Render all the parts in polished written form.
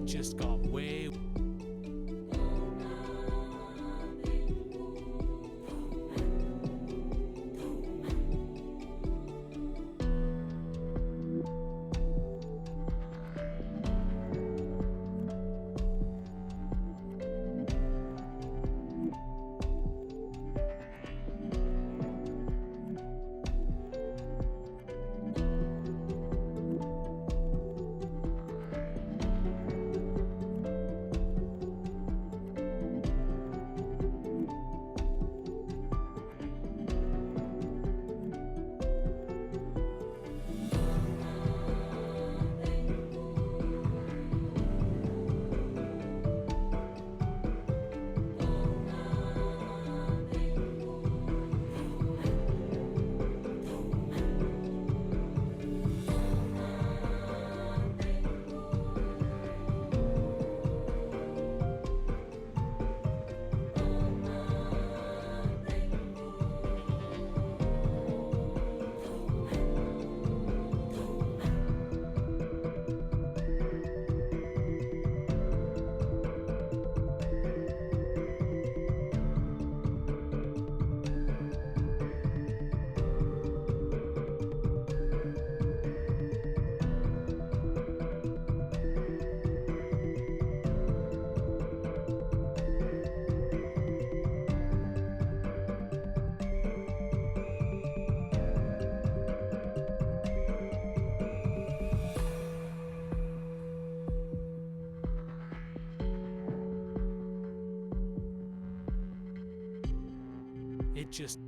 It just got way. It just.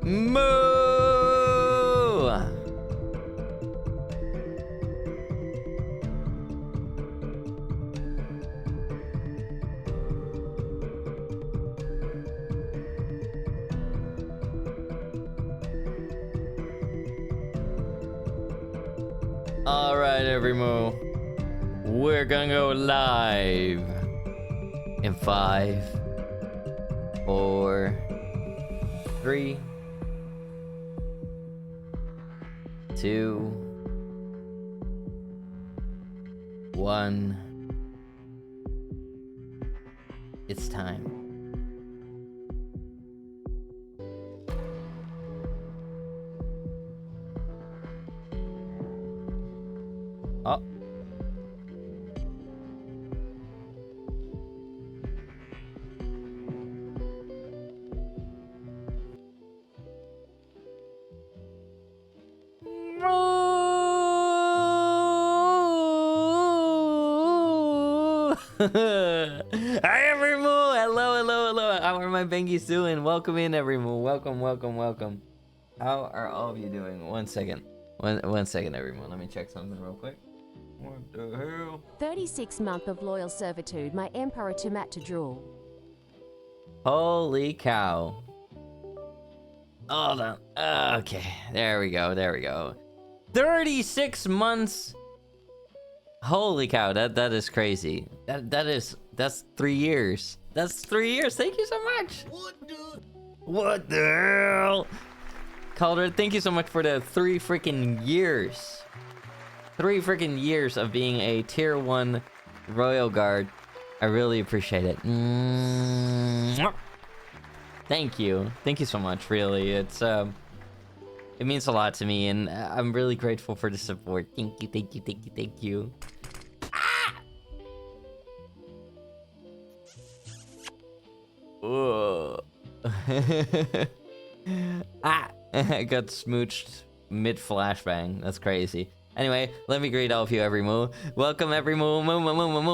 Moo! All right, every moo. We're gonna go live in 5, 4, 3, 2, 1. It's time. Oh. Hi, every moo! Hello, hello, hello. How are my bengies doing? Welcome in, every moo. Welcome, welcome, welcome. How are all of you doing? One second. One second, everyone. Let me check something real quick. What the hell? 36 month of loyal servitude, my emperor to Matt to draw. Holy cow. Hold on. Okay, there we go, there we go. 36 months. Holy cow, that is crazy. That's 3 years. That's 3 years. Thank you so much. What the hell? Calder, thank you so much for the 3 freaking years. 3 freaking years of being a tier 1 Royal Guard. I really appreciate it. Thank you. Thank you so much, really. It means a lot to me, and I'm really grateful for the support. Thank you, thank you, thank you, thank you. Ah! Whoa. Ah! I got smooched mid-flashbang. That's crazy. Anyway, let me greet all of you, every moo. Welcome, every moo,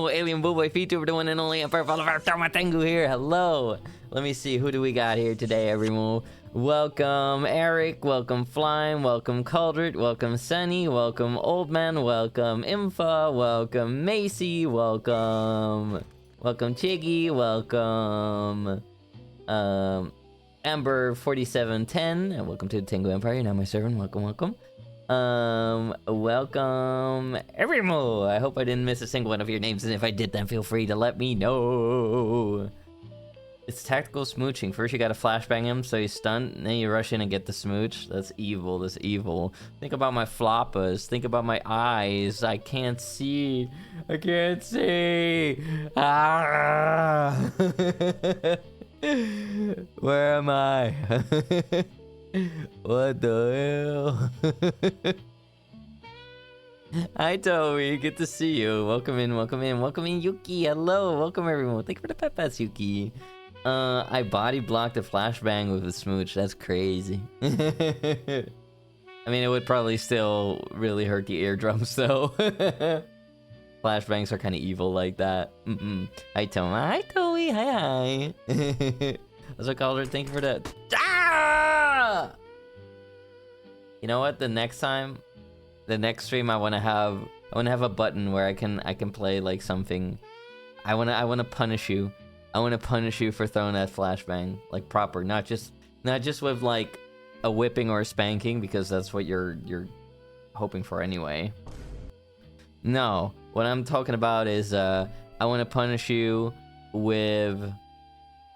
alien boo boy, VTuber, the one and only Emperor Follower Tomatengu here. Hello. Let me see, who do we got here today, every moo? Welcome, Eric. Welcome, Flime. Welcome, Caldred. Welcome, Sunny. Welcome, Old Man. Welcome, Infa. Welcome, Macy. Welcome. Welcome, Chiggy. Welcome, Amber 4710. And welcome to the Tengu Empire. You're now my servant. Welcome, welcome. Welcome, Everimo. I hope I didn't miss a single one of your names, and if I did, then feel free to let me know. It's tactical smooching. First you gotta flashbang him so he's stunned, and then you rush in and get the smooch. That's evil, that's evil. Think about my floppas. Think about my eyes. I can't see. I can't see. Ah! Where am I? What the hell? Hi, Toby. Good to see you. Welcome in, welcome in, welcome in, Yuki. Hello, welcome everyone. Thank you for the pet Yuki. I body blocked a flashbang with a smooch. That's crazy. I mean, it would probably still really hurt the eardrums, though. Flashbangs are kind of evil like that. Hi, Toby. Hi, Toby. Hi, hi. That's what I called her. Thank you for that. Ah! You know what? The next time, the next stream, I want to have a button where I can play like something. I want to punish you. I want to punish you for throwing that flashbang like proper, not just with like a whipping or a spanking, because that's what you're hoping for anyway. No, what I'm talking about is I want to punish you with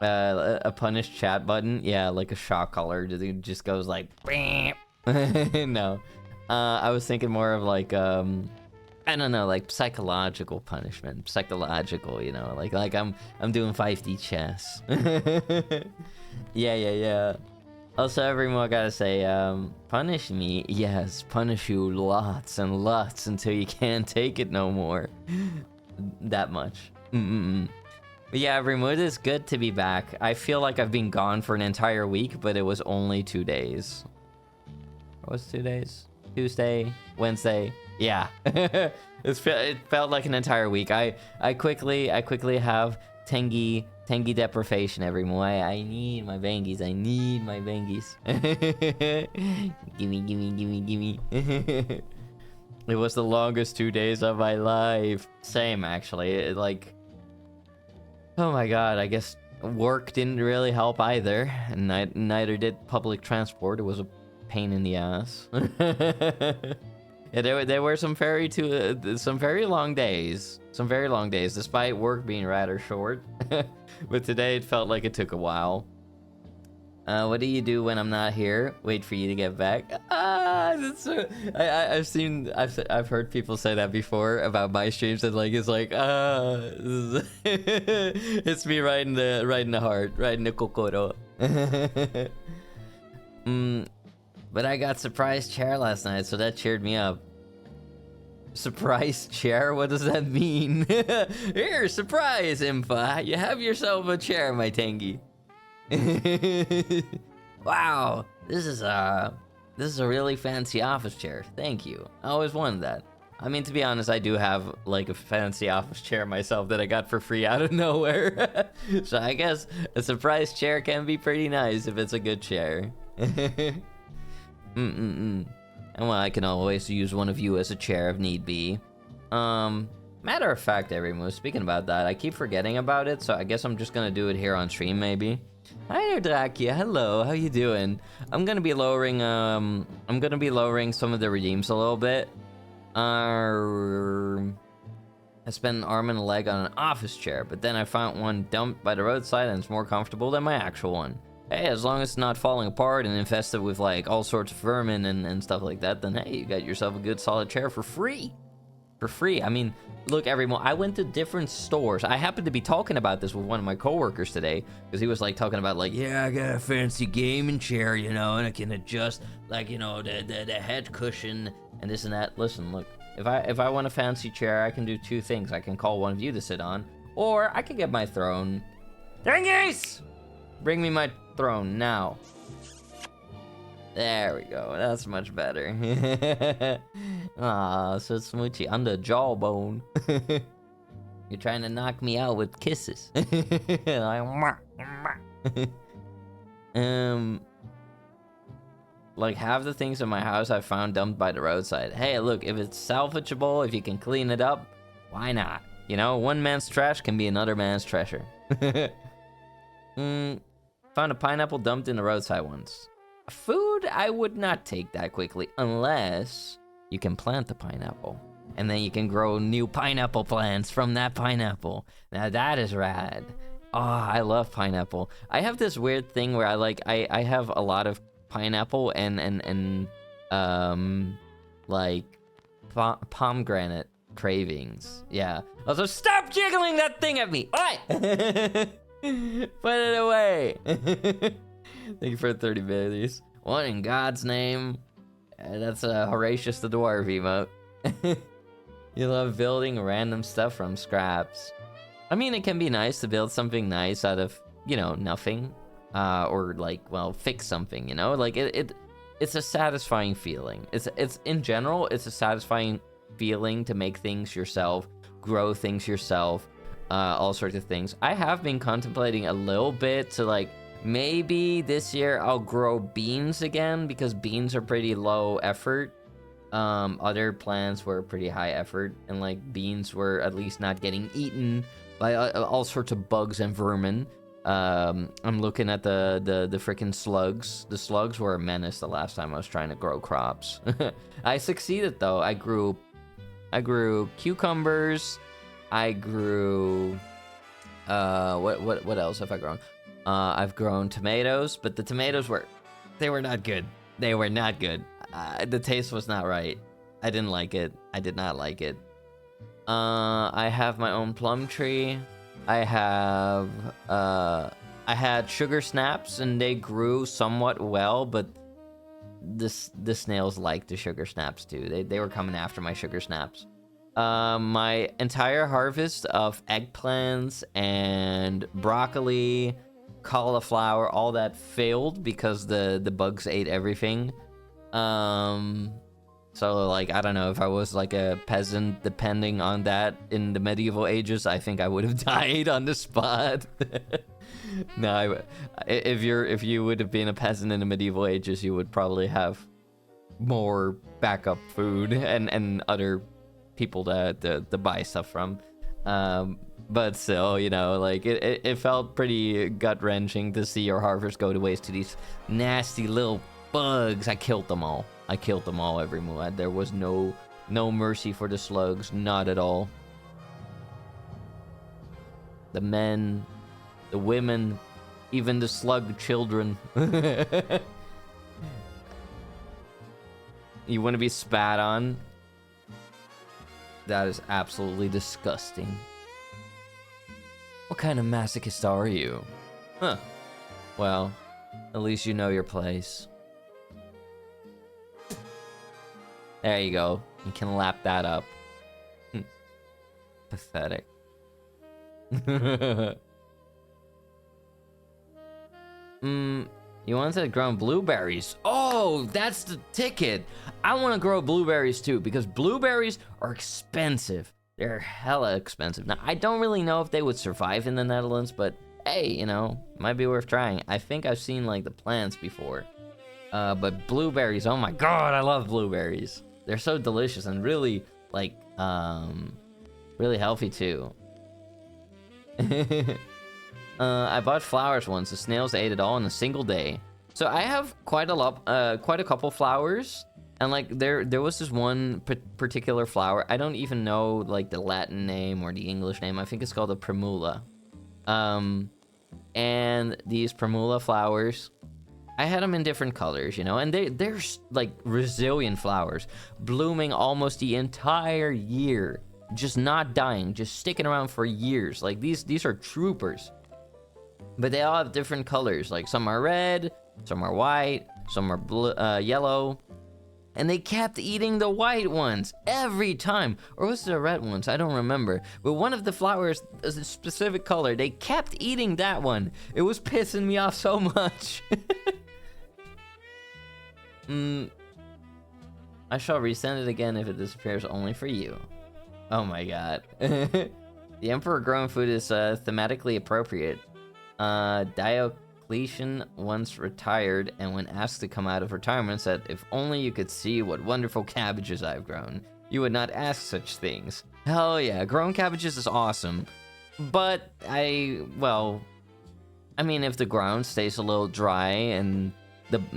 a punish chat button. Yeah, like a shock collar. It just goes like no. I was thinking more of like I don't know, like psychological punishment. Psychological, you know, like I'm doing 5D chess. Yeah. Also, everyone, I gotta say, punish me. Yes, punish you lots and lots until you can't take it no more. That much. But yeah, everyone, it is good to be back. I feel like I've been gone for an entire week, but it was only 2 days. What was 2 days? Tuesday, Wednesday. Yeah. It felt like an entire week. I quickly have Tengi deprivation every morning. I need my bangies. I need my bangies. gimme. It was the longest 2 days of my life. Same, actually. Like, oh my god, I guess work didn't really help either. And neither did public transport. It was a pain in the ass. Yeah, there were some very long days. Some very long days, despite work being rather short. But today it felt like it took a while. What do you do when I'm not here? Wait for you to get back. That's so... I've heard people say that before about my streams, and like it's like it's me right in the heart, right in the kokoro. But I got surprise chair last night, so that cheered me up. Surprise chair? What does that mean? Here, surprise, Impa. You have yourself a chair, my Tengi. Wow, this is a really fancy office chair. Thank you. I always wanted that. I mean, to be honest, I do have like a fancy office chair myself that I got for free out of nowhere. So I guess a surprise chair can be pretty nice if it's a good chair. And well, I can always use one of you as a chair if need be. Matter of fact, everyone, speaking about that, I keep forgetting about it, so I guess I'm just gonna do it here on stream, maybe. Hi there, Drakia. Hello, how you doing? I'm gonna be lowering some of the redeems a little bit. I spent an arm and a leg on an office chair, but then I found one dumped by the roadside and it's more comfortable than my actual one. Hey, as long as it's not falling apart and infested with like all sorts of vermin and stuff like that, then hey, you got yourself a good solid chair for free. For free. I mean, look, everyone, I went to different stores. I happened to be talking about this with one of my coworkers today, because he was like talking about like, yeah, I got a fancy gaming chair, you know, and I can adjust like, you know, the head cushion and this and that. Listen, look, if I want a fancy chair, I can do two things. I can call one of you to sit on, or I can get my throne. Tengies! Bring me my throne now. There we go. That's much better. Ah, so smoochy on the jawbone. You're trying to knock me out with kisses. Like half the things in my house I found dumped by the roadside. Hey, look, if it's salvageable, if you can clean it up, why not? You know, one man's trash can be another man's treasure. Found a pineapple dumped in the roadside once. Food, I would not take that quickly unless you can plant the pineapple. And then you can grow new pineapple plants from that pineapple. Now that is rad. Oh, I love pineapple. I have this weird thing where I have a lot of pineapple and like pomegranate cravings. Yeah. Also, stop jiggling that thing at me! Oi! Put it away! Thank you for 30 biddies. What in God's name? That's a Horatius the Dwarf emote. You love building random stuff from scraps. I mean, it can be nice to build something nice out of, you know, nothing. Or like, well, fix something, you know? Like, it's a satisfying feeling. It's in general, it's a satisfying feeling to make things yourself, grow things yourself, all sorts of things. I have been contemplating a little bit to like, maybe this year I'll grow beans again, because beans are pretty low effort. Other plants were pretty high effort, and like beans were at least not getting eaten by all sorts of bugs and vermin. I'm looking at the freaking slugs. The slugs were a menace the last time I was trying to grow crops. I succeeded though. I grew cucumbers. I grew what else have I grown? I've grown tomatoes, but the tomatoes were not good. They were not good. The taste was not right. I didn't like it. I did not like it. I have my own plum tree. I had sugar snaps and they grew somewhat well, but the snails liked the sugar snaps too. They were coming after my sugar snaps. My entire harvest of eggplants and broccoli, cauliflower, all that failed because the bugs ate everything. So, like, I don't know, if I was like a peasant, depending on that in the medieval ages, I think I would have died on the spot. No, if you would have been a peasant in the medieval ages, you would probably have more backup food and other people to buy stuff from. But still, you know, like, it felt pretty gut-wrenching to see your harvest go to waste to these nasty little bugs. I killed them all. Every move. There was no mercy for the slugs, not at all. The men, the women, even the slug children. You want to be spat on? That is absolutely disgusting. What kind of masochist are you? Huh. Well, at least you know your place. There you go. You can lap that up. Pathetic. You wanted to grow blueberries. Oh, that's the ticket. I want to grow blueberries too, because blueberries are expensive. They're hella expensive. Now, I don't really know if they would survive in the Netherlands, but hey, you know, might be worth trying. I think I've seen like the plants before. But blueberries, oh my god, I love blueberries. They're so delicious and really, like, really healthy too. I bought flowers once. The snails ate it all in a single day. So I have quite a couple flowers, and like there was this one particular flower. I don't even know like the Latin name or the English name. I think it's called a primula. And these primula flowers, I had them in different colors, you know, and they're like resilient flowers, blooming almost the entire year, just not dying, just sticking around for years. Like these are troopers. But they all have different colors. Like some are red, some are white, some are blue, yellow. And they kept eating the white ones every time. Or was it the red ones? I don't remember. But one of the flowers is a specific color. They kept eating that one. It was pissing me off so much. I shall resend it again if it disappears only for you. Oh my god. The Emperor growing food is thematically appropriate. Diocletian once retired, and when asked to come out of retirement said, "If only you could see what wonderful cabbages I've grown, you would not ask such things." Hell yeah, growing cabbages is awesome. But well, I mean, if the ground stays a little dry and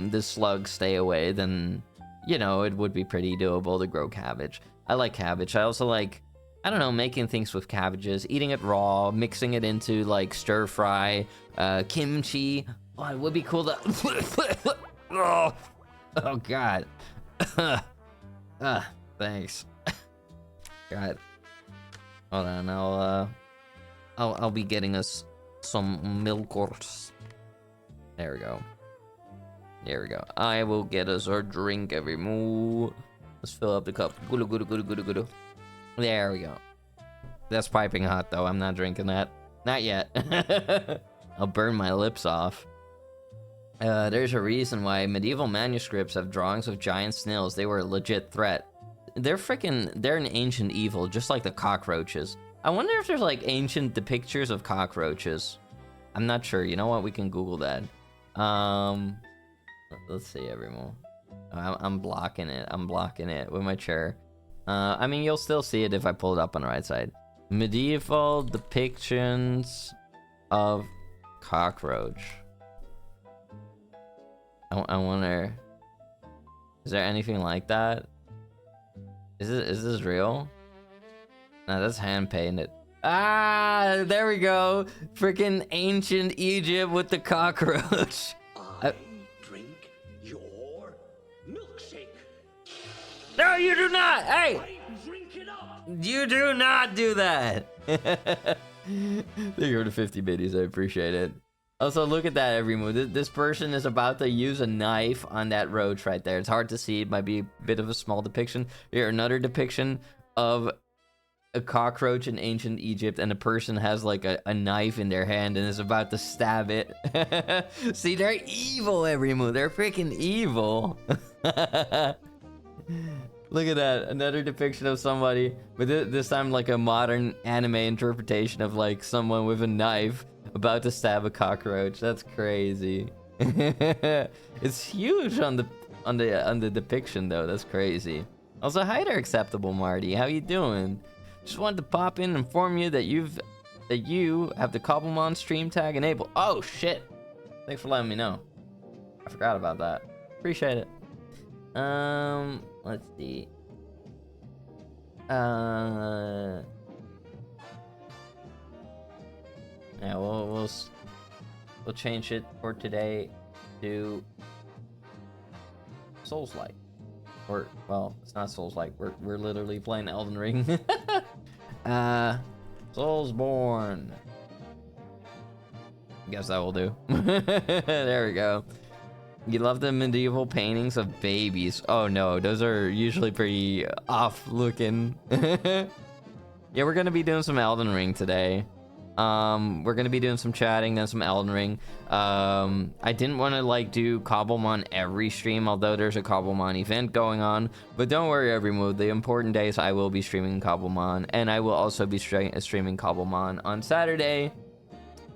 the slugs stay away, then, you know, it would be pretty doable to grow cabbage. I like cabbage. I also like, I don't know, making things with cabbages, eating it raw, mixing it into like stir fry, kimchi. Oh, it would be cool to. Oh god. Thanks. God. Hold on, I'll be getting us some milk quarts. There we go. There we go. I will get us our drink every moo. Let's fill up the cup. Gulu gulu gulu gulu gulu. There we go. That's piping hot, though. I'm not drinking that. Not yet. I'll burn my lips off. There's a reason why medieval manuscripts have drawings of giant snails. They were a legit threat. They're an ancient evil, just like the cockroaches. I wonder if there's, like, ancient depictures of cockroaches. I'm not sure. You know what? We can Google that. Let's see, everyone. I'm blocking it. I'm blocking it with my chair. I mean, you'll still see it if I pull it up on the right side. Medieval depictions of cockroach. I wonder, is there anything like that? Is this real? No, that's hand painted. Ah, there we go. Freaking ancient Egypt with the cockroach. I drink your milkshake. No, you do not. Hey. I drink it up. You do not do that! Thank you for the 50 biddies, I appreciate it. Also, look at that every move. This person is about to use a knife on that roach right there. It's hard to see. It might be a bit of a small depiction. Here, another depiction of a cockroach in ancient Egypt, and a person has like a knife in their hand and is about to stab it. See, they're evil every move. They're freaking evil. Look at that. Another depiction of somebody, but this time like a modern anime interpretation of like someone with a knife about to stab a cockroach. That's crazy. It's huge on the depiction though. That's crazy. Also, hi there, Acceptable Marty. How you doing? Just wanted to pop in and inform you that you have the Cobblemon stream tag enabled. Oh shit! Thanks for letting me know. I forgot about that. Appreciate it. Let's see. Yeah, we'll change it for today to Souls-like. Or, well, it's not Souls-like. We're literally playing Elden Ring. Soulsborne. Guess that will do. There we go. You love the medieval paintings of babies. Oh no, those are usually pretty off looking. Yeah, we're gonna be doing some Elden Ring today. We're gonna be doing some chatting, then some Elden Ring. I didn't want to like do Cobblemon every stream, although there's a Cobblemon event going on. But don't worry, everyone. The important days I will be streaming Cobblemon, and I will also be streaming Cobblemon on Saturday.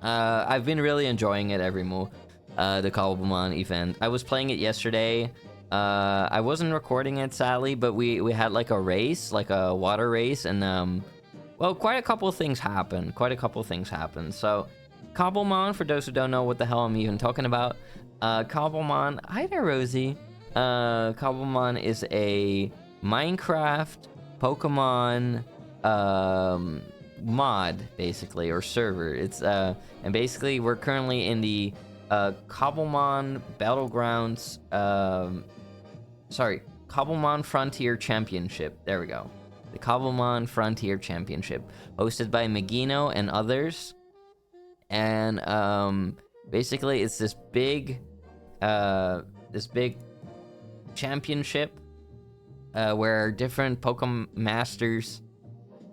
I've been really enjoying it, everyone. The Cobblemon event. I was playing it yesterday. I wasn't recording it, sadly, but we had like a race, like a water race, and well, quite a couple of things happened. So, Cobblemon, for those who don't know what the hell I'm even talking about, Cobblemon, hi there, Rosie. Cobblemon is a Minecraft Pokemon mod, basically, or server. It's and basically we're currently in the Cobblemon Battlegrounds, Cobblemon Frontier Championship. There we go. The Cobblemon Frontier Championship, hosted by Megino and others. And basically it's this big championship where different Pokemon masters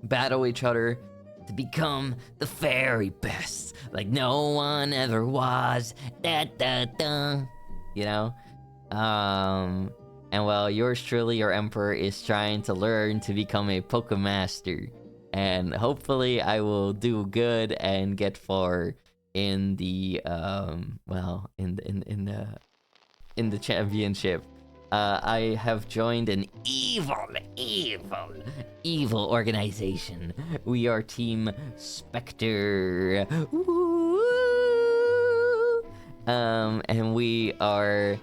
battle each other to become the very best, like no one ever was. Da, da, da. You know? And well, yours truly, your Emperor, is trying to learn to become a Pokemaster. And hopefully I will do good and get far in the in the championship. I have joined an evil organization. We are Team Spectre. And we are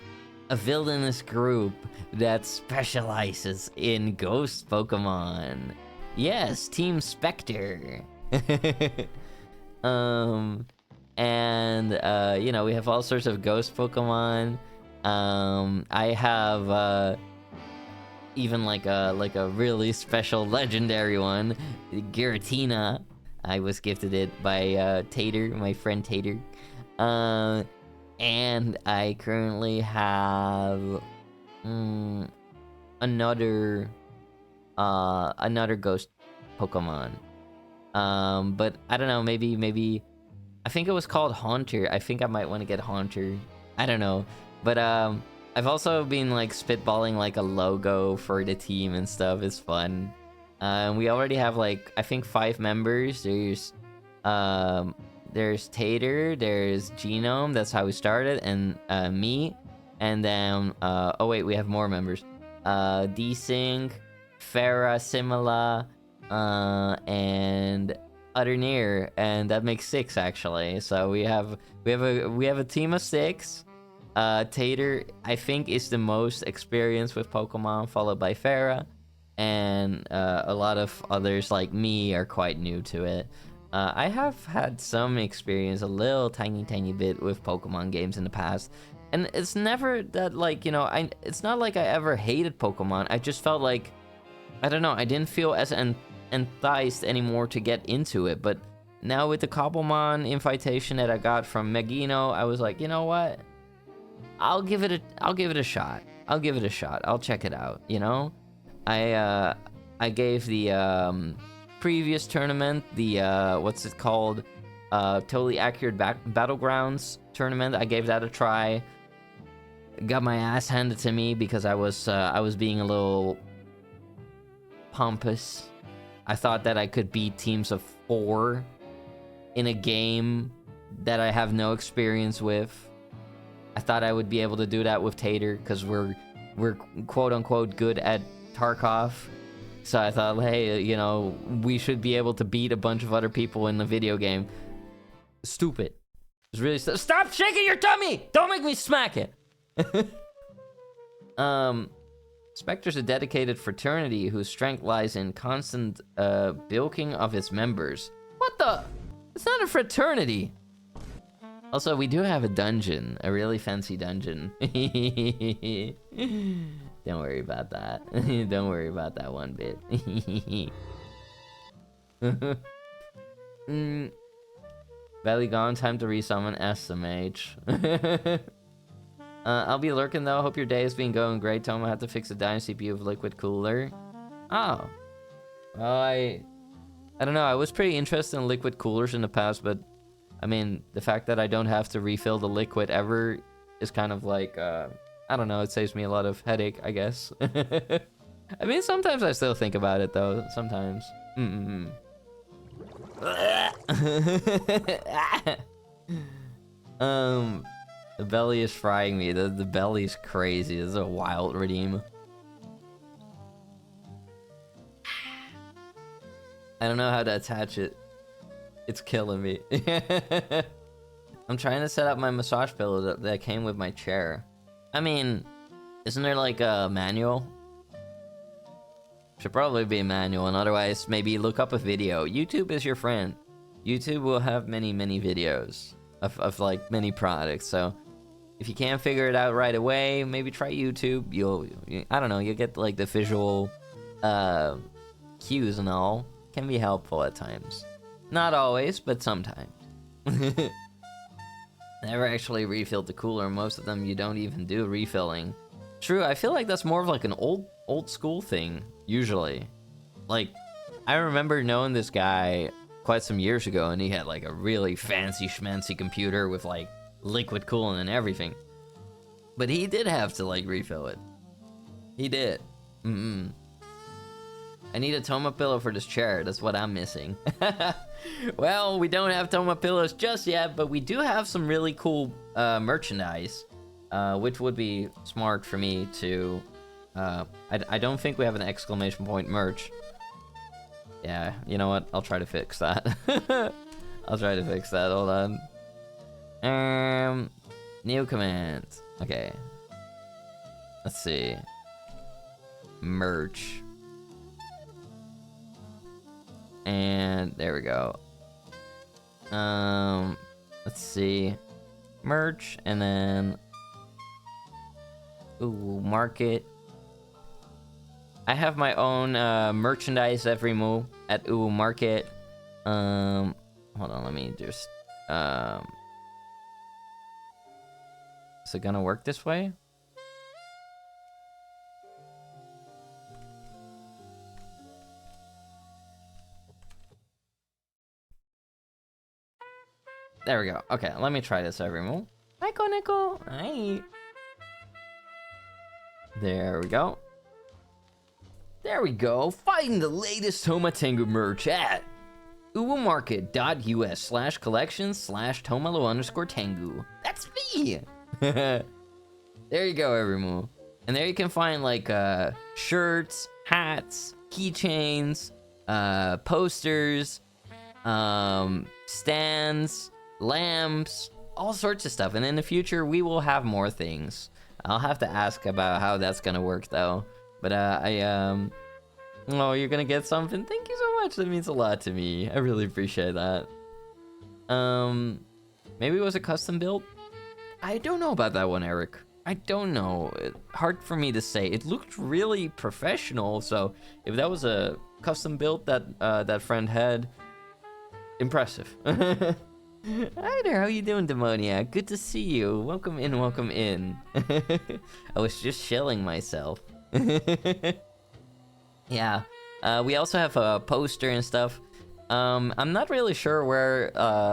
a villainous group that specializes in ghost Pokemon. Yes, Team Spectre. You know, we have all sorts of ghost Pokemon. I have even like a really special legendary one, Giratina. I was gifted it by Tater, my friend Tater. And I currently have another ghost Pokemon. But I don't know, maybe I think it was called Haunter. I think I might want to get Haunter. I don't know. But I've also been like spitballing like a logo for the team and stuff. It's fun. We already have like I think 5 members. There's Tater, there's Genome, that's how we started, and me, and then oh wait, we have more members. Desync, Farah, Simila, and Utterneer, and that makes 6 actually. So we have a team of 6. Tater, I think, is the most experienced with Pokemon, followed by Farah, and a lot of others like me are quite new to it. I have had some experience, a little tiny bit with Pokemon games in the past, and it's never that like, you know, it's not like I ever hated Pokemon. I just felt like, I don't know, I didn't feel as enticed anymore to get into it. But now with the Cobblemon invitation that I got from Megino, I was like, you know what? I'll give it a shot. I'll check it out, you know? I gave the previous tournament, the what's it called? Totally Accurate Battlegrounds tournament. I gave that a try. Got my ass handed to me because I was being a little pompous. I thought that I could beat teams of 4 in a game that I have no experience with. I thought I would be able to do that with Tater because we're quote unquote good at Tarkov. So I thought, hey, you know, we should be able to beat a bunch of other people in the video game. Stupid. It's really stop shaking your tummy! Don't make me smack it. Spectre's a dedicated fraternity whose strength lies in constant bilking of its members. What the? It's not a fraternity. Also, we do have a dungeon, a really fancy dungeon. Don't worry about that. Don't worry about that one bit. Belly gone, time to resummon SMH. I'll be lurking though. Hope your day has been going great. Tom, I had to fix the dying CPU of liquid cooler. Oh. Well, I don't know. I was pretty interested in liquid coolers in the past, but I mean, the fact that I don't have to refill the liquid ever is kind of like, I don't know, it saves me a lot of headache, I guess. I mean, sometimes I still think about it, though. Sometimes. The belly is frying me. The belly is crazy. This is a wild redeem. I don't know how to attach it. It's killing me. I'm trying to set up my massage pillow that came with my chair. I mean, isn't there like a manual? Should probably be a manual, and otherwise maybe look up a video. YouTube is your friend. YouTube will have many videos of like many products. So if you can't figure it out right away, maybe try YouTube. I don't know, you'll get like the visual cues and all. Can be helpful at times. Not always, but sometimes. Never actually refilled the cooler. Most of them you don't even do refilling. True, I feel like that's more of like an old school thing, usually. Like, I remember knowing this guy quite some years ago, and he had like a really fancy schmancy computer with like liquid cooling and everything. But he did have to like refill it. He did. I need a Toma pillow for this chair. That's what I'm missing. Well, we don't have Toma pillows just yet, but we do have some really cool merchandise, which would be smart for me to... I don't think we have an exclamation point merch. Yeah, you know what? I'll try to fix that. I'll try to fix that. Hold on. New command. Okay. Let's see. Merch. And there we go. Let's see. Merch, and then... Ooh, market. I have my own merchandise every move at Ooh Market. Hold on, let me just... Is it gonna work this way? There we go. Okay, let me try this every move. Hi, Koneko. Hi. There we go. There we go. Find the latest Toma Tengu merch at uwumarket.us/collections/tomalo_tengu. That's me. There you go, every move. And there you can find like shirts, hats, keychains, posters, stands, lamps, all sorts of stuff. And in the future, we will have more things. I'll have to ask about how that's gonna work though. But oh, you're gonna get something? Thank you so much. That means a lot to me. I really appreciate that. Maybe it was a custom build? I don't know about that one, Eric. I don't know. Hard for me to say. It looked really professional, so if that was a custom build that that friend had, impressive. Hi there, how you doing, Demoniac? Good to see you. Welcome in, welcome in. I was just chilling myself. Yeah, we also have a poster and stuff. I'm not really sure where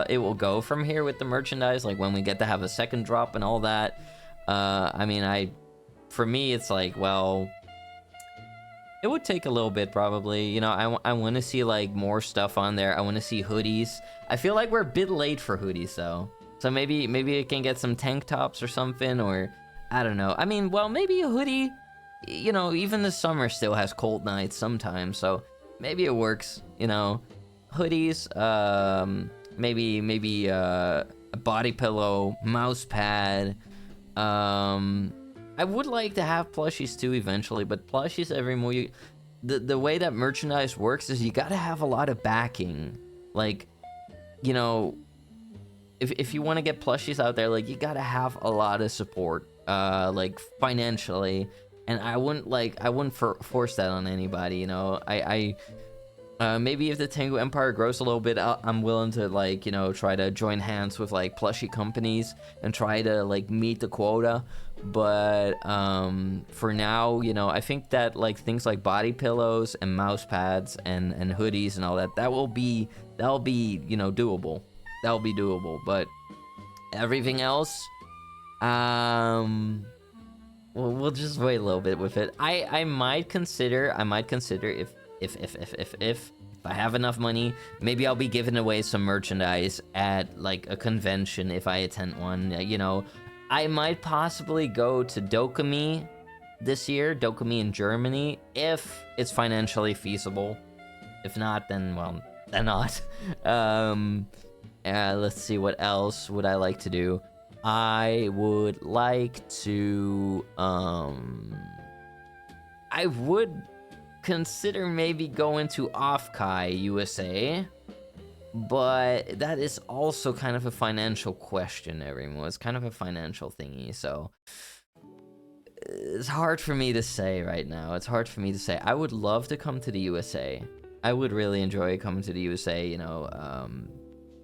it will go from here with the merchandise, like when we get to have a second drop and all that. I mean, for me, it's like, well, It would take a little bit, probably. You know, I want to see, like, more stuff on there. I want to see hoodies. I feel like we're a bit late for hoodies, though. So maybe I can get some tank tops or something, or... I don't know. I mean, well, maybe a hoodie... You know, even the summer still has cold nights sometimes, so... Maybe it works, you know. Hoodies, maybe a body pillow, mouse pad. I would like to have plushies too eventually, but plushies every more the way that merchandise works is you gotta have a lot of backing. Like, you know, if you want to get plushies out there, like, you gotta have a lot of support, like, financially. And I wouldn't force that on anybody, you know. Maybe if the Tengu Empire grows a little bit, I'm willing to, like, you know, try to join hands with, like, plushie companies and try to, like, meet the quota. But for now, you know, I think that, like, things like body pillows and mouse pads and hoodies and all that, that'll be, you know, doable. That'll be doable. But everything else, we'll just wait a little bit with it. I might consider if I have enough money, maybe I'll be giving away some merchandise at, like, a convention if I attend one. You know, I might possibly go to Dokumi this year, Dokumi in Germany, if it's financially feasible. If not, then, well, then not. Let's see, what else would I like to do? I would like to, I would consider maybe going to Offkai, USA, but that is also kind of a financial question, everyone. It's kind of a financial thingy, so it's hard for me to say right now. It's hard for me to say. I would love to come to the USA. I would really enjoy coming to the USA, you know,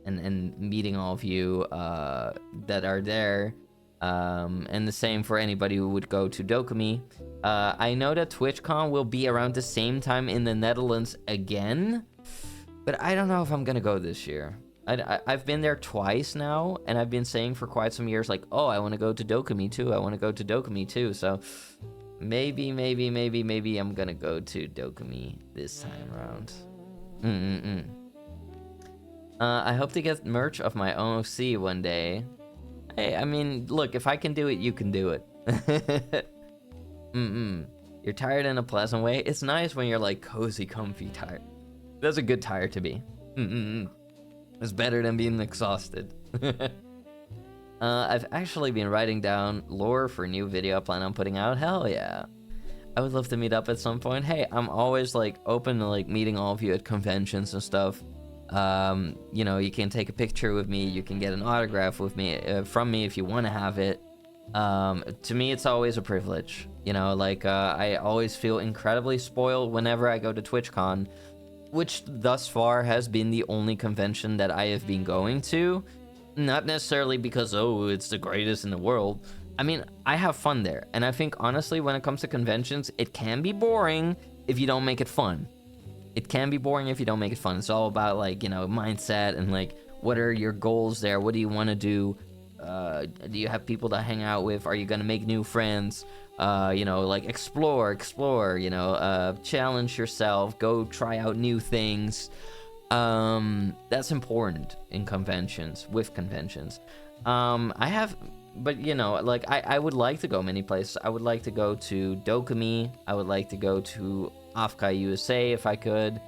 and meeting all of you that are there. And the same for anybody who would go to Dokumi. I know that TwitchCon will be around the same time in the Netherlands again, but I don't know if I'm gonna go this year. I've been there twice now, and I've been saying for quite some years, like, oh, I want to go to Dokumi too. I want to go to Dokumi too. So maybe I'm gonna go to Dokumi this time around. I hope to get merch of my own OC one day. Hey, I mean, look, if I can do it, you can do it. You're tired in a pleasant way. It's nice when you're, like, cozy, comfy tired. That's a good tired to be. It's better than being exhausted. I've actually been writing down lore for a new video I plan on putting out. Hell yeah. I would love to meet up at some point. Hey, I'm always, like, open to, like, meeting all of you at conventions and stuff. You know, you can take a picture with me, you can get an autograph with me, from me if you want to have it. To me, it's always a privilege, you know, like, I always feel incredibly spoiled whenever I go to TwitchCon, which thus far has been the only convention that I have been going to. Not necessarily because, oh, it's the greatest in the world. I mean, I have fun there, and I think, honestly, when it comes to conventions, it can be boring if you don't make it fun. It can be boring if you don't make it fun. It's all about, like, you know, mindset and, like, what are your goals there? What do you want to do? Do you have people to hang out with? Are you going to make new friends? You know, like, explore, you know, challenge yourself, go try out new things. That's important in conventions, with conventions. But, you know, like, I would like to go many places. I would like to go to Dokumi. I would like to go to Offkai USA if I could.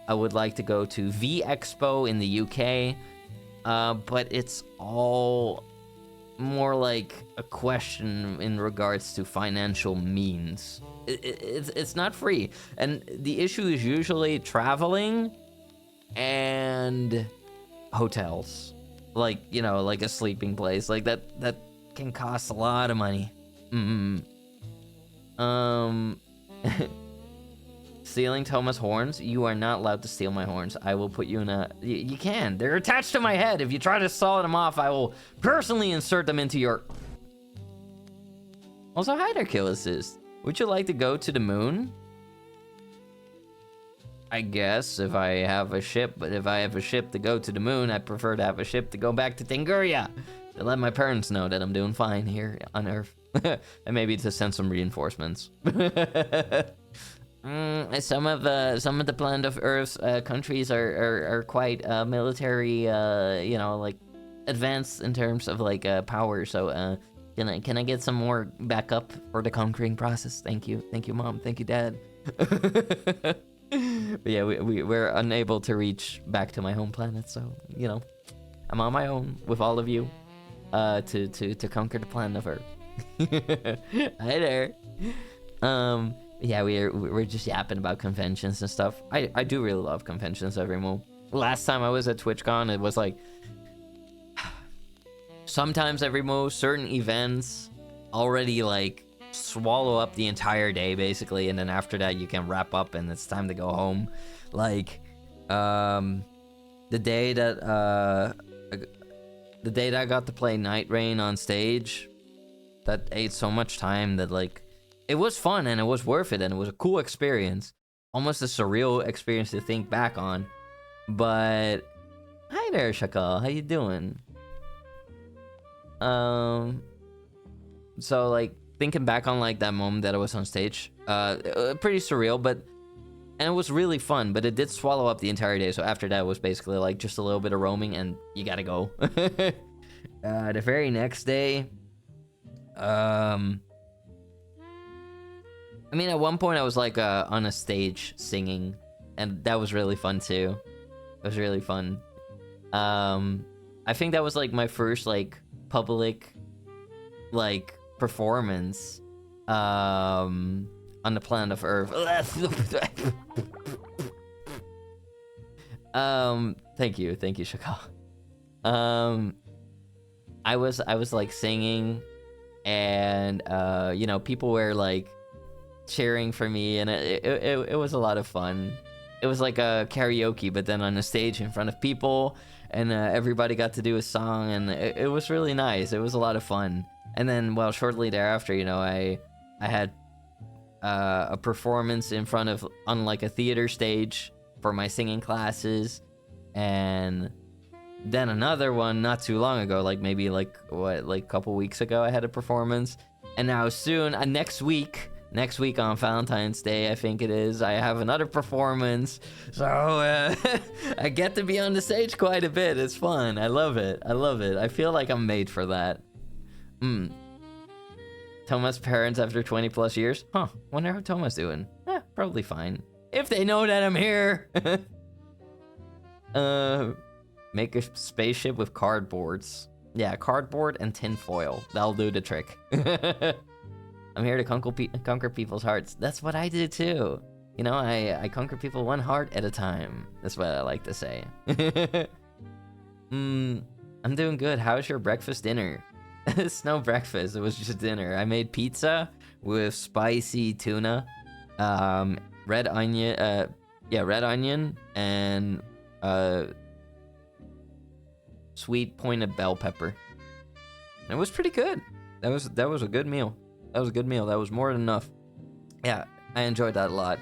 I would like to go to V Expo in the UK. But it's all more like a question in regards to financial means. It's not free. And the issue is usually traveling and hotels. Like, you know, like a sleeping place. Like, that can cost a lot of money. Stealing Thomas' horns? You are not allowed to steal my horns. I will put you in a... You can. They're attached to my head. If you try to saw them off, I will personally insert them into your... Also, hi there, Kill Assist. Would you like to go to the moon? I guess, if I have a ship. But if I have a ship to go to the moon, I prefer to have a ship to go back to Tenguria. To let my parents know that I'm doing fine here on Earth. And maybe to send some reinforcements. Some of the planet of Earth's countries are quite military, you know, like advanced in terms of like power. So can I get some more backup for the conquering process? Thank you, Mom. Thank you, Dad. But yeah, we're unable to reach back to my home planet, so you know, I'm on my own with all of you, to conquer the planet of Earth. Hi there. Yeah, we're just yapping about conventions and stuff. I do really love conventions every move. Last time I was at TwitchCon, it was like sometimes every move, certain events already like swallow up the entire day basically, and then after that you can wrap up and it's time to go home. Like the day that I got to play Night Rain on stage, that ate so much time that like it was fun and it was worth it and it was a cool experience, almost a surreal experience to think back on. But hi there, Shakal, how you doing? So like thinking back on like that moment that I was on stage, pretty surreal, and it was really fun, but it did swallow up the entire day. So after that it was basically like just a little bit of roaming and you gotta go. The very next day, I mean, at one point I was like on a stage singing, and that was really fun too. It was really fun. I think that was like my first like public like performance on the planet of Earth. Thank you, Shakal. I was like singing, and you know, people were like cheering for me, and it was a lot of fun. It was like a karaoke, but then on a stage in front of people, and everybody got to do a song, and it was really nice. It was a lot of fun. And then, well, shortly thereafter, you know, I had a performance in front of, on like a theater stage for my singing classes, and then another one not too long ago, like maybe like a couple weeks ago, I had a performance. And now soon, next week on Valentine's Day, I think it is, I have another performance. So I get to be on the stage quite a bit. It's fun. I love it. I feel like I'm made for that. Thomas' parents after 20 plus years? Huh, wonder how Thomas doing. Probably fine. If they know that I'm here. Make a spaceship with cardboards. Yeah, cardboard and tin foil. That'll do the trick. I'm here to conquer people's hearts. That's what I do too. You know, I conquer people one heart at a time. That's what I like to say. I'm doing good. How's your breakfast dinner? It's no breakfast. It was just dinner. I made pizza with spicy tuna, red onion, red onion, and sweet pointed bell pepper. It was pretty good. That was a good meal. That was more than enough. Yeah, I enjoyed that a lot.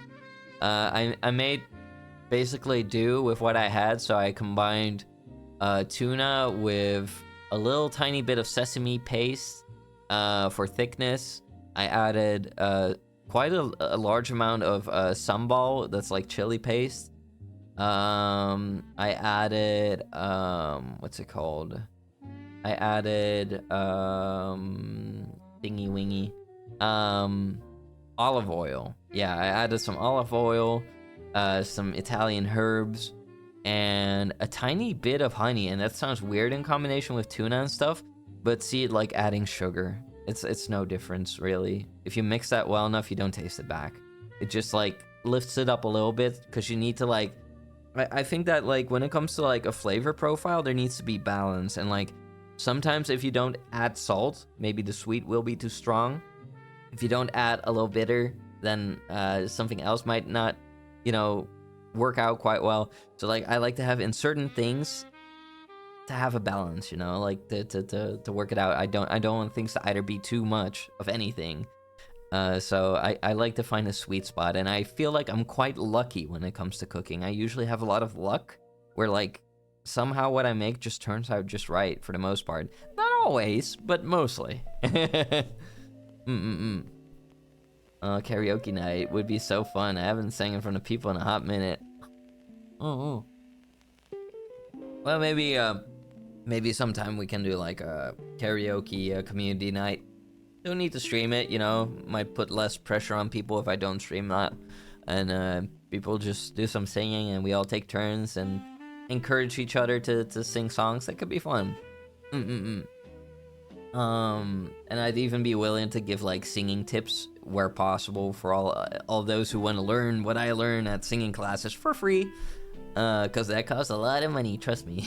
I made basically do with what I had, so I combined tuna with a little tiny bit of sesame paste for thickness. I added quite a large amount of sambal, that's like chili paste. I added what's it called? I added thingy wingy olive oil. Yeah, I added some olive oil, some Italian herbs, and a tiny bit of honey. And that sounds weird in combination with tuna and stuff, but see, like adding sugar, it's no difference really. If you mix that well enough, you don't taste it back. It just like lifts it up a little bit, because you need to like, I think that like when it comes to like a flavor profile, there needs to be balance. And like sometimes if you don't add salt, maybe the sweet will be too strong. If you don't add a little bitter, then something else might not, you know, work out quite well. So like I like to have in certain things to have a balance, you know, like to work it out. I don't want things to either be too much of anything. So I like to find a sweet spot, and I feel like I'm quite lucky when it comes to cooking. I usually have a lot of luck where like somehow what I make just turns out just right for the most part. Not always, but mostly. Karaoke night would be so fun. I haven't sang in front of people in a hot minute. Oh. Well, maybe sometime we can do like a karaoke community night. Don't need to stream it, you know. Might put less pressure on people if I don't stream that. And people just do some singing and we all take turns and encourage each other to sing songs. That could be fun. And I'd even be willing to give like singing tips where possible for all those who want to learn what I learn at singing classes for free. Cause that costs a lot of money, trust me.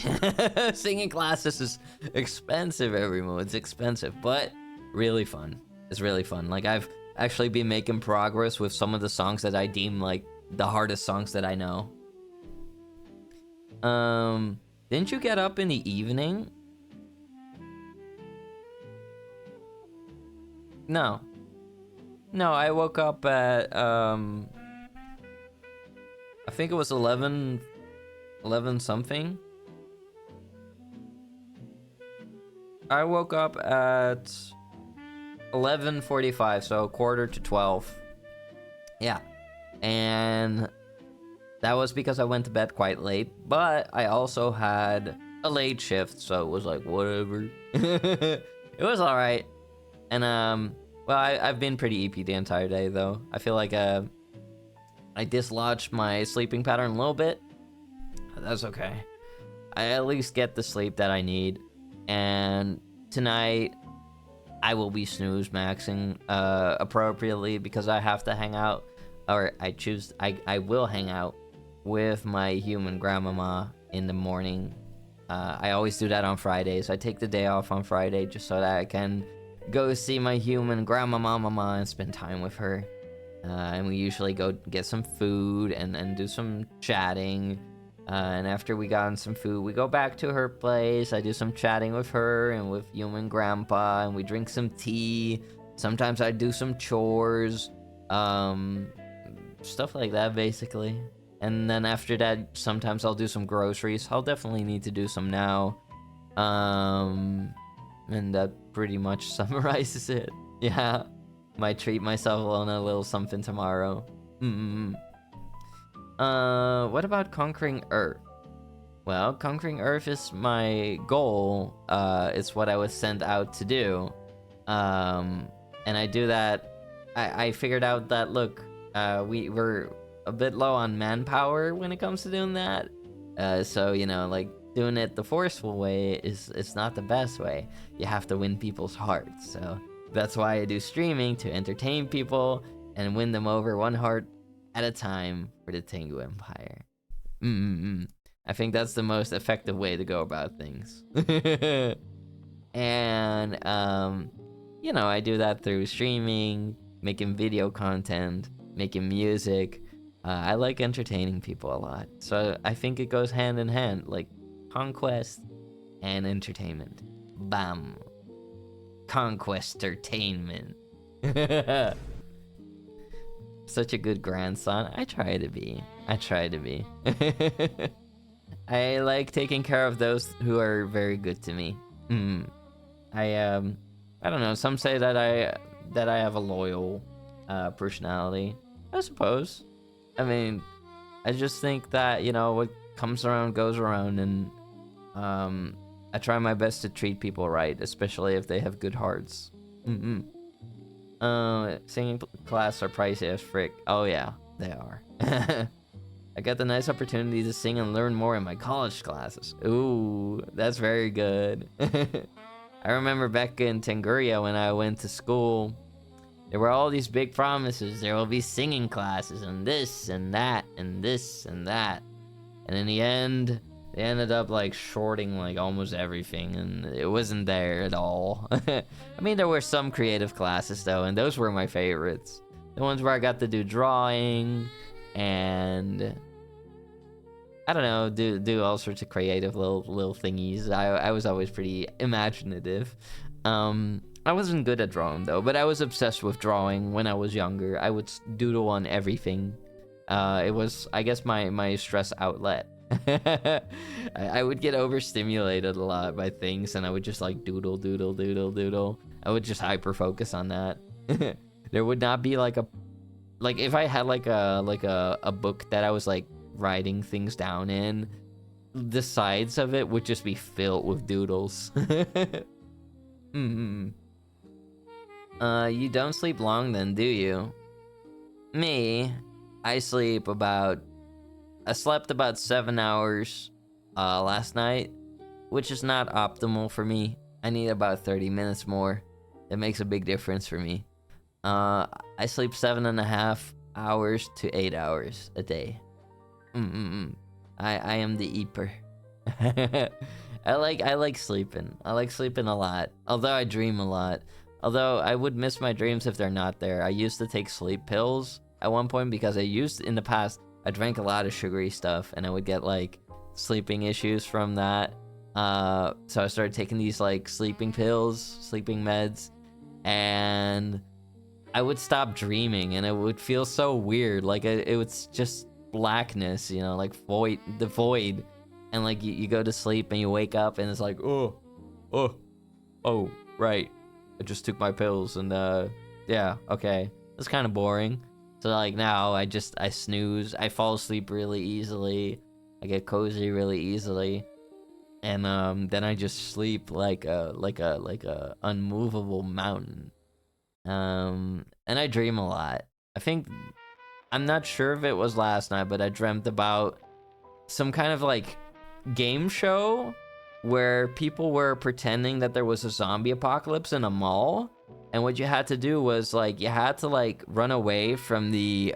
Singing classes is expensive, everyone. It's expensive, but really fun. It's really fun. Like I've actually been making progress with some of the songs that I deem like the hardest songs that I know. Didn't you get up in the evening? No, I woke up at I think it was 11 something. I woke up at 11:45, so quarter to 12. Yeah, and that was because I went to bed quite late, but I also had a late shift, so it was like whatever. It was all right. And well, I've been pretty EP the entire day though. I feel like I dislodged my sleeping pattern a little bit. That's okay. I at least get the sleep that I need. And tonight I will be snooze maxing appropriately because I have to hang out, or I will hang out with my human grandmama in the morning. I always do that on Fridays. I take the day off on Friday just so that I can go see my human grandmama and spend time with her. And we usually go get some food and do some chatting. And after we gotten some food, we go back to her place. I do some chatting with her and with human grandpa, and we drink some tea. Sometimes I do some chores, stuff like that, basically. And then after that, sometimes I'll do some groceries. I'll definitely need to do some now. And that pretty much summarizes it. Yeah, might treat myself on a little something tomorrow. What about conquering Earth? Well, conquering Earth is my goal. It's what I was sent out to do. And I do that. I figured out that, look, we're a bit low on manpower when it comes to doing that. So, you know, like, doing it the forceful way is not the best way. You have to win people's hearts. So that's why I do streaming, to entertain people and win them over one heart at a time for the Tengu Empire. I think that's the most effective way to go about things. And you know, I do that through streaming, making video content, making music. I like entertaining people a lot, so I think it goes hand in hand, like conquest and entertainment. Bam. Conquest-tertainment. Such a good grandson. I try to be. I like taking care of those who are very good to me. I don't know, some say that I have a loyal personality. I suppose. I mean, I just think that, you know, what comes around goes around, and I try my best to treat people right, especially if they have good hearts. Singing class are pricey as frick. Oh yeah, they are. I got the nice opportunity to sing and learn more in my college classes. Ooh, that's very good. I remember back in Tenguria when I went to school, there were all these big promises. There will be singing classes and this and that and this and that. And in the end, they ended up like shorting like almost everything, and it wasn't there at all. I mean, there were some creative classes though, and those were my favorites. The ones where I got to do drawing and I don't know, do all sorts of creative little thingies. I was always pretty imaginative. I wasn't good at drawing though, but I was obsessed with drawing when I was younger. I would doodle on everything. It was, I guess, my stress outlet. I would get overstimulated a lot by things, and I would just like doodle. I would just hyper focus on that. There would not be like a like if I had like a book that I was like writing things down in, the sides of it would just be filled with doodles. Mm-hmm. You don't sleep long then, do you? Me, I slept about 7 hours last night, which is not optimal for me. I need about 30 minutes more. It makes a big difference for me. I sleep 7.5 hours to 8 hours a day. I am the eeper. I like sleeping. I like sleeping a lot. Although I dream a lot. Although I would miss my dreams if they're not there. I used to take sleep pills at one point because in the past, I drank a lot of sugary stuff and I would get like sleeping issues from that. So I started taking these like sleeping pills, sleeping meds, and I would stop dreaming and it would feel so weird. Like it was just blackness, you know, like the void. And like you go to sleep and you wake up and it's like, oh, right. I just took my pills and yeah, okay. It's kind of boring. So like now I snooze. I fall asleep really easily. I get cozy really easily. And then I just sleep like a unmovable mountain. And I dream a lot. I'm not sure if it was last night, but I dreamt about some kind of like game show where people were pretending that there was a zombie apocalypse in a mall, and what you had to do was like you had to like run away from the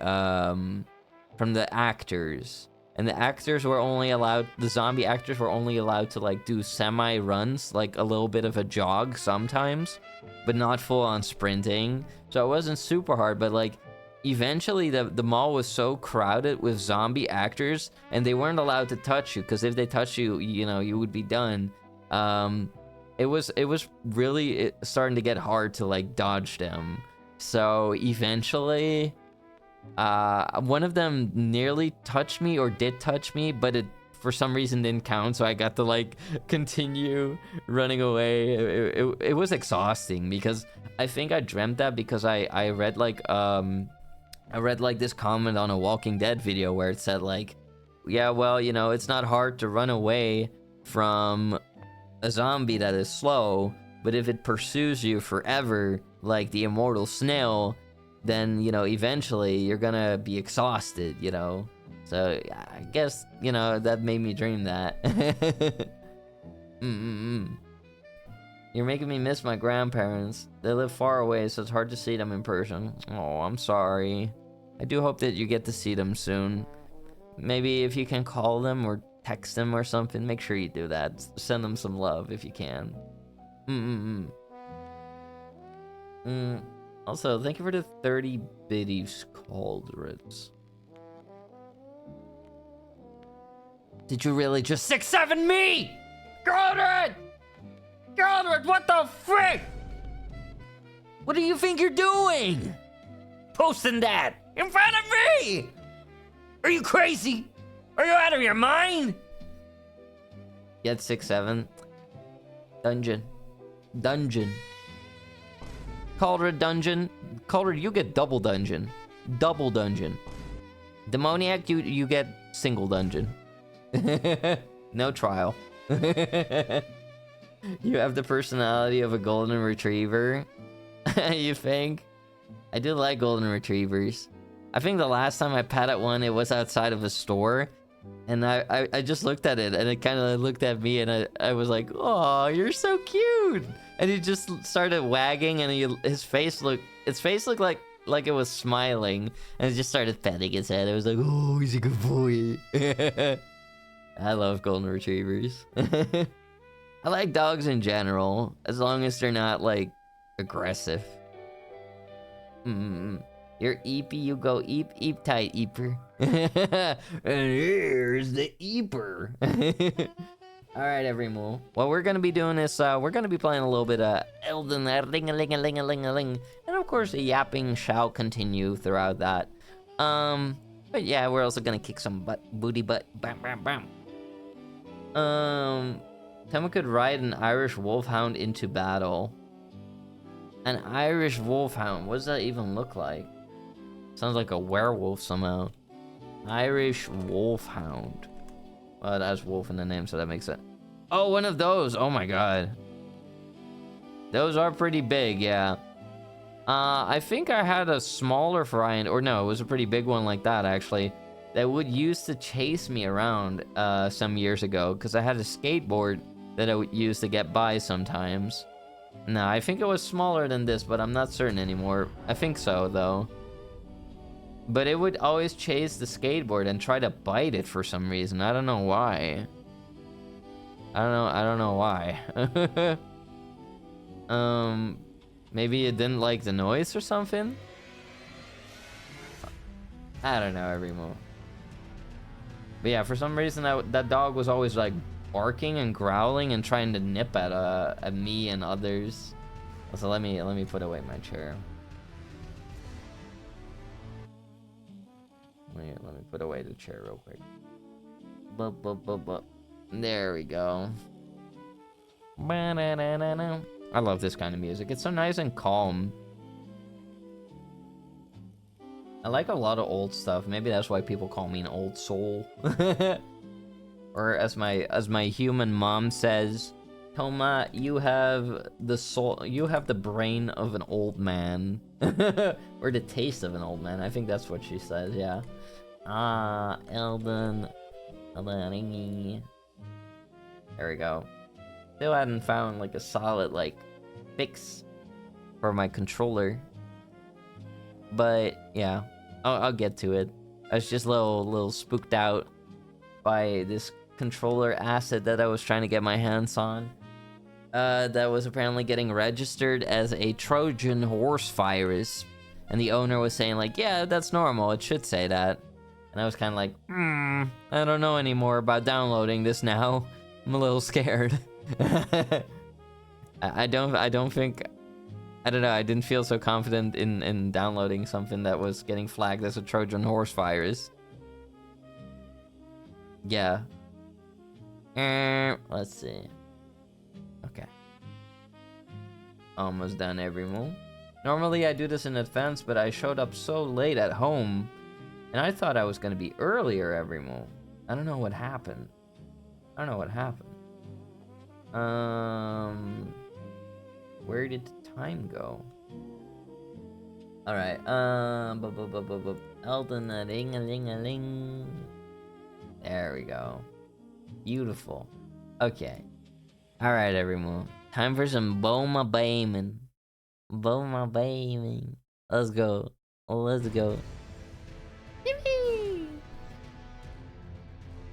actors, and the zombie actors were only allowed to like do semi runs, like a little bit of a jog sometimes, but not full on sprinting. So it wasn't super hard, but like eventually the mall was so crowded with zombie actors and they weren't allowed to touch you, because if they touched you, you know, you would be done. It was really starting to get hard to like dodge them. So eventually one of them nearly touched me, or did touch me, but it for some reason didn't count, so I got to like continue running away. It was exhausting because I think I dreamt that because I read like this comment on a Walking Dead video where it said like, yeah, well, you know, it's not hard to run away from a zombie that is slow, but if it pursues you forever, like the immortal snail, then, you know, eventually you're gonna be exhausted, you know? So I guess, you know, that made me dream that. You're making me miss my grandparents. They live far away, so it's hard to see them in person. Oh, I'm sorry. I do hope that you get to see them soon. Maybe if you can call them or text them or something, make sure you do that. Send them some love if you can. Also, thank you for the 30 biddies cauldrons. Did you really just 6-7 me? Cauldron! Cauldron, what the frick? What do you think you're doing? Posting that in front of me? Are you crazy? Are you out of your mind? You had 6-7. Dungeon. Cauldron dungeon. Cauldron, you get double dungeon. Double dungeon. Demoniac, you get single dungeon. No trial. You have the personality of a golden retriever. You think? I do like golden retrievers. I think the last time I patted one, it was outside of a store. And I just looked at it, and it kind of looked at me, and I was like, "Oh, you're so cute!" And he just started wagging, and his face looked like it was smiling, and it just started petting his head. It was like, "Oh, he's a good boy." I love golden retrievers. I like dogs in general, as long as they're not like aggressive. You're eepy, you go eep tight, eeper. And here's the eeper. Alright, everyone. What we're gonna be doing is, we're gonna be playing a little bit of Elden Ring-a-ling-a-ling-a-ling-a-ling. And of course, the yapping shall continue throughout that. But yeah, we're also gonna kick some booty butt. Bam, bam, bam. Then we could ride an Irish wolfhound into battle. An Irish wolfhound, what does that even look like? Sounds like a werewolf somehow. Irish wolfhound. Well, it has wolf in the name, so that makes sense. Oh, one of those. Oh my god. Those are pretty big, yeah. I think I had a smaller variant, or no, it was a pretty big one like that, actually, that would use to chase me around some years ago, because I had a skateboard that I would use to get by sometimes. No, I think it was smaller than this, but I'm not certain anymore. I think so, though. But it would always chase the skateboard and try to bite it for some reason. I don't know why. I don't know why. Maybe it didn't like the noise or something? I don't know, every move. But yeah, for some reason that dog was always like barking and growling and trying to nip at me and others. So let me put away my chair. Let me put away the chair real quick. There we go. I love this kind of music. It's so nice and calm. I like a lot of old stuff. Maybe that's why people call me an old soul. Or as my human mom says, Toma, you have the soul, you have the brain of an old man. Or the taste of an old man. I think that's what she says, yeah. Ah, Elden. There we go. Still hadn't found like a solid like fix for my controller. But yeah, I'll get to it. I was just a little spooked out by this controller asset that I was trying to get my hands on. That was apparently getting registered as a Trojan horse virus. And the owner was saying like, yeah, that's normal, it should say that. And I was kind of like, I don't know anymore about downloading this now. I'm a little scared. I don't think, I don't know, I didn't feel so confident in downloading something that was getting flagged as a Trojan horse virus. Yeah. Let's see. Okay. Almost done every move. Normally I do this in advance, but I showed up so late at home, and I thought I was gonna be earlier every move. I don't know what happened. Where did the time go? Alright, Elden a-ling-a-ling-a-ling. There we go. Beautiful. Okay. Alright, everyone. Time for some Boma Bayman. Boma Bayman. Let's go. Let's go.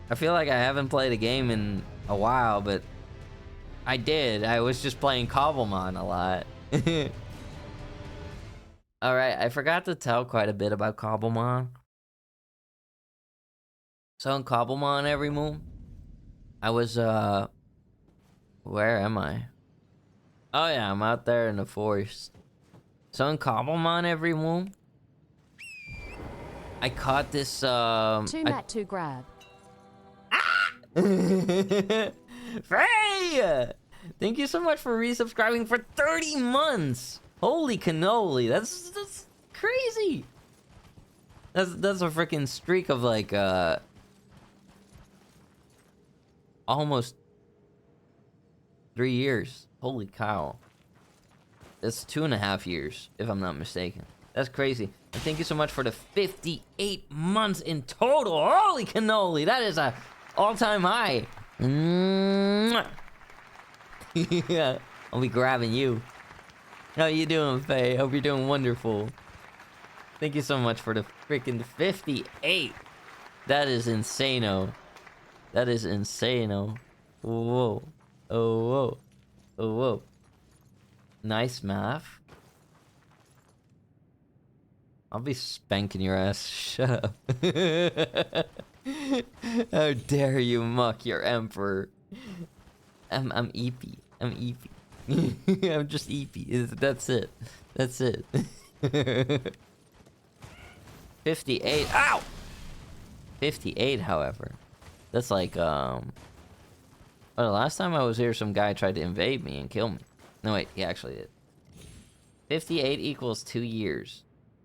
I feel like I haven't played a game in a while, but I did. I was just playing Cobblemon a lot. Alright, I forgot to tell quite a bit about Cobblemon. So in Cobblemon every move, I was, where am I? Oh yeah, I'm out there in the forest. So in Cobblemon every move, I caught this, Two mat, two grab. Frey! Thank you so much for resubscribing for 30 months! Holy cannoli, that's crazy! That's a freaking streak of like, almost 3 years. Holy cow. That's 2.5 years, if I'm not mistaken. That's crazy. And thank you so much for the 58 months in total. Holy cannoli, that is a all-time high. Yeah, I'll be grabbing you. How you doing, Faye? Hope you're doing wonderful. Thank you so much for the freaking 58. That is insano. That is insano. Whoa. Oh, whoa. Oh, whoa. Nice math. I'll be spanking your ass. Shut up. How dare you mock your emperor? I'm Eepy. I'm Eepy. I'm just Eepy. That's it. That's it. 58. Ow! 58, however. That's like, well, the last time I was here, some guy tried to invade me and kill me. No, wait, he actually did. 58 equals 2 years.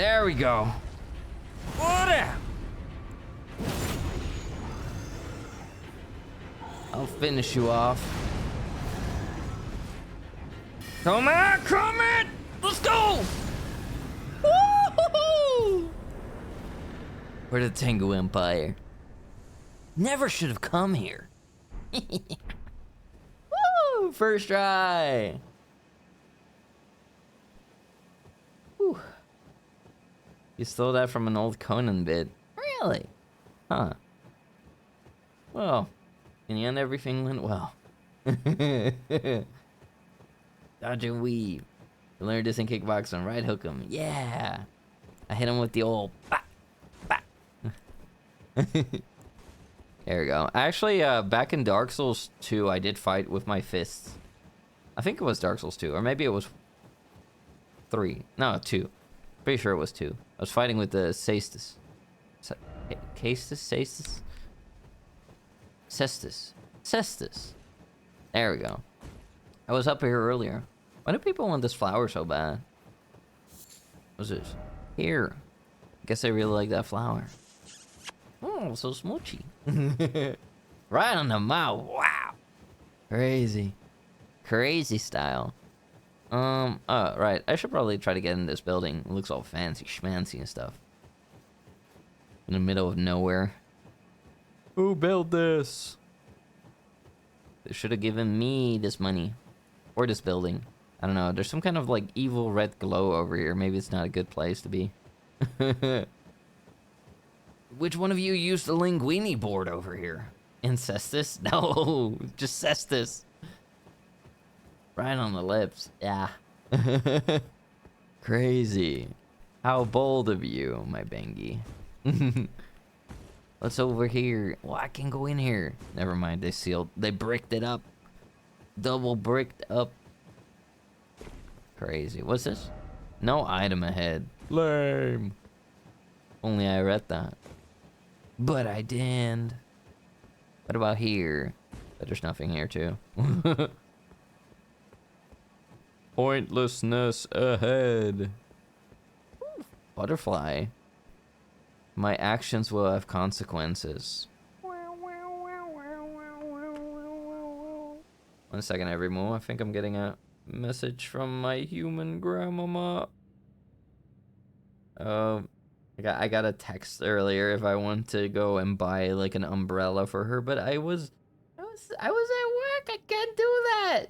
There we go. What up? I'll finish you off. Come on, come on! Let's go! Woo-hoo-hoo! We're the Tengu Empire. Never should have come here. Woo! First try. Whew. You stole that from an old Conan bit. Really? Huh. Well, in the end, everything went well. Dodge and weave. You learned this in kickboxing, right hook him. Yeah. I hit him with the old bop, bop. There we go. Actually, back in Dark Souls 2, I did fight with my fists. I think it was Dark Souls 2, or maybe it was 3. No, 2. Pretty sure it was 2. I was fighting with the Cestus. Cestus? Cestus. There we go. I was up here earlier. Why do people want this flower so bad? What's this? Here. I guess they really like that flower. Oh, so smoochy. Right on the mouth. Wow. Crazy. Crazy style. Oh, right. I should probably try to get in this building. It looks all fancy schmancy and stuff. In the middle of nowhere. Who built this? They should have given me this money. Or this building. I don't know. There's some kind of like evil red glow over here. Maybe it's not a good place to be. Which one of you used the linguini board over here? Incestus? No, just cestus. Right on the lips. Yeah. Crazy. How bold of you, my Bengi. What's over here? Well, I can go in here. Never mind, they bricked it up. Double bricked up. Crazy. What's this? No item ahead. Lame. Only I read that. But I didn't. What about here? But there's nothing here too. Pointlessness ahead. Ooh, butterfly. My actions will have consequences. 1 second, everyone. I think I'm getting a message from my human grandmama. I got a text earlier if I want to go and buy like an umbrella for her, but I was at work. I can't do that.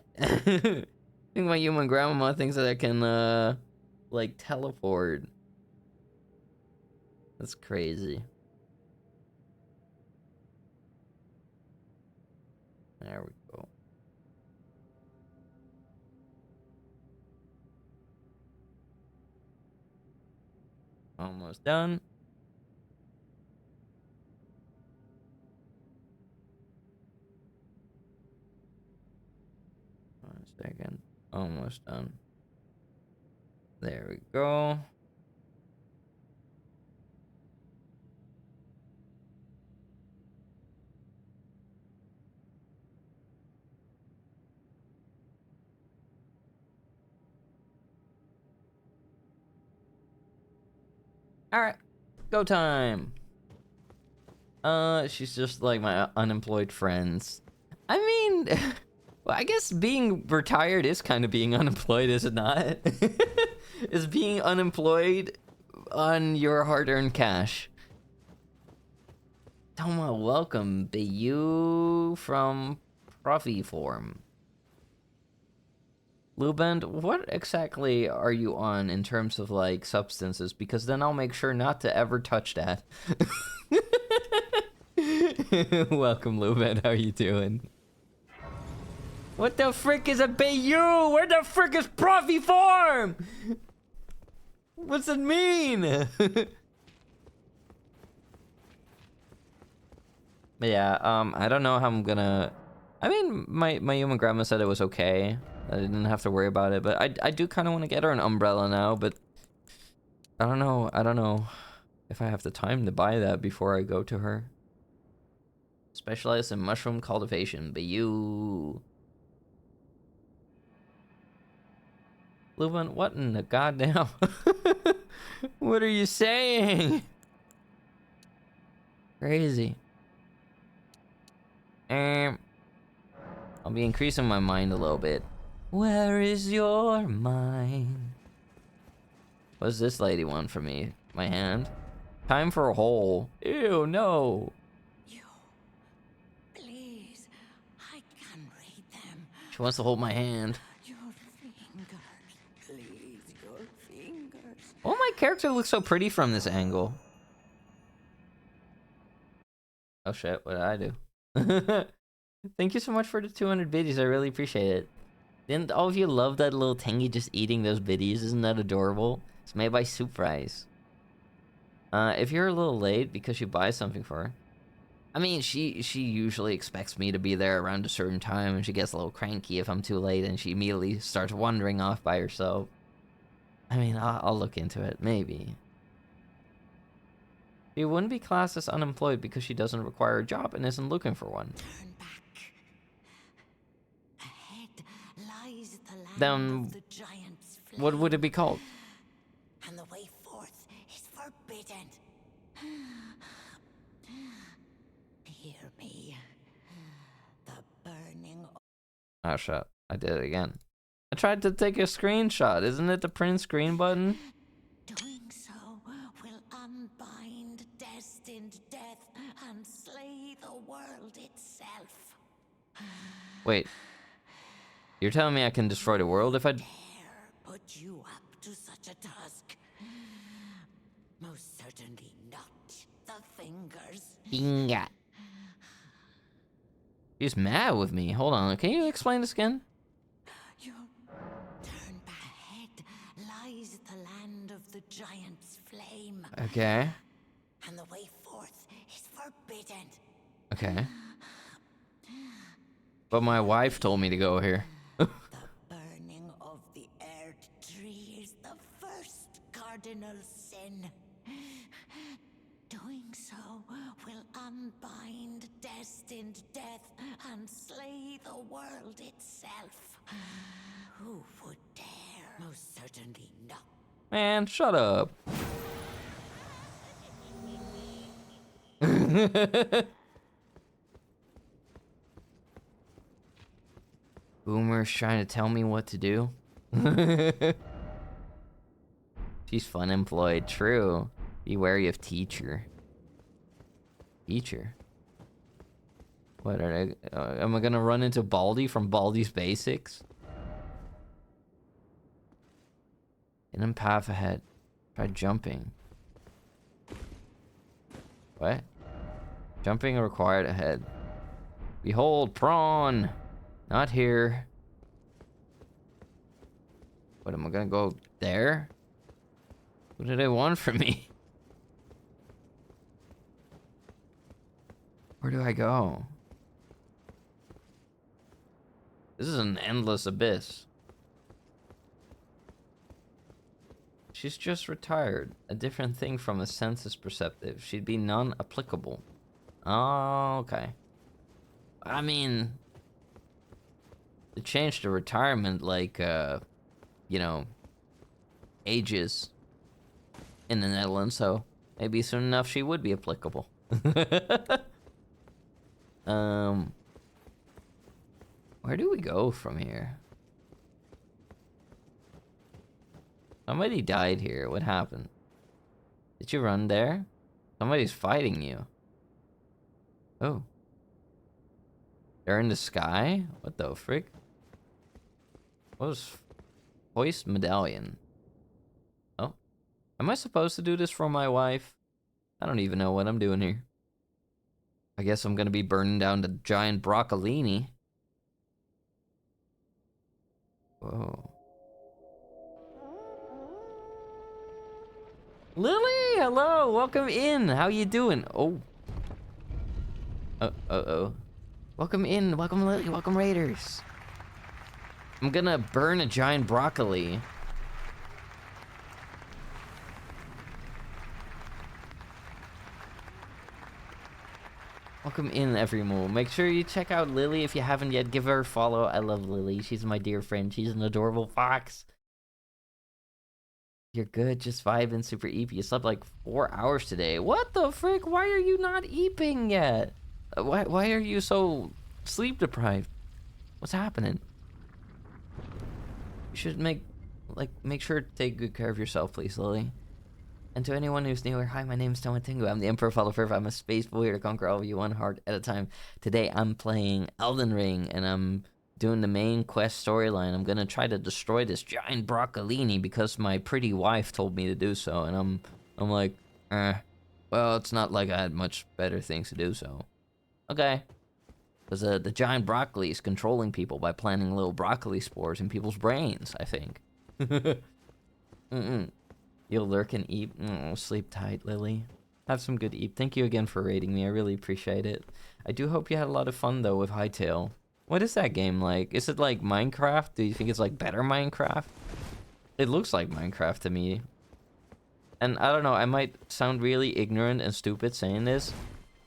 I think my human grandmama thinks that I can like teleport. That's crazy. There we go. Almost done. One second. Almost done. There we go. All right, go time. She's just like my unemployed friends. I mean, well, I guess being retired is kind of being unemployed, is it not? Is being unemployed on your hard-earned cash. Toma, welcome. Be you from Profi form. Lubend, what exactly are you on in terms of like substances? Because then I'll make sure not to ever touch that. Welcome, Lubend. How you doing? What the frick is a Bayou? Where the frick is Profi form? What's it mean? Yeah, I don't know how I'm gonna. I mean, my human grandma said it was okay. I didn't have to worry about it, but I do kind of want to get her an umbrella now, but I don't know if I have the time to buy that before I go to her. Specialized in mushroom cultivation, but you... Leuven, what in the goddamn... What are you saying? Crazy. I'll be increasing my mind a little bit. Where is your mind? What's this lady want from me? My hand? Time for a hole. Ew, no. You, please, I can read them. She wants to hold my hand. Your fingers, please, your fingers. Oh, my character looks so pretty from this angle. Oh shit, what did I do? Thank you so much for the 200 biddies, I really appreciate it. Didn't all of you love that little Tangy just eating those biddies? Isn't that adorable? It's made by Soup Fries. If you're a little late because you buy something for her, I mean, she usually expects me to be there around a certain time, and she gets a little cranky if I'm too late, and she immediately starts wandering off by herself. I mean, I'll look into it, maybe. She wouldn't be classed as unemployed because she doesn't require a job and isn't looking for one. Turn back. Ahead lies the land Then of the giants' flame, what would it be called? and the way forth is forbidden. Hear me. The burning. Oh, shit. I did it again. I tried to take a screenshot. Isn't it the print screen button? Doing so will unbind destined death and slay the world itself. Wait. You're telling me I can destroy the world if I... Dare put you up to such a task? Most certainly not the fingers. Inga. He's mad with me. Hold on. Can you explain this again? You turn back. Ahead lies the land of the giants' flame, Okay. and the way forth is forbidden. Okay. But my wife told me to go here. The burning of the earth tree is the first cardinal sin. Doing so will unbind destined death and slay the world itself. Who would dare? Most certainly not. Man, shut up. Boomer's trying to tell me what to do. She's fun employed. True. Be wary of teacher. Teacher. What are they? Am I gonna run into Baldy from Baldi's Basics? Hidden path ahead. Try jumping. What? Jumping required ahead. Behold, prawn! Not here. What, am I gonna go there? What did they want from me? Where do I go? This is an endless abyss. She's just retired. A different thing from a census perceptive. She'd be non-applicable. Oh, okay. I mean, they changed the retirement like, you know, ages in the Netherlands, so maybe soon enough she would be applicable. Where do we go from here? Somebody died here. What happened? Did you run there? Somebody's fighting you. Oh. They're in the sky? What the frick? What was... Hoist medallion. Oh. Am I supposed to do this for my wife? I don't even know what I'm doing here. I guess I'm gonna be burning down the giant broccolini. Whoa. Lily, hello, welcome in. How you doing? Oh. Uh-oh. Welcome in, welcome Lily, welcome Raiders. I'm gonna burn a giant broccoli. Welcome in, everyone. Make sure you check out Lily if you haven't yet. Give her a follow. I love Lily. She's my dear friend. She's an adorable fox. You're good, just vibing, super eepy. You slept like 4 hours today. What the frick? Why are you not eeping yet? Why are you so sleep deprived? What's happening? You should make sure to take good care of yourself, please, Lily. And to anyone who's newer, hi, my name's Tomatingu. I'm the Emperor Follow Furf. I'm a space boy here to conquer all of you one heart at a time. Today, I'm playing Elden Ring, and I'm doing the main quest storyline. I'm gonna try to destroy this giant broccolini because my pretty wife told me to do so, and I'm like, well, it's not like I had much better things to do, so. Okay. Because the giant broccoli is controlling people by planting little broccoli spores in people's brains, I think. You'll lurk and eat. Sleep tight, Lily. Have some good eat. Thank you again for rating me. I really appreciate it. I do hope you had a lot of fun, though, with Hytale. What is that game like? Is it like Minecraft? Do you think it's like better Minecraft? It looks like Minecraft to me. And I don't know, I might sound really ignorant and stupid saying this,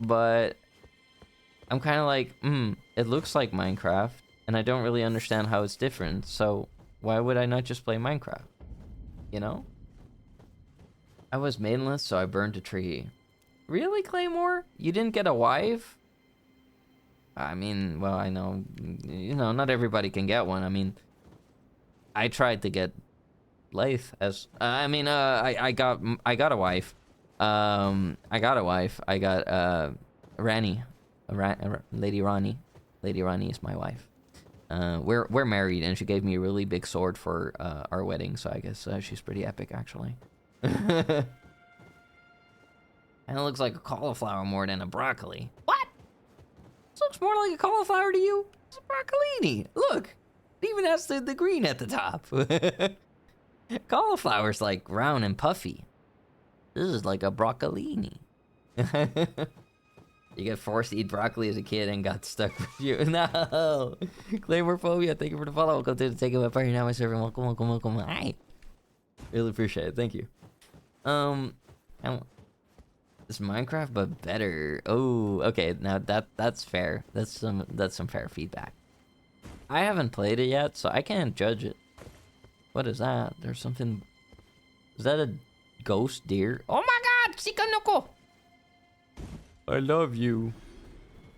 but I'm kind of like, it looks like Minecraft, and I don't really understand how it's different, so why would I not just play Minecraft? You know? I was maidenless, so I burned a tree. Really, Claymore? You didn't get a wife? I mean, well, I know, you know, not everybody can get one. I mean, I tried to get Lath as, I got a wife. I got a wife. I got, Rani. Lady Rani. Lady Rani is my wife. We're married, and she gave me a really big sword for, our wedding, so I guess, she's pretty epic, actually. And it looks like a cauliflower more than a broccoli. What? This looks more like a cauliflower to you? It's a broccolini. Look, it even has the green at the top. Cauliflower's like round and puffy. This is like a broccolini. You get forced to eat broccoli as a kid and got stuck with you. No! Claymore Phobia, thank you for the follow. Welcome to the Take Away Party. Now my servant. Welcome. Hi. Really appreciate it. Thank you. It's Minecraft but better. Oh, okay. Now that's fair. That's some fair feedback. I haven't played it yet, so I can't judge it. What is that? There's something. Is that a ghost deer? Oh my God, Sikanuko! I love you.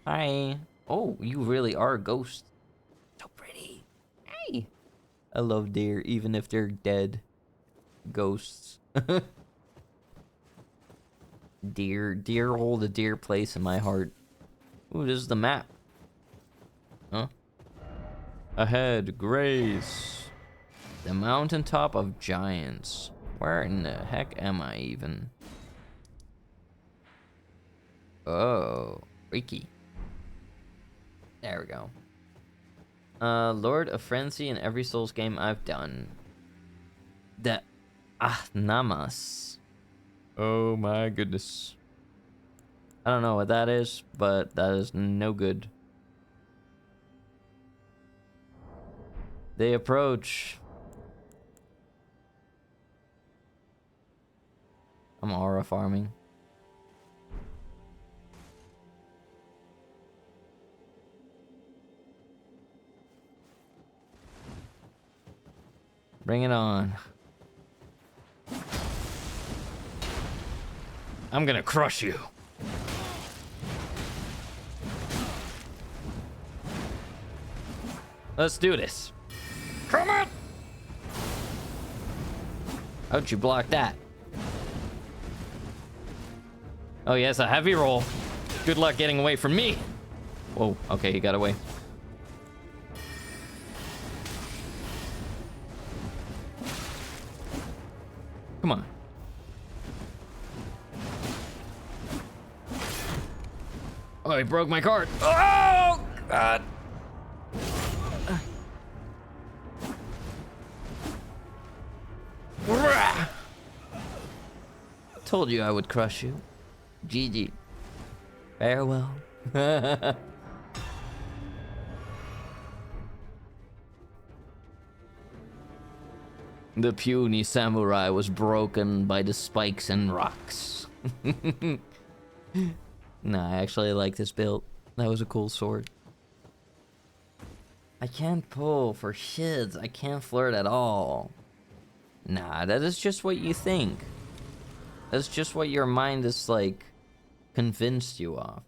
Hi. Oh, you really are a ghost. So pretty. Hey. I love deer, even if they're dead. Ghosts. Deer hold a dear place in my heart. Ooh, this is the map. Huh? Ahead, Grace. The mountaintop of giants. Where in the heck am I even? Oh, freaky. There we go. Lord of Frenzy in every Souls game I've done. The Namas. Oh my goodness. I don't know what that is, but that is no good. They approach. I'm aura farming. Bring it on. I'm gonna crush you. Let's do this. Come on! How'd you block that? Oh yes, a heavy roll. Good luck getting away from me. Whoa, okay, he got away. Come on. Oh, he broke my card. Oh, God. Told you I would crush you. GG. Farewell. The puny samurai was broken by the spikes and rocks. Nah, I actually like this build. That was a cool sword. I can't pull for shids. I can't flirt at all. Nah, that is just what you think. That's just what your mind is like convinced you of.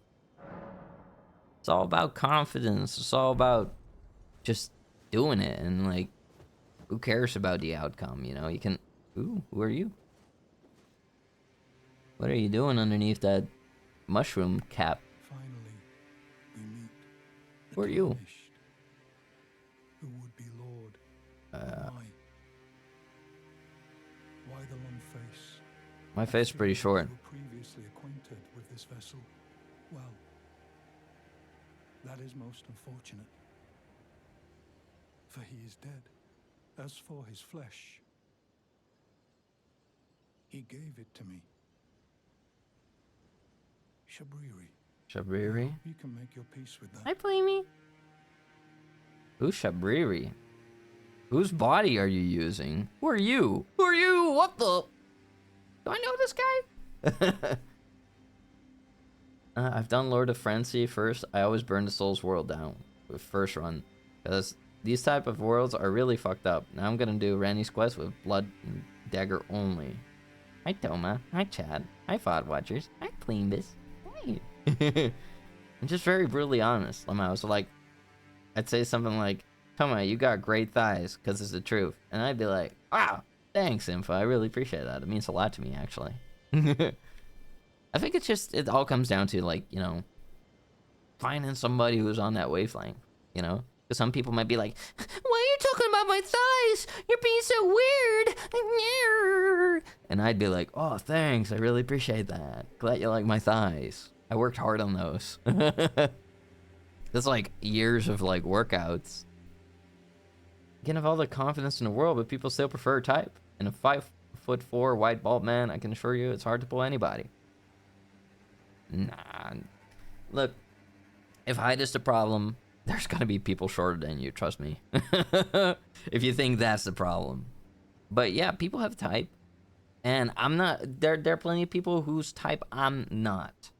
It's all about confidence. It's all about just doing it, and like, who cares about the outcome, you know? You can... Ooh, who are you? What are you doing underneath that mushroom cap? Finally, we meet. Who are you? Tarnished, who would be Lord? Why the long face? My face is pretty short. You were previously acquainted with this vessel. Well, that is most unfortunate. For he is dead. As for his flesh, he gave it to me. Shabriri. Shabriri? You can make your peace with that. Hi, Flamey. Who's Shabriri? Whose body are you using? Who are you? Who are you? What the? Do I know this guy? I've done Lord of Frenzy first. I always burn the Souls world down with first run, because these type of worlds are really fucked up. Now I'm gonna do Randy's quest with blood and dagger only. Hi Toma. Hi Chad. Hi Fod Watchers. Hi Cleanbus. Hi. I'm just very brutally honest. I was like, I'd say something like, Toma, you got great thighs, because it's the truth. And I'd be like, wow, thanks, Info. I really appreciate that. It means a lot to me, actually. I think it all comes down to, like, you know, finding somebody who's on that wavelength, you know? Because some people might be like, why are you talking about my thighs? You're being so weird. And I'd be like, oh, thanks. I really appreciate that. Glad you like my thighs. I worked hard on those. That's like years of, like, workouts. You can have all the confidence in the world, but people still prefer type. And a 5'4" white bald man, I can assure you, it's hard to pull anybody. Nah. Look, if height is the problem, there's gonna be people shorter than you, trust me. If you think that's the problem. But yeah, people have type. And I'm not, there are plenty of people whose type I'm not.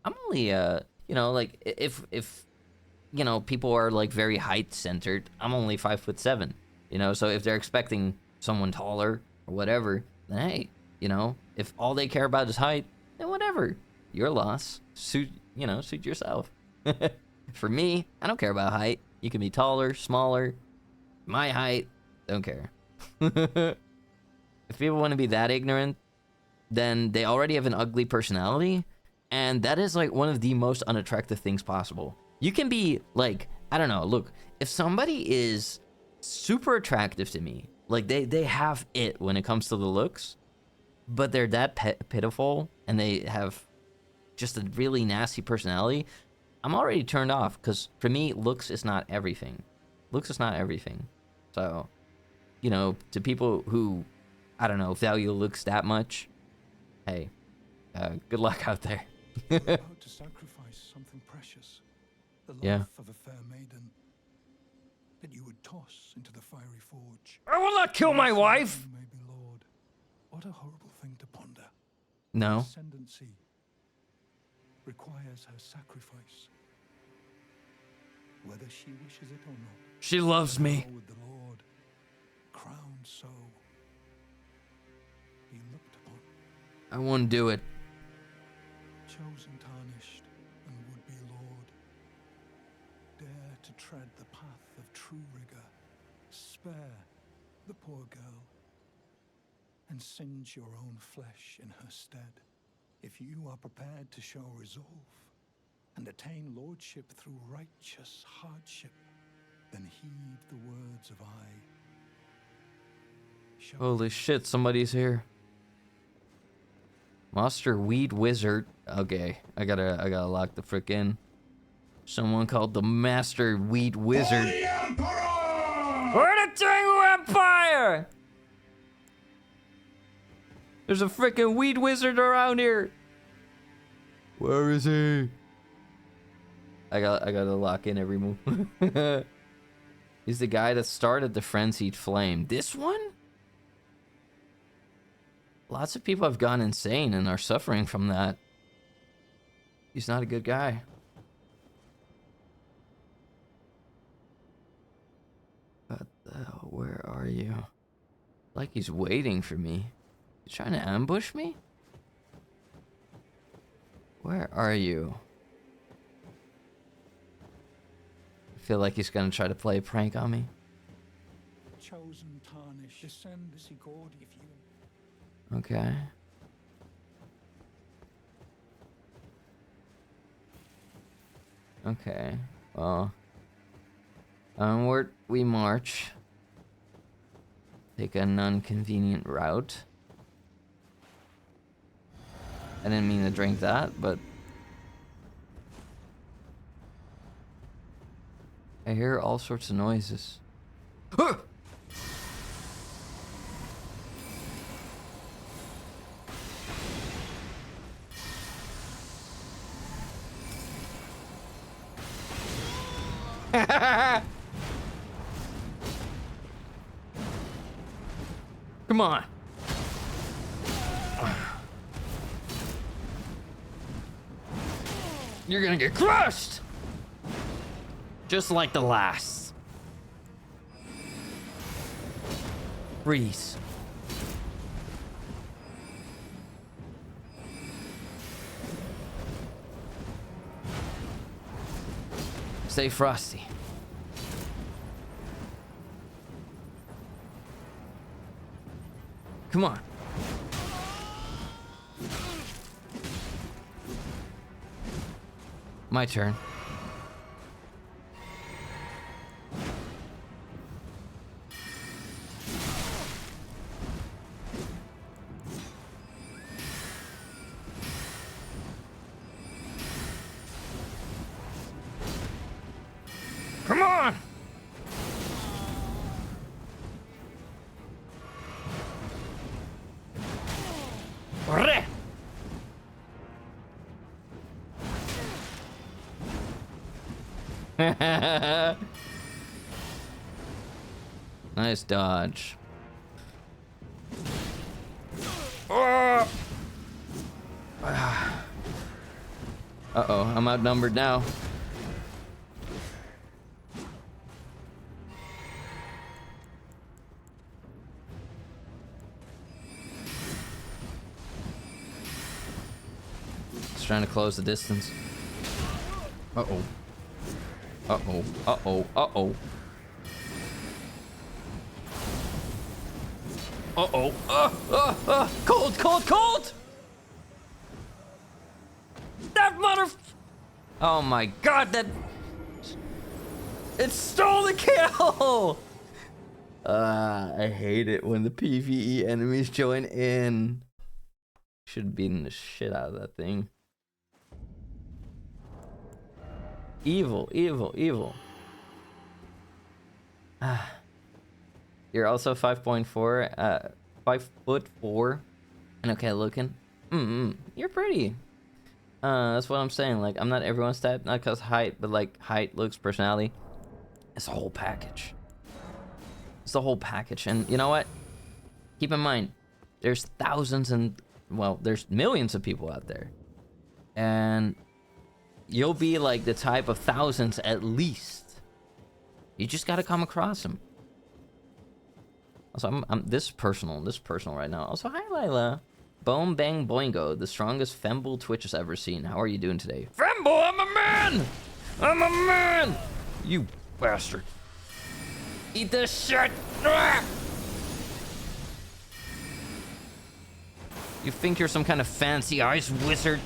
I'm only, you know, like, if you know, people are like very height centered, I'm only 5'7", you know, so if they're expecting someone taller or whatever, then hey, you know, if all they care about is height, then whatever, your loss. Suit yourself. For me, I don't care about height. You can be taller, smaller, my height, don't care. If people want to be that ignorant, then they already have an ugly personality, and that is like one of the most unattractive things possible. You can be like, I don't know, look, if somebody is super attractive to me, like they have it when it comes to the looks, but they're that pitiful and they have just a really nasty personality, I'm already turned off, because for me, looks is not everything. Looks is not everything. So, you know, to people who, I don't know, value looks that much, hey, good luck out there. You're about to sacrifice something precious. The life of a fair maiden that you would toss into the fiery forge. I will not kill my wife! You may be Lord. What a horrible thing to ponder. No. Ascendancy requires her sacrifice, whether she wishes it or not. She loves me. How would the Lord, crowned so, be looked upon? I wouldn't do it. Chosen, tarnished, and would-be Lord, dare to tread the path of true rigor. Spare the poor girl, and singe your own flesh in her stead. If you are prepared to show resolve and attain lordship through righteous hardship, then heed the words of Holy shit, somebody's here. Monster Weed Wizard. Okay, I gotta lock the frick in. Someone called the Master Weed Wizard. For the Emperor! We're the Tengu Empire! There's a freaking weed wizard around here. Where is he? I gotta lock in every move. He's the guy that started the frenzied flame. This one? Lots of people have gone insane and are suffering from that. He's not a good guy. What the hell? Where are you? Like he's waiting for me. He's trying to ambush me? Where are you? I feel like he's gonna try to play a prank on me. Chosen tarnish, descend as he gored if you. Okay. Okay. Well. Onward we march. Take a non-convenient route. I didn't mean to drink that, but I hear all sorts of noises. Come on. You're gonna get crushed! Just like the last. Freeze. Stay frosty. Come on. My turn. Come on! Orre! Nice dodge. Uh-oh, I'm outnumbered now. Just trying to close the distance. Uh-oh. Uh-oh. Uh-oh. Uh-oh. Uh-oh. Cold, cold, cold! That mother... Oh my god, that... It stole the kill! I hate it when the PvE enemies join in. Should have beaten the shit out of that thing. Evil, evil, evil. You're also 5.4, 5'4", and okay looking. You're pretty. That's what I'm saying. Like, I'm not everyone's type, not cause height, but like height, looks, personality. It's a whole package. It's the whole package, and you know what? Keep in mind, there's thousands and well, there's millions of people out there, and you'll be like the type of thousands at least. You just gotta come across them. Also, I'm this is personal right now. Also, hi Lila. Boom Bang Boingo, the strongest Femble Twitch has ever seen. How are you doing today? Femble, I'm a man! I'm a man! You bastard. Eat this shit! Ah! You think you're some kind of fancy ice wizard?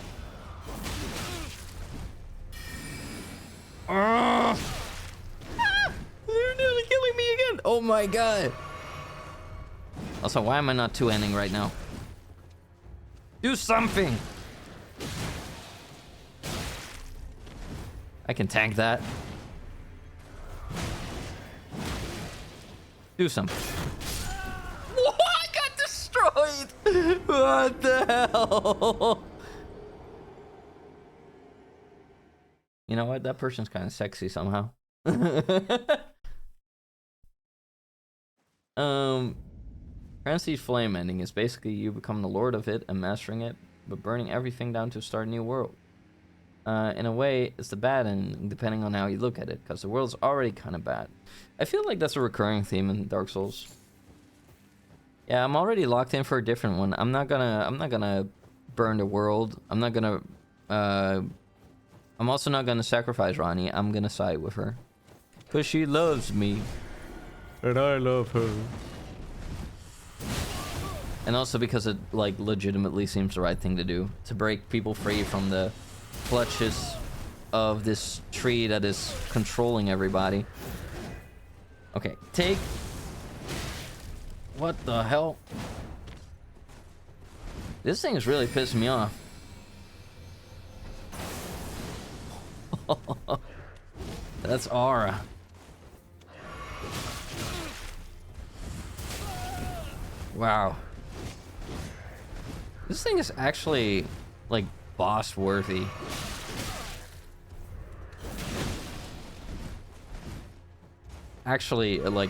Ah! They're nearly killing me again! Oh my god! Also, why am I not two-ending right now? Do something! I can tank that. Do something. What? I got destroyed! What the hell? You know what? That person's kind of sexy somehow. Frenzy's flame ending is basically you become the lord of it and mastering it, but burning everything down to start a new world. In a way, it's the bad ending, depending on how you look at it, because the world's already kind of bad. I feel like that's a recurring theme in Dark Souls. Yeah, I'm already locked in for a different one. I'm not gonna burn the world. I'm not gonna I'm also not gonna sacrifice Ronnie. I'm gonna side with her. Cause she loves me. And I love her. And also because it like legitimately seems the right thing to do. To break people free from the clutches of this tree that is controlling everybody. Okay, take... What the hell? This thing is really pissing me off. That's Aura. Wow. This thing is actually, like, boss worthy. Actually, like,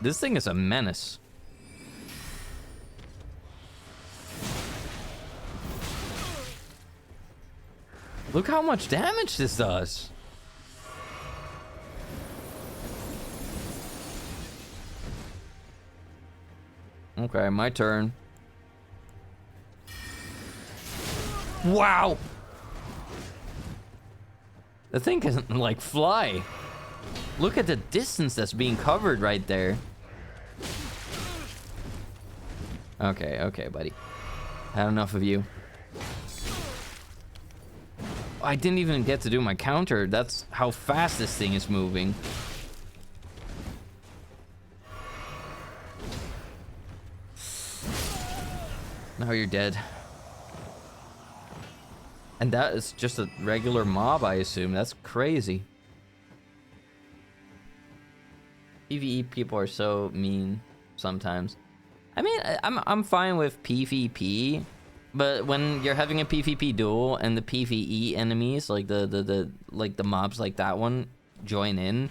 this thing is a menace. Look how much damage this does. Okay, my turn. Wow! The thing can, like, fly. Look at the distance that's being covered right there. Okay, okay, buddy. Had enough of you. I didn't even get to do my counter. That's how fast this thing is moving. Now you're dead. And that is just a regular mob, I assume. That's crazy. PvE people are so mean sometimes. I mean, I'm fine with PvP, but when you're having a PvP duel and the PvE enemies, like the mobs like that one, join in,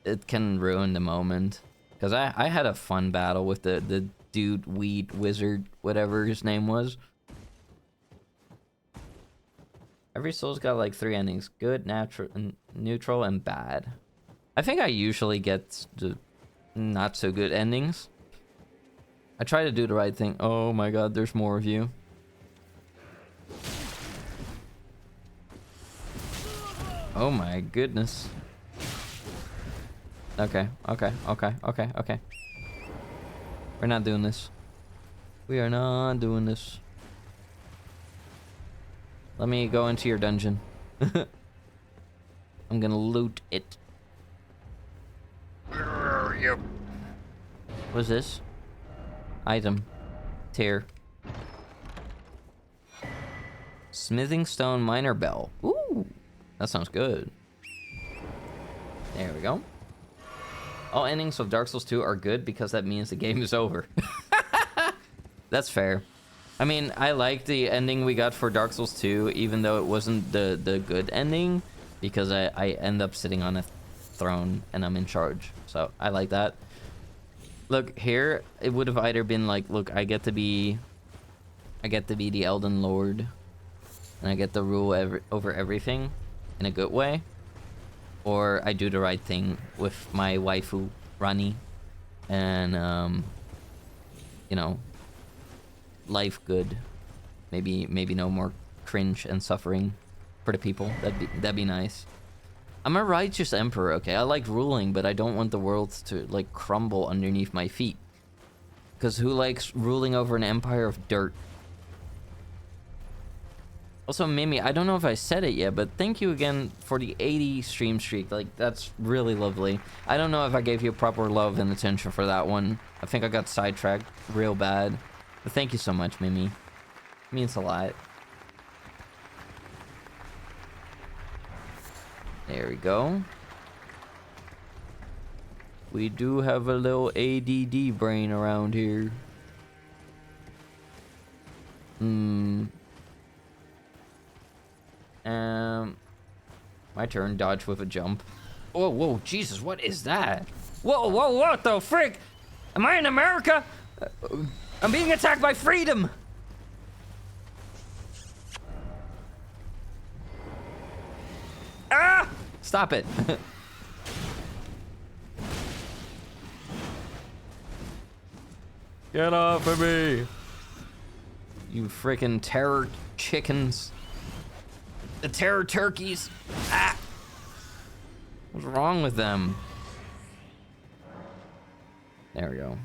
it can ruin the moment. Cause I had a fun battle with the dude, weed wizard, whatever his name was. Every soul's got like 3 endings: good, natural, and neutral, and bad. I think I usually get the not so good endings. I try to do the right thing. Oh my god, there's more of you. Oh my goodness. Okay, okay, okay, okay, okay. We're not doing this. We are not doing this. Let me go into your dungeon. I'm gonna loot it. Yep. What's this? Item. Tear. Smithing stone miner bell. Ooh, that sounds good. There we go. All endings of Dark Souls 2 are good because that means the game is over. That's fair. I mean, I like the ending we got for Dark Souls 2, even though it wasn't the good ending, because I end up sitting on a throne and I'm in charge. So I like that. Look, here it would have either been like, look, I get to be the Elden Lord, and I get to rule over everything in a good way, or I do the right thing with my waifu Rani, and you know, life good. Maybe no more cringe and suffering for the people. That'd be nice. I'm a righteous emperor, okay? I like ruling, but I don't want the world to, like, crumble underneath my feet. Because who likes ruling over an empire of dirt? Also, Mimi, I don't know if I said it yet, but thank you again for the 80 stream streak. Like, that's really lovely. I don't know if I gave you proper love and attention for that one. I think I got sidetracked real bad. But thank you so much, Mimi. It means a lot. There we go. We do have a little ADD brain around here. My turn. Dodge with a jump. Oh, whoa, Jesus, what is that? Whoa, what the frick? Am I in America? I'm being attacked by freedom. Ah! Stop it. Get off of me! You freaking terror chickens. The terror turkeys. Ah! What's wrong with them? There we go.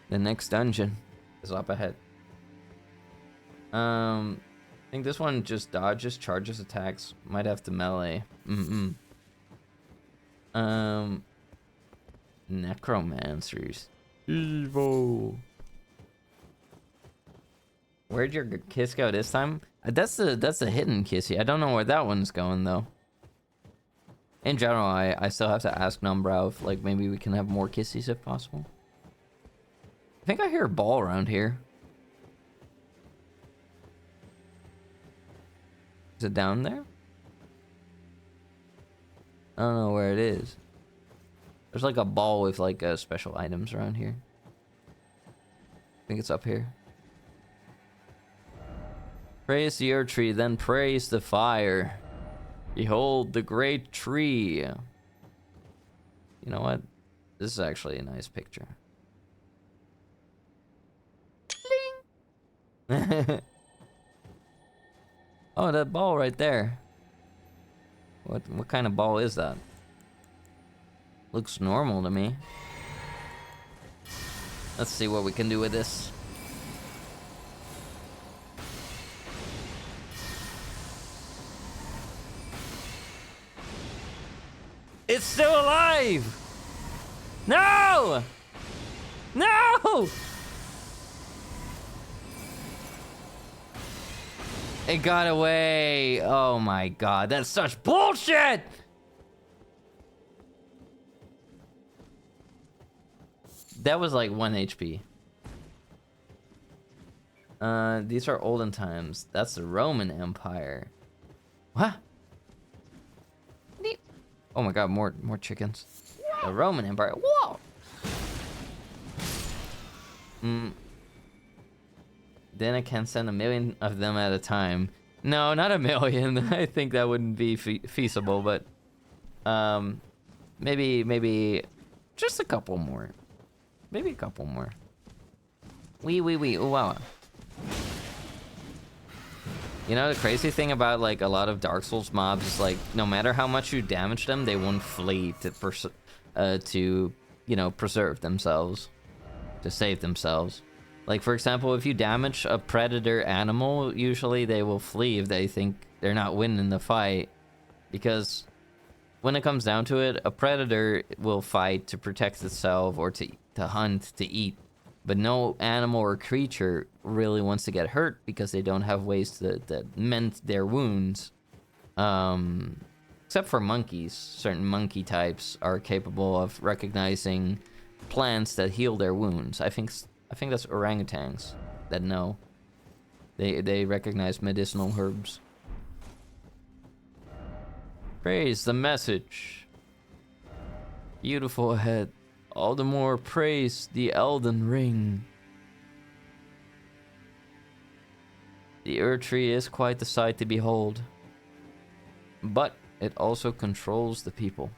The next dungeon is up ahead. I think this one just dodges, charges attacks. Might have to melee. Necromancers. Evil. Where'd your kiss go this time? That's the hidden kissy. I don't know where that one's going though. In general, I still have to ask Numbrow if like maybe we can have more kissies if possible. I think I hear a ball around here. Is it down there? I don't know where it is. There's like a ball with like special items around here. I think it's up here. Praise the earth tree, then praise the fire. Behold the great tree. You know what? This is actually a nice picture. Oh, that ball right there. What kind of ball is that? Looks normal to me. Let's see what we can do with this. It's still alive! No! No! It got away. Oh my god, that's such bullshit! That was like 1 HP. These are olden times. That's the Roman Empire. What? Oh my god, more chickens. The Roman Empire. Whoa! Then I can send 1,000,000 of them at a time. No, not 1,000,000. I think that wouldn't be feasible, but maybe just a couple more. Maybe a couple more. Wee. Ooh, wow. You know, the crazy thing about like a lot of Dark Souls mobs is like no matter how much you damage them, they won't flee to you know, preserve themselves, to save themselves. Like for example, if you damage a predator animal, usually they will flee if they think they're not winning the fight, because when it comes down to it, a predator will fight to protect itself or to hunt, to eat. But no animal or creature really wants to get hurt because they don't have ways to mend their wounds. Except for monkeys. Certain monkey types are capable of recognizing plants that heal their wounds. I think that's orangutans that know. They recognize medicinal herbs. Praise the message. Beautiful ahead. All the more praise the Elden Ring. The Earth Tree is quite the sight to behold, but it also controls the people.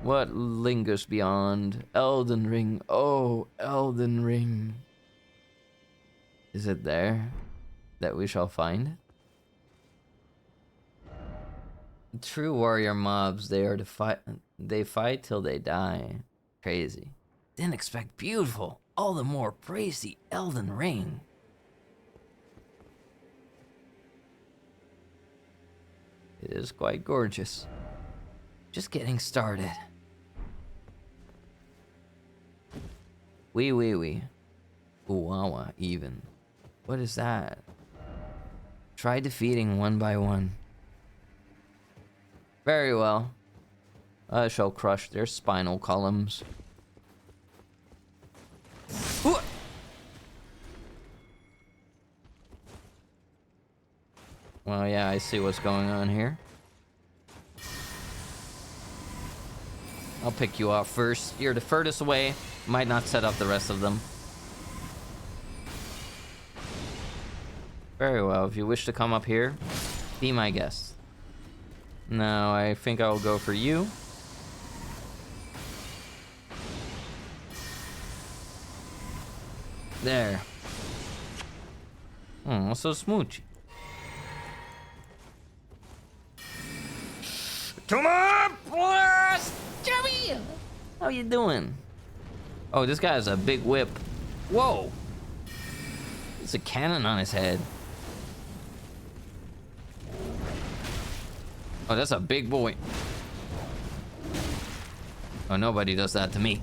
What lingers beyond? Elden Ring, oh, Elden Ring. Is it there that we shall find? True warrior mobs, they fight till they die. Crazy. Didn't expect beautiful. All the more praise the Elden Ring. It is quite gorgeous. Just getting started. Wee. Uwawa even. What is that? Try defeating one by one. Very well. I shall crush their spinal columns. Ooh. Well, yeah, I see what's going on here. I'll pick you off first. You're the furthest away. Might not set up the rest of them. Very well. If you wish to come up here, be my guest. No, I think I'll go for you. There. Oh, so smoochy. Come on, plus Jimmy! How you doing? Oh, this guy has a big whip. Whoa! It's a cannon on his head. Oh, that's a big boy. Oh, nobody does that to me.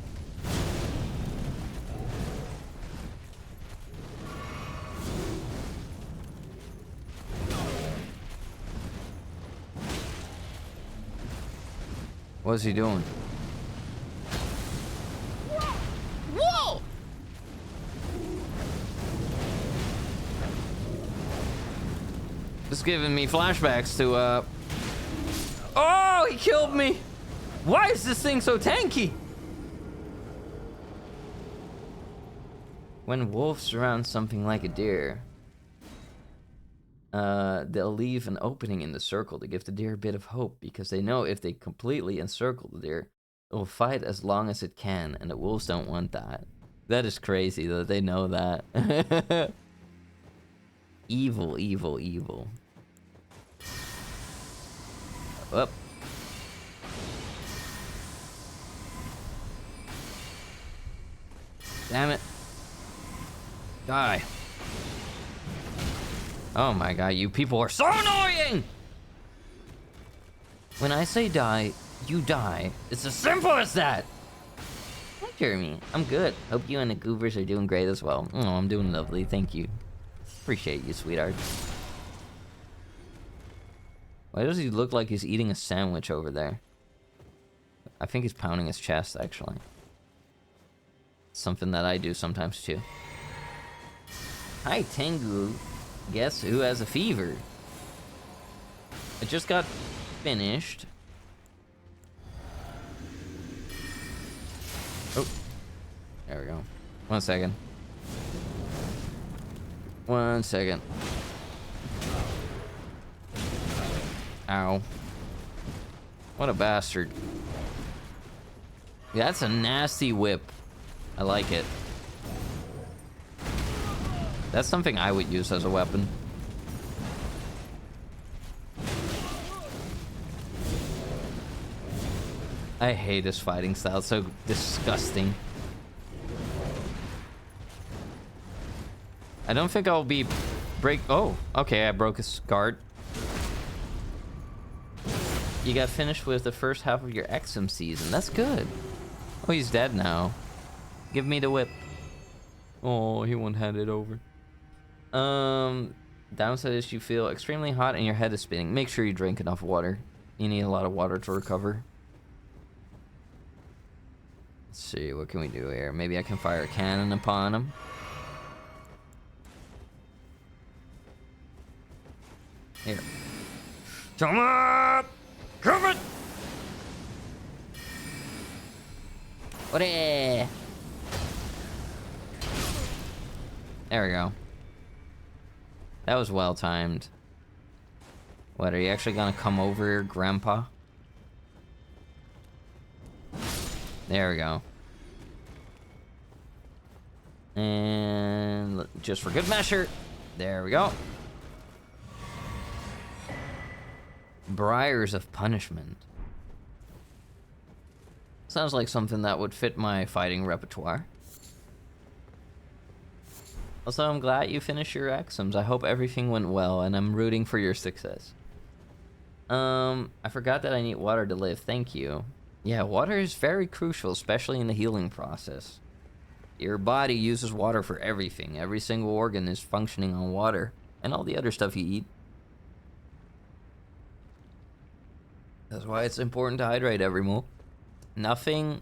What's he doing? Whoa! This is giving me flashbacks to, Oh, he killed me! Why is this thing so tanky? When wolves surround something like a deer, they'll leave an opening in the circle to give the deer a bit of hope, because they know if they completely encircle the deer, it will fight as long as it can, and the wolves don't want that. That is crazy that they know that. Evil, evil, evil. Up. Damn it. Die. Oh my god, you people are so annoying! When I say die, you die. It's as simple as that! Hi, Jeremy. I'm good. Hope you and the Goobers are doing great as well. Oh, I'm doing lovely. Thank you. Appreciate you, sweetheart. Why does he look like he's eating a sandwich over there? I think he's pounding his chest, actually. Something that I do sometimes, too. Hi, Tengu. Guess who has a fever? It just got finished. Oh. There we go. 1 second. 1 second. Ow. What a bastard. Yeah, that's a nasty whip. I like it. That's something I would use as a weapon. I hate this fighting style. It's so disgusting. I don't think I'll be Oh, okay, I broke his guard. You got finished with the first half of your Exum season. That's good. Oh, he's dead now. Give me the whip. Oh, he won't hand it over. Downside is you feel extremely hot and your head is spinning. Make sure you drink enough water. You need a lot of water to recover. Let's see, what can we do here? Maybe I can fire a cannon upon him. Here. Come on! Come on! What? There we go. That was well timed. What, are you actually gonna come over here, Grandpa? There we go. And just for good measure, there we go. Briars of Punishment. Sounds like something that would fit my fighting repertoire. Also, I'm glad you finished your Exums. I hope everything went well, and I'm rooting for your success. I forgot that I need water to live. Thank you. Yeah, water is very crucial, especially in the healing process. Your body uses water for everything. Every single organ is functioning on water, and all the other stuff you eat. That's why it's important to hydrate every meal. Nothing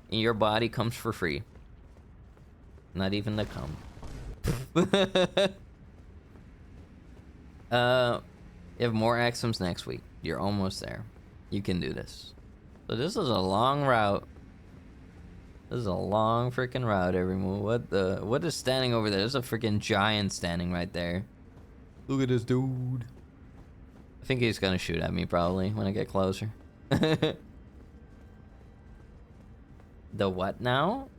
in your body comes for free. Not even the cum. You have more Exums next week. You're almost there. You can do this. So this is a long route. This is a long freaking route, everyone. What is standing over there? There's a freaking giant standing right there. Look at this dude. I think he's gonna shoot at me probably when I get closer. The what now?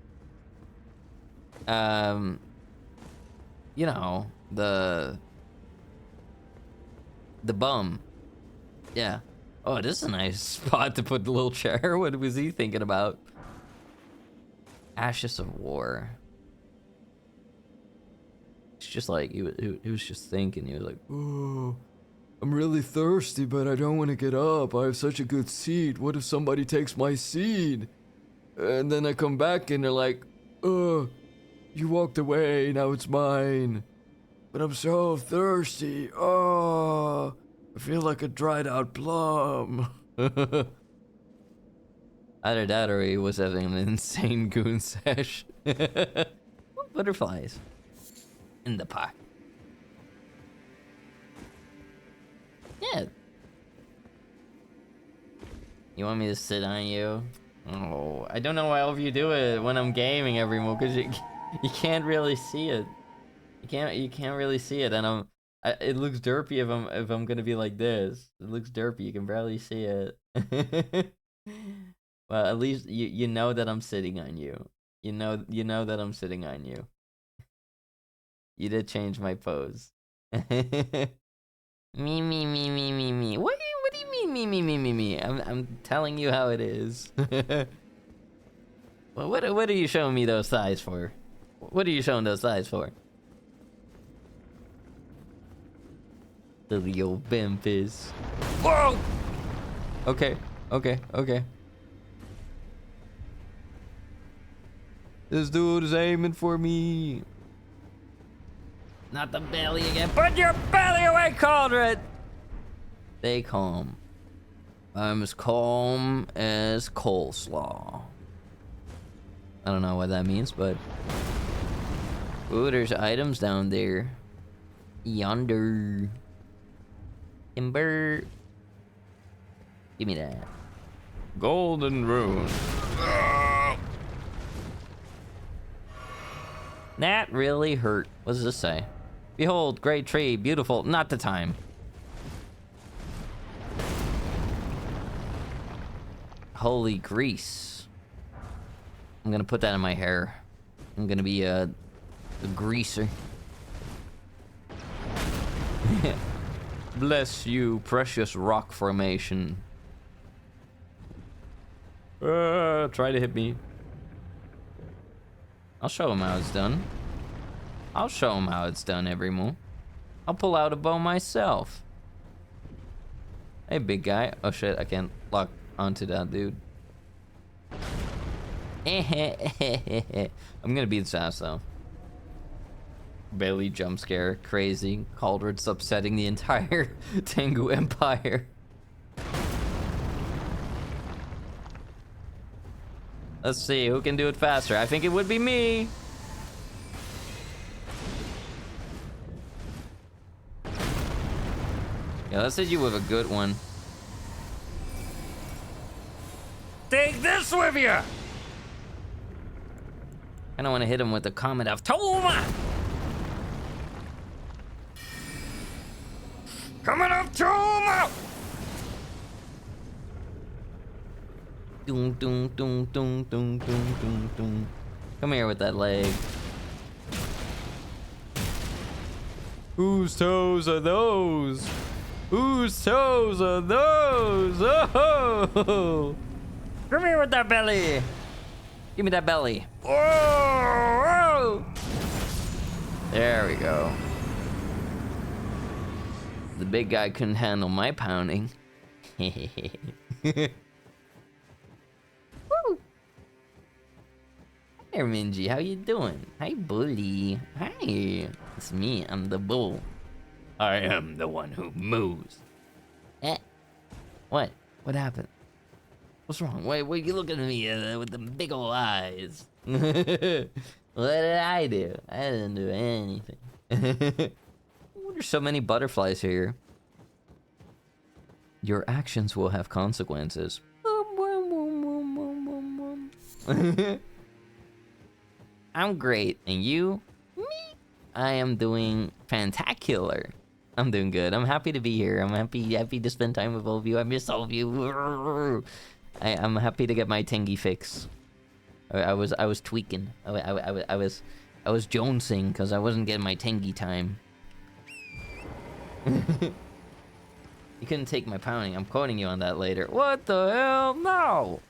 you know, the bum. Yeah. Oh, this is a nice spot to put the little chair. What was he thinking about? Ashes of War. It's just like, he was just thinking. He was like, oh, I'm really thirsty, but I don't want to get up. I have such a good seat. What if somebody takes my seat? And then I come back and they're like, you walked away, now it's mine. But I'm so thirsty. Oh, I feel like a dried out plum. Either that or he was having an insane goon sesh. Butterflies in the park. Yeah. You want me to sit on you? Oh, I don't know why all of you do it when I'm gaming every move, because you can't really see it. You can't really see it, and it looks derpy if I'm gonna be like this. It looks derpy. You can barely see it. Well, at least you know that I'm sitting on you. You know that I'm sitting on you. You did change my pose. Me. What do you mean me? I'm telling you how it is. Well, what are you showing me those thighs for? What are you showing those thighs for? Silly old Memphis. Whoa! Okay. This dude is aiming for me. Not the belly again. Put your belly away, Cauldron! Stay calm. I'm as calm as coleslaw. I don't know what that means, but... Ooh, there's items down there. Yonder. Timber. Give me that. Golden rune. That really hurt. What does this say? Behold, great tree, beautiful, not the time. Holy grease. I'm gonna put that in my hair. I'm gonna be a greaser. Bless you, precious rock formation. Try to hit me. I'll show him how it's done. I'll show him how it's done, every move. I'll pull out a bow myself. Hey, big guy. Oh shit, I can't lock onto that dude. I'm gonna beat his ass though. Belly jump scare, crazy. Cauldron's upsetting the entire Tengu Empire. Let's see, who can do it faster? I think it would be me. Yeah, let's hit you with a good one. Take this with you! I don't want to hit him with the Comet of Toma! Coming up, Toma! Doom, doom, doom, doom, doom, doom, doom, doom. Come here with that leg. Whose toes are those? Whose toes are those? Oh! Come here with that belly. Give me that belly. Whoa! There we go. The big guy couldn't handle my pounding. Woo! Hey, Minji, how you doing? Hi, bully. Hi. It's me, I'm the bull. I am the one who moves. What? What happened? What's wrong? Why are you looking at me with the big old eyes? What did I do? I didn't do anything. There's so many butterflies here. Your actions will have consequences. I'm great. And you? Me? I am doing fantacular. I'm doing good. I'm happy to be here. I'm happy to spend time with all of you. I miss all of you. I'm happy to get my Tengi fix. I was tweaking. I I was jonesing because I wasn't getting my Tengi time. You couldn't take my pounding. I'm quoting you on that later. What the hell? No!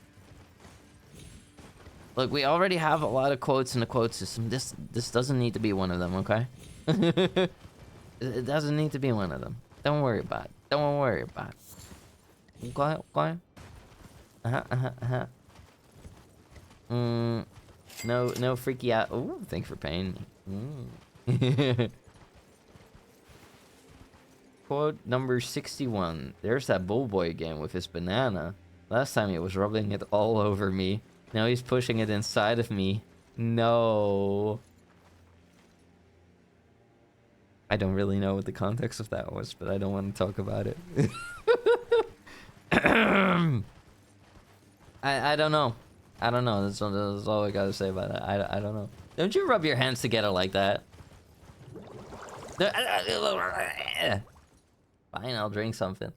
Look, we already have a lot of quotes in the quote system. This doesn't need to be one of them, okay? It doesn't need to be one of them. Don't worry about it. Don't worry about it. Okay? No freaky out. Ooh, thanks for paying me. Quote number 61. There's that bull boy again with his banana. Last time he was rubbing it all over me. Now he's pushing it inside of me. No. I don't really know what the context of that was, but I don't want to talk about it. I don't know. I don't know. That's all I gotta say about that. I don't know. Don't you rub your hands together like that? Fine, I'll drink something.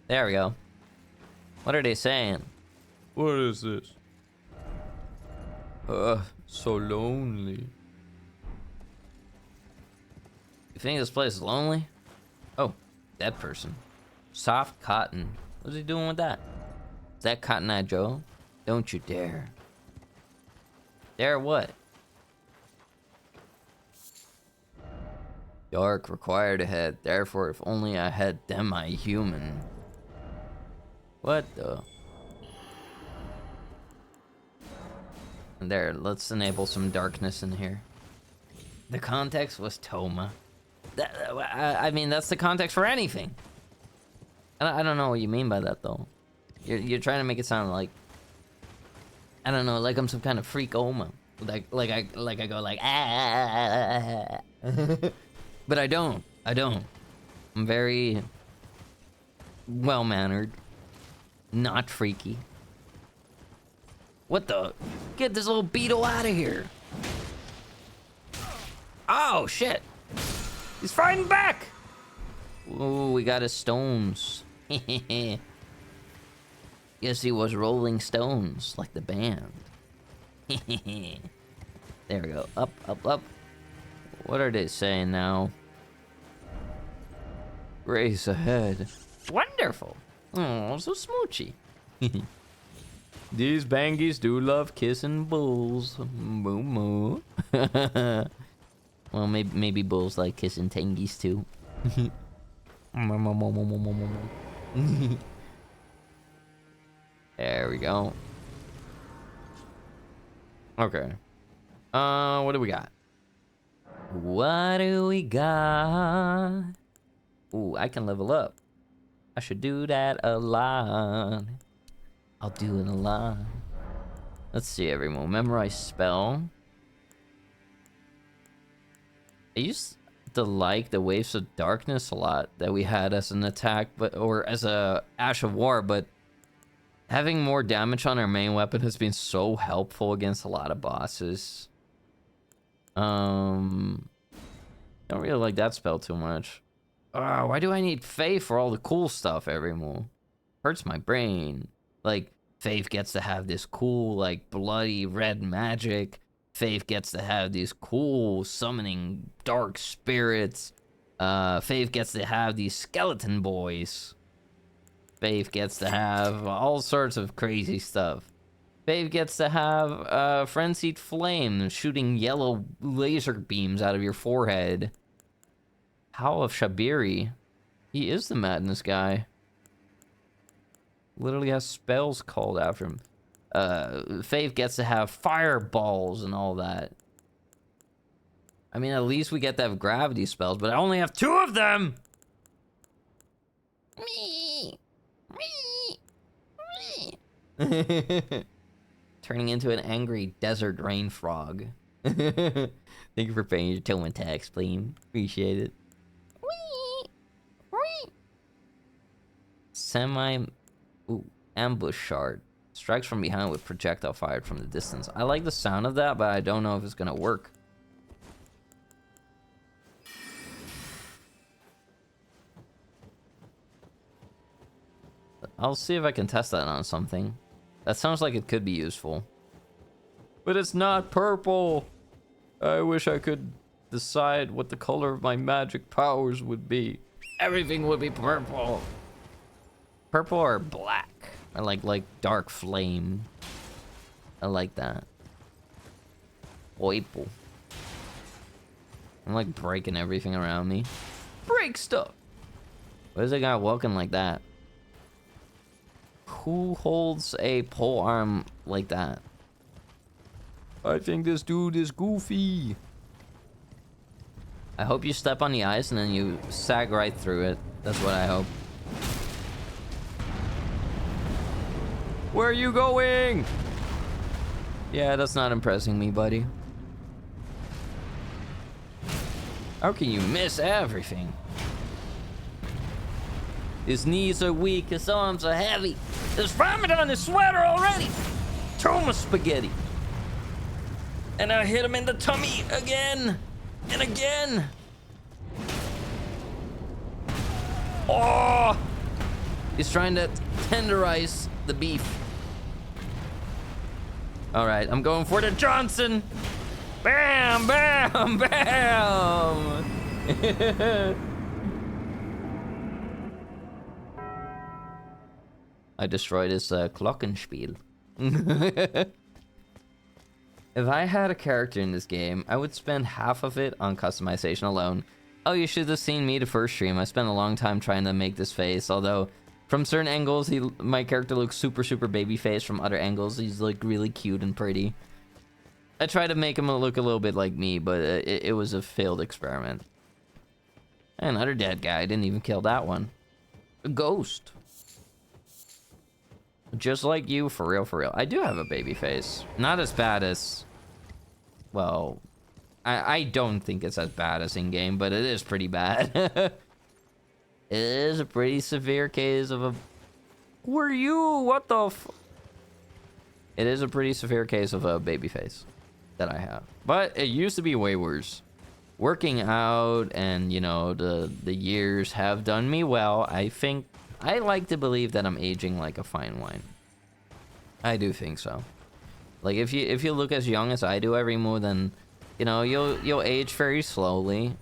There we go. What are they saying? What is this? So lonely. You think this place is lonely? Oh, that person. Soft cotton. What's he doing with that? Is that Cotton Eye Joe? Don't you dare. Dare what? Dark required a head, therefore if only I had demi-human. What the? There, let's enable some darkness in here. The context was Toma. I mean, that's the context for anything. I don't know what you mean by that, though. You're trying to make it sound like... I don't know, like I'm some kind of freak Oma. Like I go like, ah. But I don't. I'm very well-mannered. Not freaky. What the? Get this little beetle out of here. Oh, shit. He's fighting back. Ooh, we got his stones. Yes, he was Rolling Stones, like the band. There we go. Up, up, up. What are they saying now? Race ahead. Wonderful. Oh, so smoochy. These bangies do love kissing bulls. Moo moo. Well, maybe bulls like kissing tangies too. There we go. Okay. What do we got? What do we got? Ooh, I can level up. I should do that a lot. I'll do it a lot. Let's see, everyone. Memorize spell. I used to like the Waves of Darkness a lot that we had as an attack, or as a Ash of War, but having more damage on our main weapon has been so helpful against a lot of bosses. Don't really like that spell too much. Why do I need Faith for all the cool stuff evermore? Hurts my brain. Like, Faith gets to have this cool, like, bloody red magic. Faith gets to have these cool summoning dark spirits. Faith gets to have these skeleton boys. Faith gets to have all sorts of crazy stuff. Faith gets to have frenzied flame shooting yellow laser beams out of your forehead. Howl of Shabiri. He is the madness guy. Literally has spells called after him. Faith gets to have fireballs and all that. I mean, at least we get to have gravity spells, but I only have 2 of them! Me! Turning into an angry desert rain frog. Thank you for paying your tone tax, please. Appreciate it. Ambush shard. Strikes from behind with projectile fired from the distance. I like the sound of that, but I don't know if it's gonna work. I'll see if I can test that on something. That sounds like it could be useful. But it's not purple. I wish I could decide what the color of my magic powers would be. Everything would be purple. Purple or black? I like dark flame. I like that. Purple. I'm like breaking everything around me. Break stuff. Why does a guy walking like that? Who holds a pole arm like that? I think this dude is goofy. I hope you step on the ice and then you sag right through it. That's what I hope. Where are you going? Yeah, that's not impressing me, buddy. How can you miss everything? His knees are weak, his arms are heavy. There's vomit on his sweater already. Toma spaghetti. And I hit him in the tummy again and again. Oh! He's trying to tenderize the beef. All right, I'm going for the Johnson. Bam, bam, bam. I destroyed his Glockenspiel. If I had a character in this game, I would spend half of it on customization alone. Oh, you should have seen me the first stream. I spent a long time trying to make this face, although from certain angles, my character looks super baby face. From other angles, he's like really cute and pretty. I tried to make him look a little bit like me, but it was a failed experiment. Another dead guy. I didn't even kill that one. A ghost. Just like you, for real, for real. I do have a baby face. Not as bad as... Well, I don't think it's as bad as in-game, but it is pretty bad. It is a pretty severe case of a... Who are you? What the f... It is a pretty severe case of a baby face that I have. But it used to be way worse. Working out and, you know, the years have done me well. I think... I like to believe that I'm aging like a fine wine. I do think so. Like if you look as young as I do every move, then you know you'll age very slowly.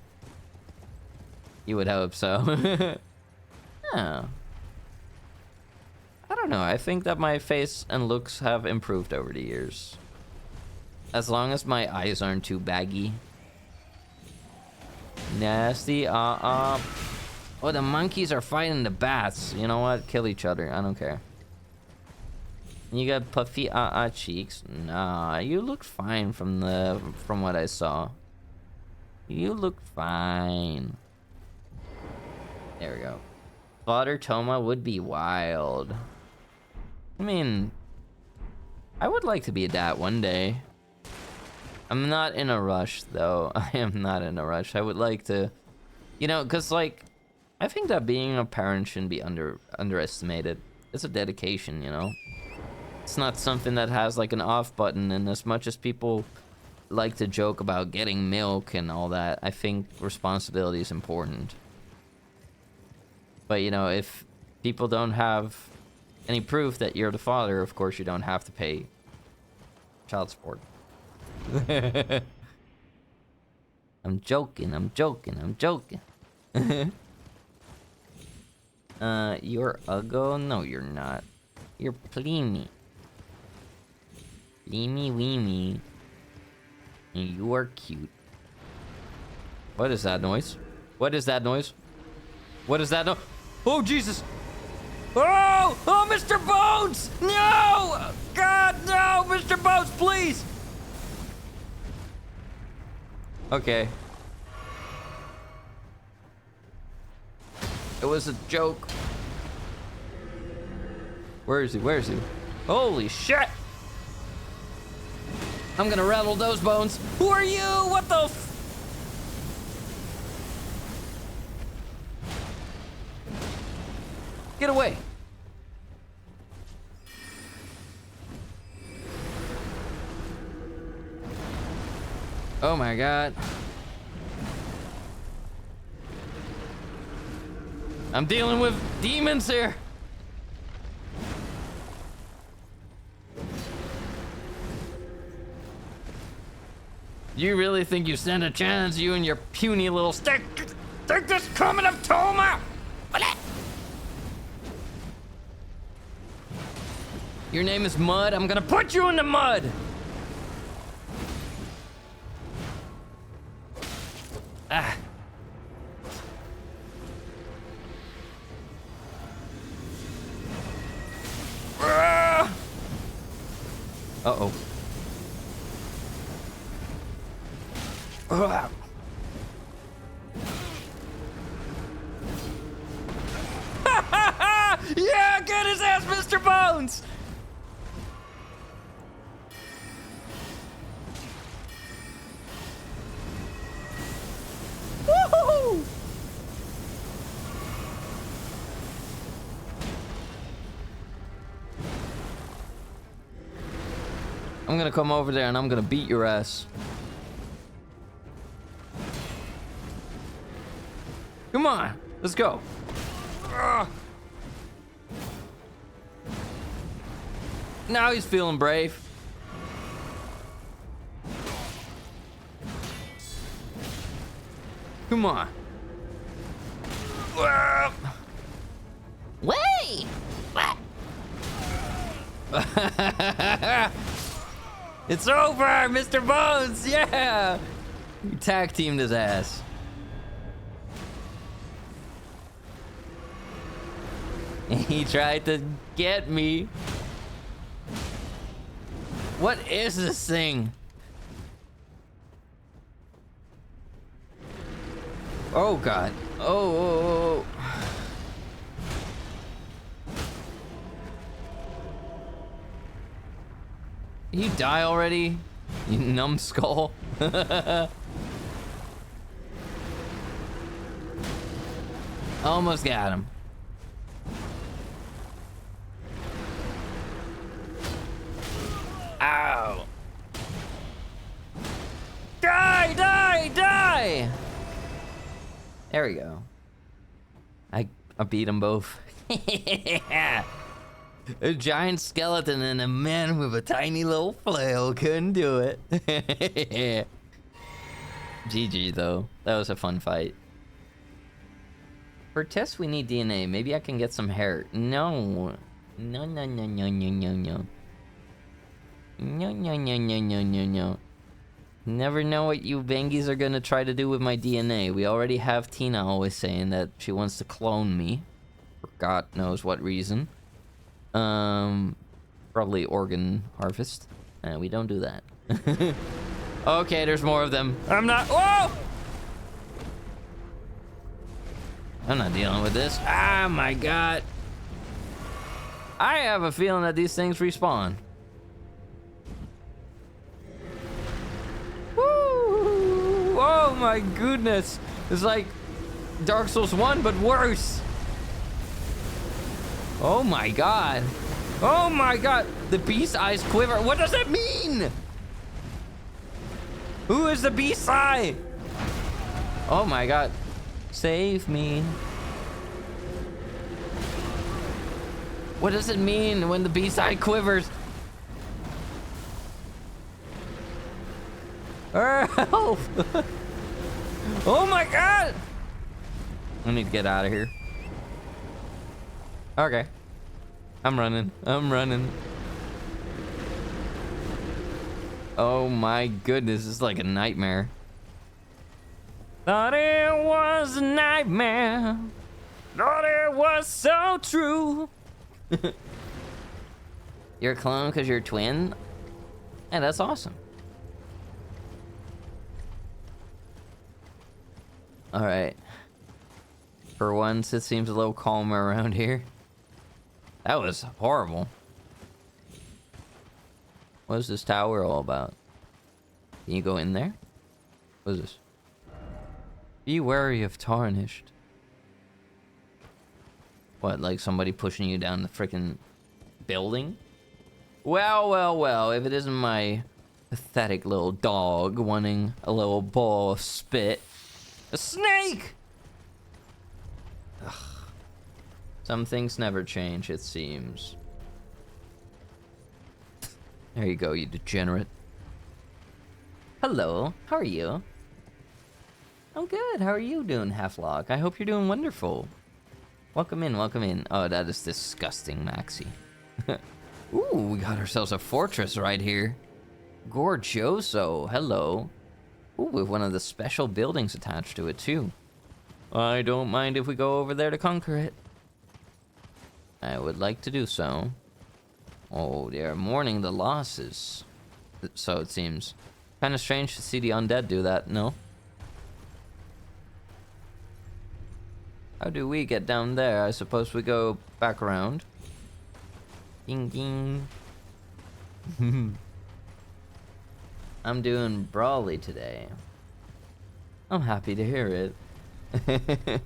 You would hope so. Yeah. I don't know. I think that my face and looks have improved over the years. As long as my eyes aren't too baggy. Nasty. Oh, the monkeys are fighting the bats. You know what? Kill each other. I don't care. You got puffy cheeks. Nah, you look fine from what I saw. You look fine. There we go. Father Toma would be wild. I mean, I would like to be a dad one day. I'm not in a rush though. I am not in a rush. I would like to, you know, cause like, I think that being a parent shouldn't be underestimated. It's a dedication, you know. It's not something that has like an off button, and as much as people like to joke about getting milk and all that, I think responsibility is important. But you know, if people don't have any proof that you're the father, of course you don't have to pay child support. I'm joking, I'm joking, I'm joking. You're Uggo? No, you're not. You're Pleemy. Pleemy weemy. And you are cute. What is that noise? What is that noise? What is that noise? Oh, Jesus! Oh! Oh, Mr. Bones! No! God, no! Mr. Bones, please! Okay. It was a joke. Where is he? Where is he? Holy shit! I'm gonna rattle those bones. Who are you? What the f... Get away. Oh my god. I'm dealing with demons here. You really think you stand a chance, you and your puny little stick? Take this coming of Toma! Your name is Mud. I'm gonna put you in the mud. Ah. Uh-oh. Yeah, get his ass, Mr. Bones! Woohoo! I'm gonna come over there and I'm gonna beat your ass. Come on, let's go. Now he's feeling brave. Come on. Wait! What? It's over, Mr. Bones! Yeah! You tag teamed his ass. He tried to get me. What is this thing? Oh God. Oh. You die already? You numbskull. Almost got him. Ow. Die, die, die! There we go. I beat them both. A giant skeleton and a man with a tiny little flail couldn't do it. GG though. That was a fun fight. For tests we need DNA. Maybe I can get some hair. No. No. No. Never know what you Bengies are gonna try to do with my DNA. We already have Tina always saying that she wants to clone me. For God knows what reason. Probably organ harvest. We don't do that. Okay, there's more of them. I'm not. Whoa! I'm not dealing with this. Ah, my God. I have a feeling that these things respawn. Woo! Oh my goodness. It's like Dark Souls 1, but worse. Oh my God. Oh my God. The beast eyes quiver. What does that mean? Who is the beast eye? Oh my God. Save me. What does it mean when the beast eye quivers? Help! Oh my God! I need to get out of here. Okay. I'm running. Oh my goodness, this is like a nightmare. Thought it was a nightmare. Thought it was so true. You're a clone because you're a twin? Yeah, that's awesome. Alright. For once, it seems a little calmer around here. That was horrible. What is this tower all about? Can you go in there? What is this? Be wary of tarnished. What, like somebody pushing you down the freaking building? Well, if it isn't my pathetic little dog wanting a little bowl of spit. A snake! Ugh. Some things never change, it seems. There you go, you degenerate. Hello, how are you? I'm good, how are you doing, Halflock? I hope you're doing wonderful. Welcome in, welcome in. Oh, that is disgusting, Maxi. Ooh, we got ourselves a fortress right here. Gorgioso, hello. Ooh, with one of the special buildings attached to it, too. I don't mind if we go over there to conquer it. I would like to do so. Oh, they are mourning the losses. So it seems. Kind of strange to see the undead do that, no? How do we get down there? I suppose we go back around. Ding ding. I'm doing brawly today. I'm happy to hear it.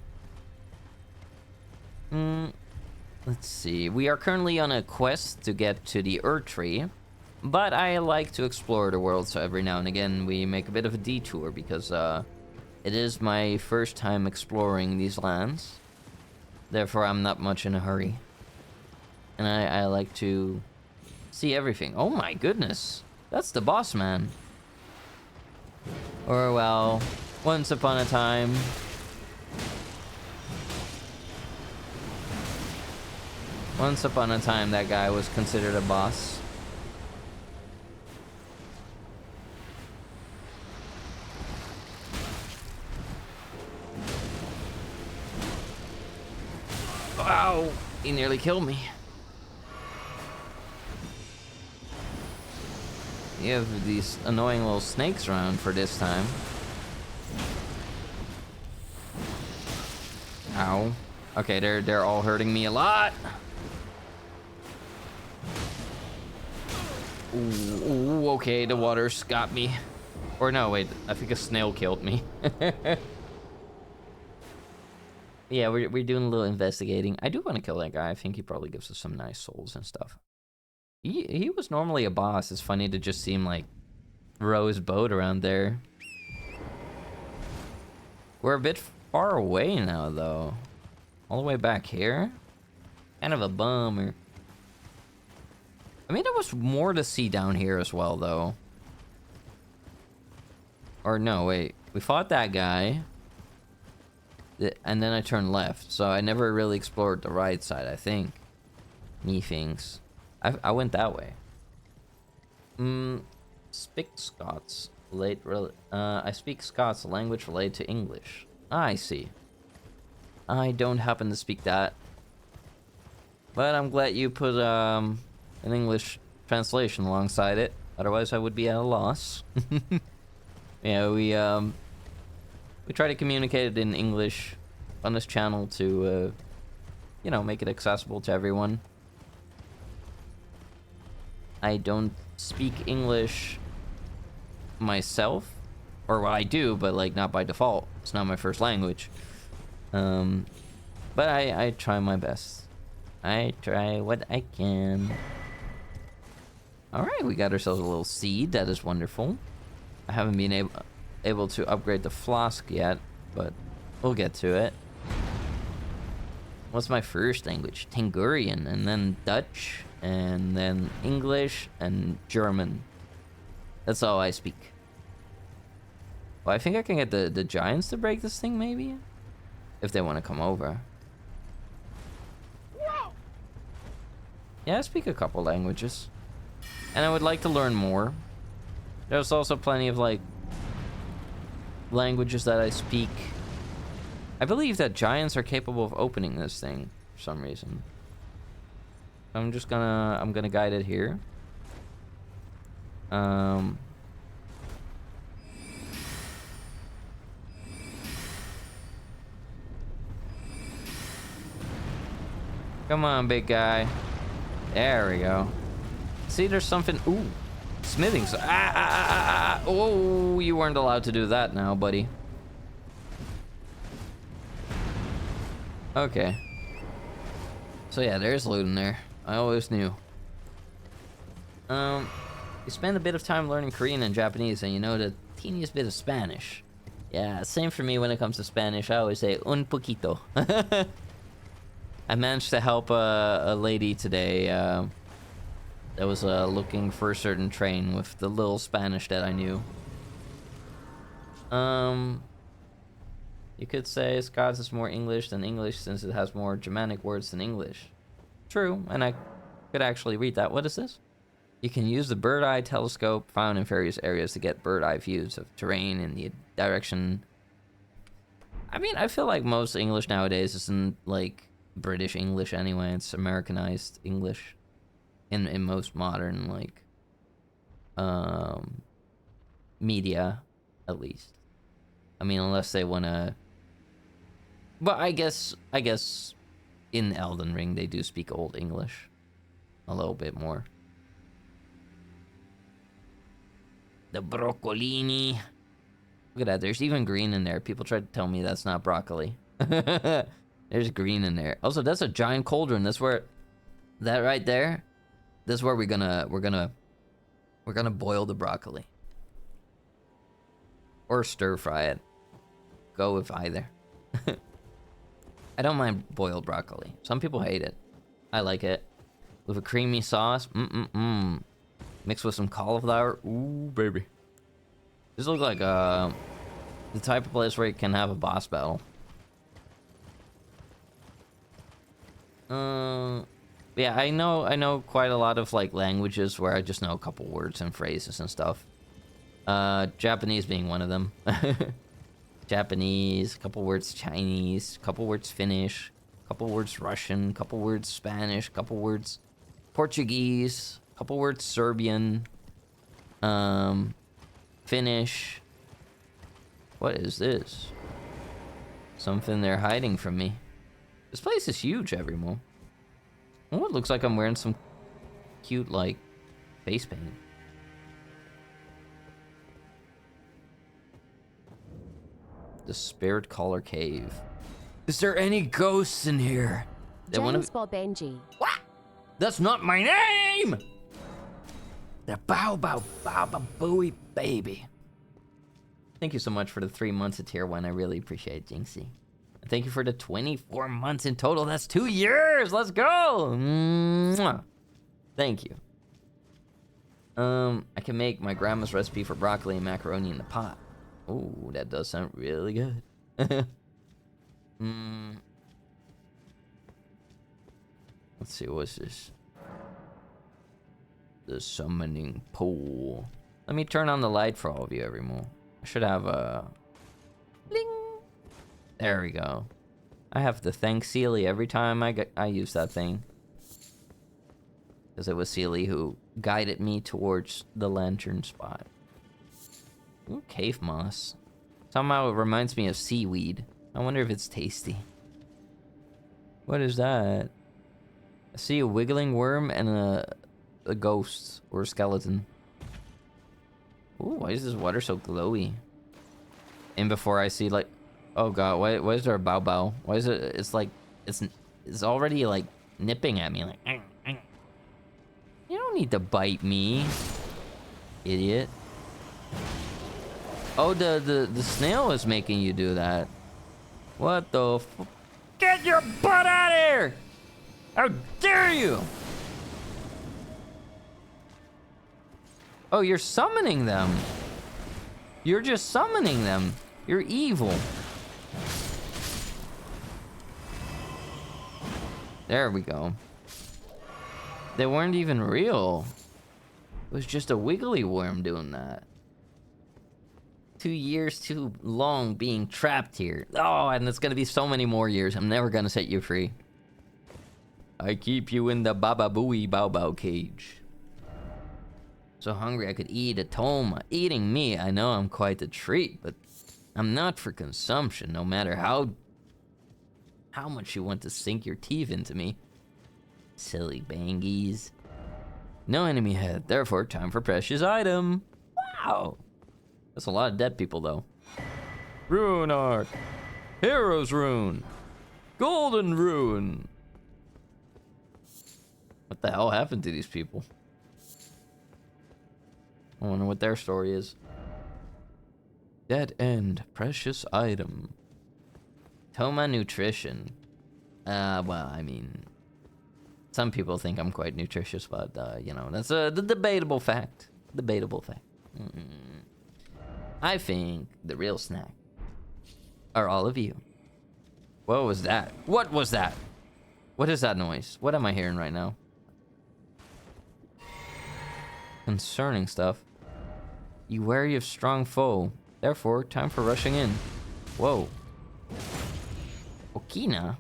Let's see. We are currently on a quest to get to the Earth Tree, but I like to explore the world, so every now and again we make a bit of a detour because it is my first time exploring these lands. Therefore, I'm not much in a hurry. And I like to see everything. Oh my goodness. That's the boss man. Or, well, once upon a time. Once upon a time, that guy was considered a boss. Wow, he nearly killed me. You have these annoying little snakes around for this time. Ow. Okay, they're all hurting me a lot. Ooh, okay, the water's got me. Or no, wait, I think a snail killed me. Yeah, we're doing a little investigating. I do want to kill that guy. I think he probably gives us some nice souls and stuff. He was normally a boss. It's funny to just see him like row his boat around there. We're a bit far away now though. All the way back here? Kind of a bummer. I mean, there was more to see down here as well though. Or no, wait. We fought that guy. And then I turned left. So I never really explored the right side, I think. Methinks. I went that way. Speak Scots. I speak Scots, a language related to English. I see. I don't happen to speak that. But I'm glad you put an English translation alongside it. Otherwise I would be at a loss. Yeah, we try to communicate it in English on this channel to you know, make it accessible to everyone. I don't speak English myself, or well, I do, but like not by default. It's not my first language. But I try my best. I try what I can. All right, we got ourselves a little seed. That is wonderful. I haven't been able to upgrade the flask yet, but we'll get to it. What's my first language? Tangurian, and then Dutch, and then English and German. That's all I speak. Well, I think I can get the giants to break this thing, maybe? If they want to come over. Yeah, I speak a couple languages. And I would like to learn more. There's also plenty of, like, languages that I speak. I believe that giants are capable of opening this thing for some reason. I'm gonna guide it here. Come on, big guy. There we go. See, there's something. Ooh, smithing. Oh, you weren't allowed to do that now, buddy. Okay. So yeah, there's loot in there. I always knew. You spend a bit of time learning Korean and Japanese, and you know the teeniest bit of Spanish. Yeah, same for me when it comes to Spanish. I always say un poquito. I managed to help a lady today that was looking for a certain train with the little Spanish that I knew. You could say Scots is more English than English since it has more Germanic words than English. True, and I could actually read that. What is this? You can use the bird eye telescope found in various areas to get bird eye views of terrain in the direction. I mean, I feel like most English nowadays isn't like British English anyway. It's Americanized English in most modern like media, at least. I mean, unless they wanna. But I guess in Elden Ring they do speak Old English a little bit more. The broccolini. Look at that. There's even green in there. People try to tell me that's not broccoli. There's green in there. Also, that's a giant cauldron. That's where that right there. That's where we're gonna boil the broccoli or stir fry it. Go with either. I don't mind boiled broccoli. Some people hate it. I like it with a creamy sauce. Mixed with some cauliflower. Ooh, baby. This looks like the type of place where you can have a boss battle. Yeah, I know quite a lot of like languages where I just know a couple words and phrases and stuff. Japanese being one of them. Japanese, a couple words Chinese, a couple words Finnish, a couple words Russian, a couple words Spanish, a couple words Portuguese, a couple words Serbian, Finnish. What is this? Something they're hiding from me. This place is huge, everyone. Oh, it looks like I'm wearing some cute, like, face paint. The Spirit Caller Cave. Is there any ghosts in here? James Benji. What? That's not my name! The Bow Booey Baby. Thank you so much for the 3 months of tier 1. I really appreciate it, Jinxie. And thank you for the 24 months in total. That's 2 years. Let's go. Mwah. Thank you. I can make my grandma's recipe for broccoli and macaroni in the pot. Ooh, that does sound really good. Let's see, what's this? The summoning pool. Let me turn on the light for all of you, everyone. I should have a... Bling! There we go. I have to thank Sealy every time I use that thing. Because it was Sealy who guided me towards the lantern spot. Ooh, cave moss. Somehow it reminds me of seaweed. I wonder if it's tasty. What is that? I see a wiggling worm and a ghost or a skeleton. Ooh, why is this water so glowy? And before I see like, oh god, why is there a bow bow? Why is it? It's like it's already like nipping at me like. You don't need to bite me, idiot. Oh, the snail is making you do that. What the f- Get your butt out of here! How dare you! Oh, you're summoning them. You're just summoning them. You're evil. There we go. They weren't even real. It was just a wiggly worm doing that. 2 years too long being trapped here. Oh, and it's gonna be so many more years. I'm never gonna set you free. I keep you in the Baba Booey Bow Bow cage. So hungry I could eat a toma. Eating me, I know I'm quite the treat, but I'm not for consumption, no matter how much you want to sink your teeth into me. Silly bangies. No enemy head, therefore time for precious item. Wow! That's a lot of dead people, though. Rune Arc. Hero's Rune. Golden Rune. What the hell happened to these people? I wonder what their story is. Dead End. Precious item. Toma Nutrition. Well, I mean... Some people think I'm quite nutritious, but, you know, that's the debatable fact. Debatable fact. I think the real snack are all of you. What was that? What was that? What is that noise? What am I hearing right now? Concerning stuff. You wary of strong foe. Therefore, time for rushing in. Whoa. Okina?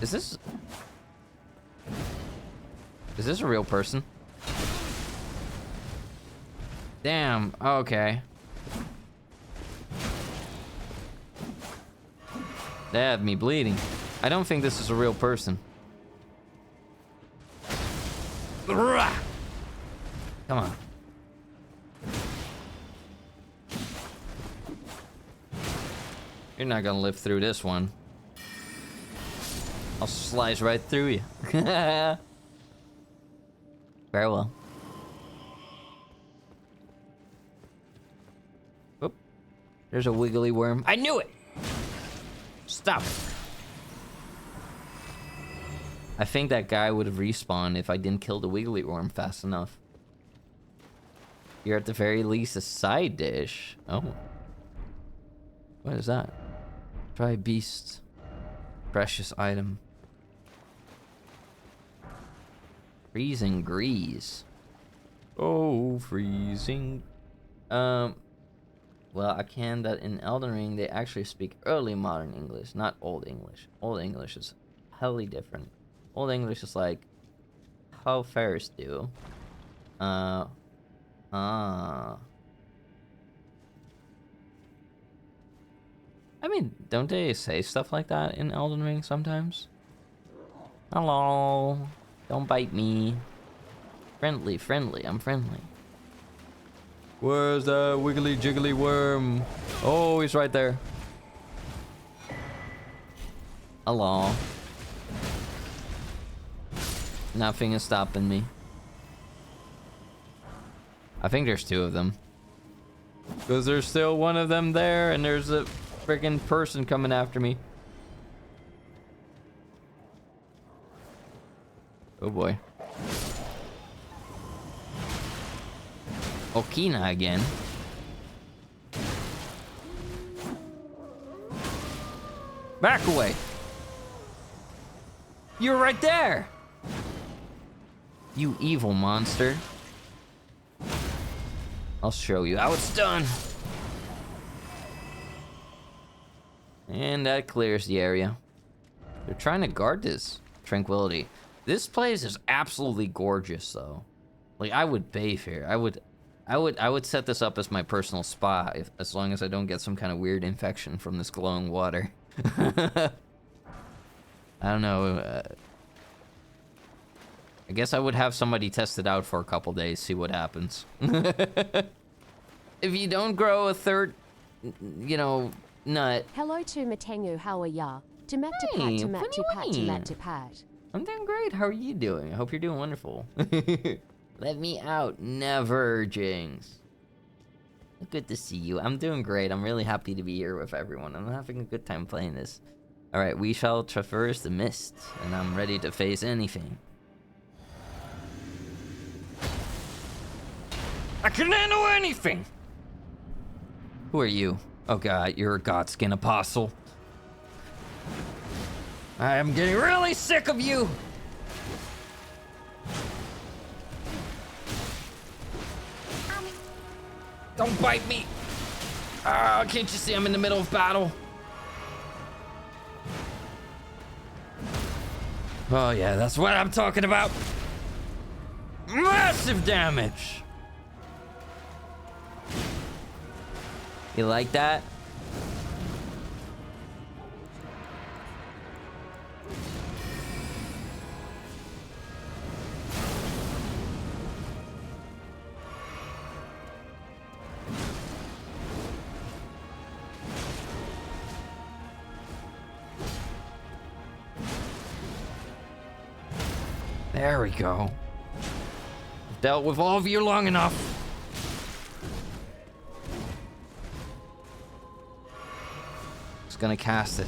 Is this a real person? Damn, okay. They have me bleeding. I don't think this is a real person. Come on. You're not gonna live through this one. I'll slice right through you. Very well. Oop. There's a wiggly worm. I knew it! Stop it. I think that guy would have respawned if I didn't kill the wiggly worm fast enough. You're at the very least a side dish. Oh. What is that? Try beast. Precious item. Freezing grease. Oh, freezing. Well, I can that in Elden Ring they actually speak early modern English, not Old English. Old English is hella different. Old English is like how fairs do. I mean, don't they say stuff like that in Elden Ring sometimes? Hello. Don't bite me. Friendly, friendly. I'm friendly. Where's that wiggly jiggly worm? Oh, he's right there. Hello. Nothing is stopping me. I think there's two of them. Because there's still one of them there, and there's a freaking person coming after me. Oh boy. Okina again. Back away. You're right there. You evil monster. I'll show you how it's done. And that clears the area. They're trying to guard this tranquility. This place is absolutely gorgeous, though. Like, I would bathe here. I would set this up as my personal spa, as long as I don't get some kind of weird infection from this glowing water. I don't know. I guess I would have somebody test it out for a couple days, see what happens. If you don't grow a third, you know, nut. Hello to Matengu, how are ya? To mat to Hey, pat to mat what do to you pat to mean? mat to pat. I'm doing great. How are you doing? I hope you're doing wonderful. Let me out. Never, Jinx. Good to see you. I'm doing great. I'm really happy to be here with everyone. I'm having a good time playing this. Alright, we shall traverse the mist, and I'm ready to face anything. I can handle anything! Who are you? Oh god, you're a godskin apostle. I am getting really sick of you! Don't bite me! Ah, can't you see I'm in the middle of battle? Oh yeah, that's what I'm talking about! Massive damage! You like that? There we go. Dealt with all of you long enough. Just gonna cast it.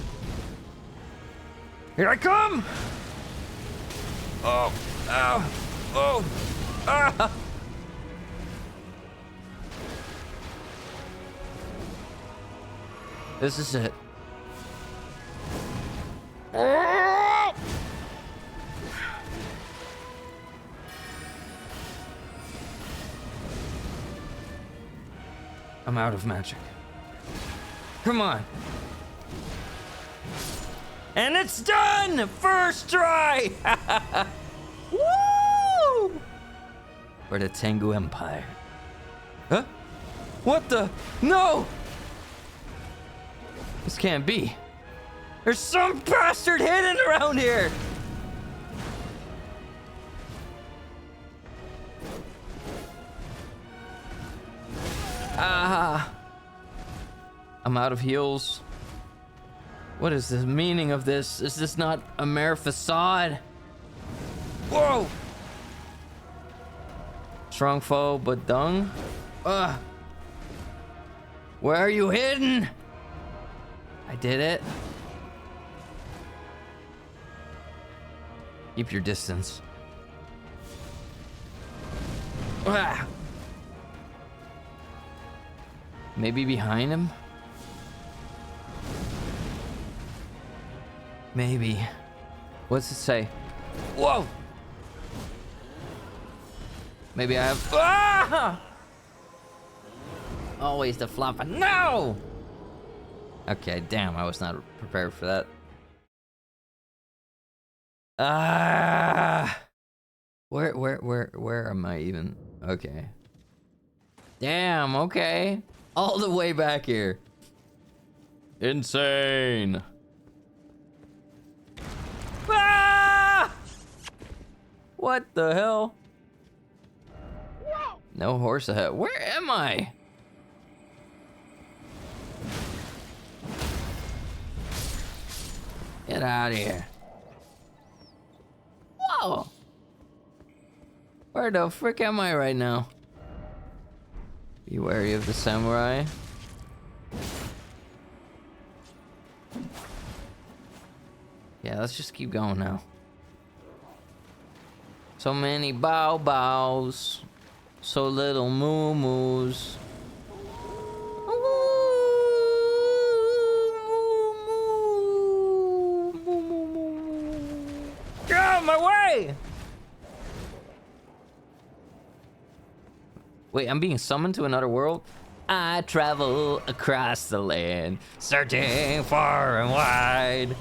Here I come! Oh, oh, oh, ah! This is it. I'm out of magic. Come on. And it's done! First try! Woo! For the Tengu Empire. Huh? What the? No! This can't be. There's some bastard hidden around here! Ah! I'm out of heals. What is the meaning of this? Is this not a mere facade? Whoa! Strong foe, but dung? Ugh! Where are you hidden? I did it. Keep your distance. Ah! Maybe behind him? Maybe. What's it say? Whoa! Maybe I have. Ah! Always the flop. No! Okay, damn, I was not prepared for that. Ah! Where am I even? Okay. Damn, okay. All the way back here. Insane. Ah! What the hell? No horse ahead. Where am I? Get out of here. Whoa. Where the frick am I right now? Be wary of the samurai. Yeah, let's just keep going now. So many bows. So little moo-moos. Get out of my way! Wait, I'm being summoned to another world? I travel across the land, searching far and wide.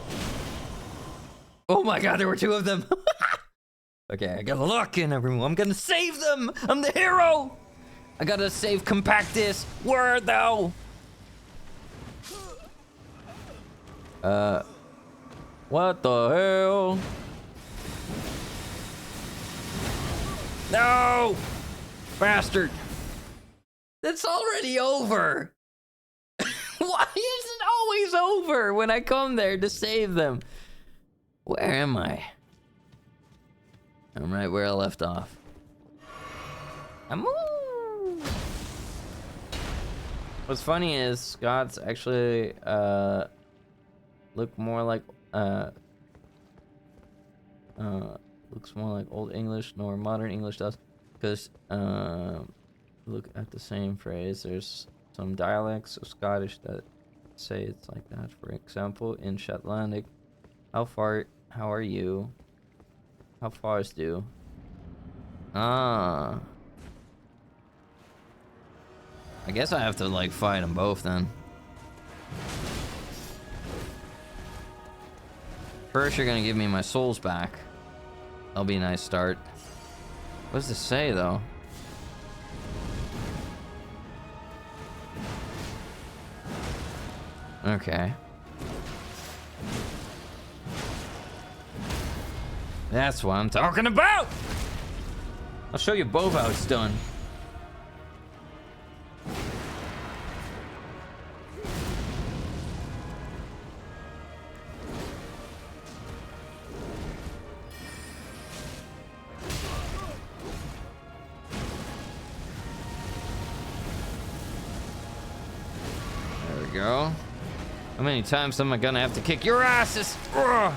Oh my god, there were two of them. Okay, I gotta lock in everyone. I'm gonna save them. I'm the hero. I gotta save Compactus. Where though? What the hell? No! Bastard! It's already over! Why is it always over when I come there to save them? Where am I? I'm right where I left off. What's funny is Scots actually look more like looks more like Old English nor Modern English does, because look at the same phrase. There's some dialects of Scottish that say it's like that. For example, in Shetlandic, how are you? How far is due? Ah. I guess I have to like fight them both then. First, you're gonna give me my souls back. That'll be a nice start. What does this say though? Okay. That's what I'm talking about! I'll show you both how it's done. There we go. How many times am I gonna have to kick your asses? Ugh.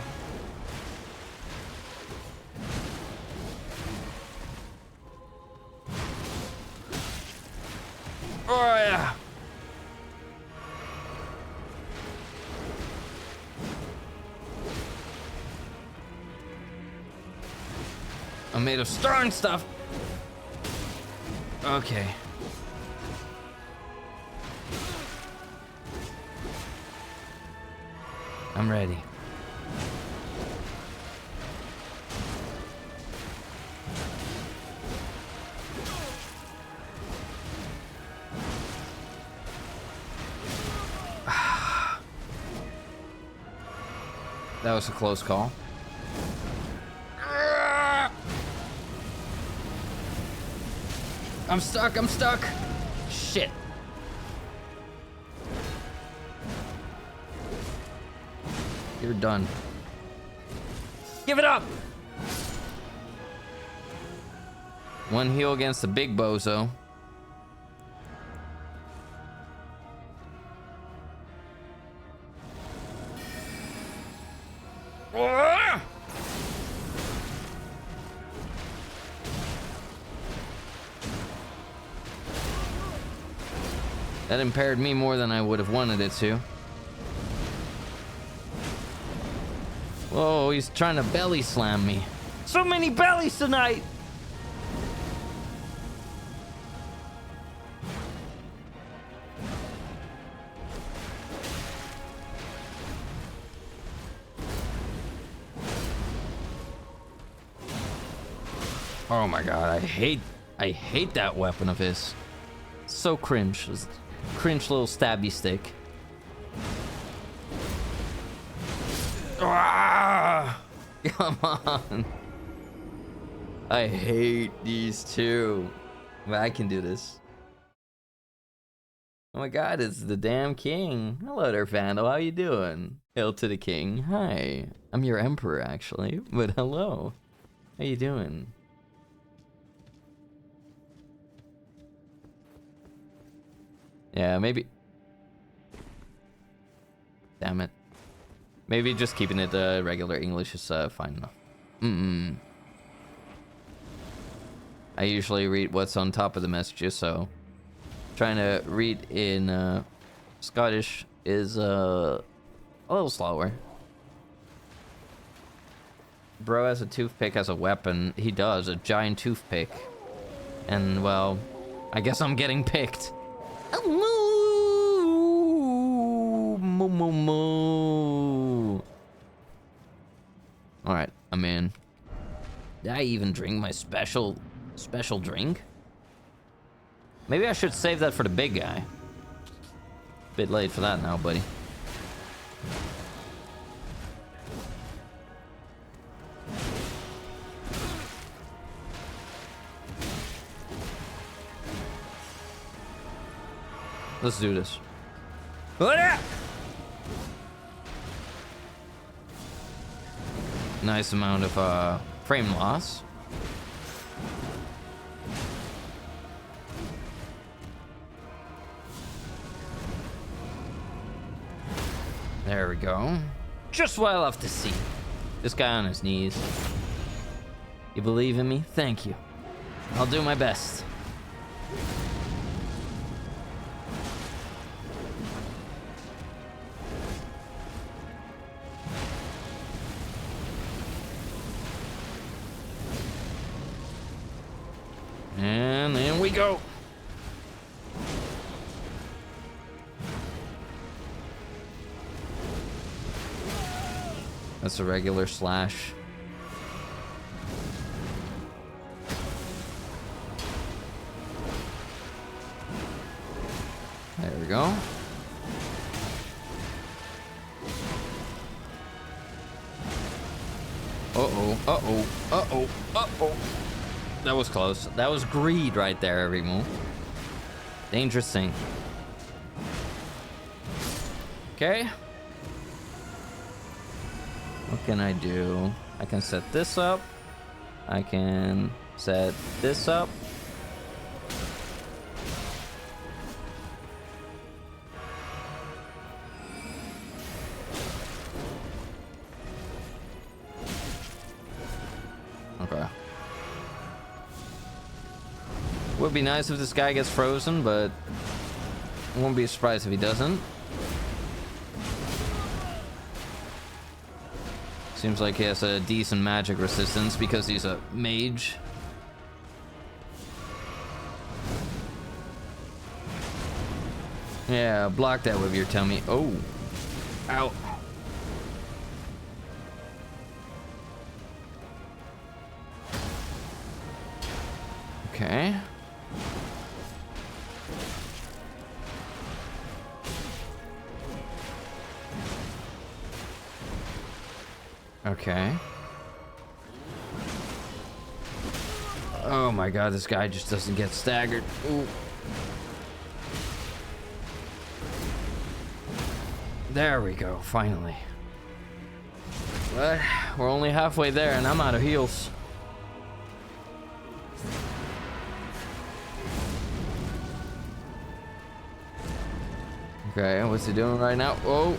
Oh yeah. I'm made of star and stuff. Okay. I'm ready. That was a close call. I'm stuck, I'm stuck. Shit. You're done. Give it up! One heal against the big bozo. That impaired me more than I would have wanted it to. Whoa, he's trying to belly slam me. So many bellies tonight! Oh my god, I hate that weapon of his. So cringe. Cringe little stabby stick. Ah! Come on. I hate these two. But I can do this. Oh my god, it's the damn king. Hello there, Vandal. How you doing? Hail to the king. Hi. I'm your emperor, actually. But hello. How you doing? Yeah, maybe... Damn it. Maybe just keeping it regular English is fine enough. I usually read what's on top of the messages, so... Trying to read in Scottish is a little slower. Bro has a toothpick as a weapon. He does, a giant toothpick. And, well, I guess I'm getting picked. Alright, I'm in. Did I even drink my special drink? Maybe I should save that for the big guy. Bit late for that now, buddy. Let's do this. Oh, yeah! Nice amount of frame loss. There we go. Just what I love to see. This guy on his knees. You believe in me? Thank you. I'll do my best. And in we go. That's a regular slash. There we go. Uh-oh, uh-oh, uh-oh, uh-oh. That was close. That was greed right there, every move. Dangerous thing. Okay. What can I do? I can set this up. I can set this up. Okay. Would be nice if this guy gets frozen, but I won't be surprised if he doesn't. Seems like he has a decent magic resistance because he's a mage. Yeah, block that with your tummy. Oh. Ow. Okay. Okay. Oh my god, this guy just doesn't get staggered. Ooh. There we go, finally. But we're only halfway there and I'm out of heals. Okay, what's he doing right now? Oh,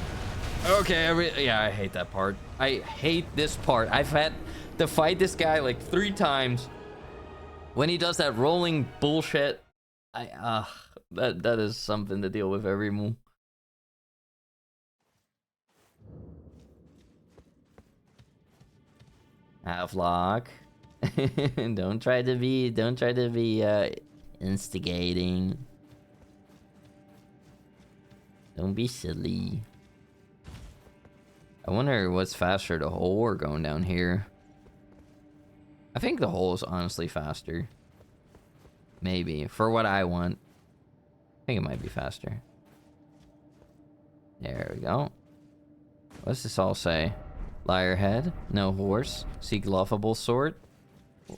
okay. Yeah, I hate that part. I hate this part. I've had to fight this guy like 3 times. When he does that rolling bullshit, that is something to deal with every move. Half-lock. Don't try to be instigating. Don't be silly. I wonder what's faster, the hole or going down here. I think the hole is honestly faster. Maybe. For what I want. I think it might be faster. There we go. What's this all say? Liar head? No horse? Seek lovable sword?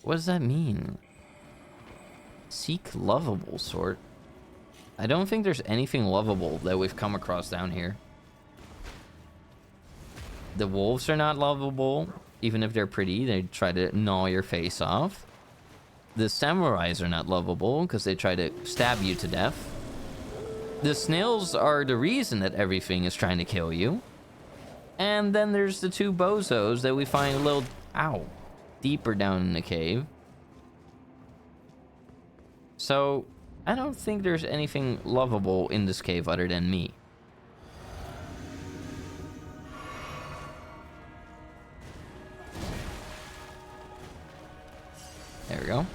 What does that mean? Seek lovable sword? I don't think there's anything lovable that we've come across down here. The wolves are not lovable. Even if they're pretty, they try to gnaw your face off. The samurais are not lovable because they try to stab you to death. The snails are the reason that everything is trying to kill you. And then there's the 2 bozos that we find a little, deeper down in the cave. So, I don't think there's anything lovable in this cave other than me. There we go.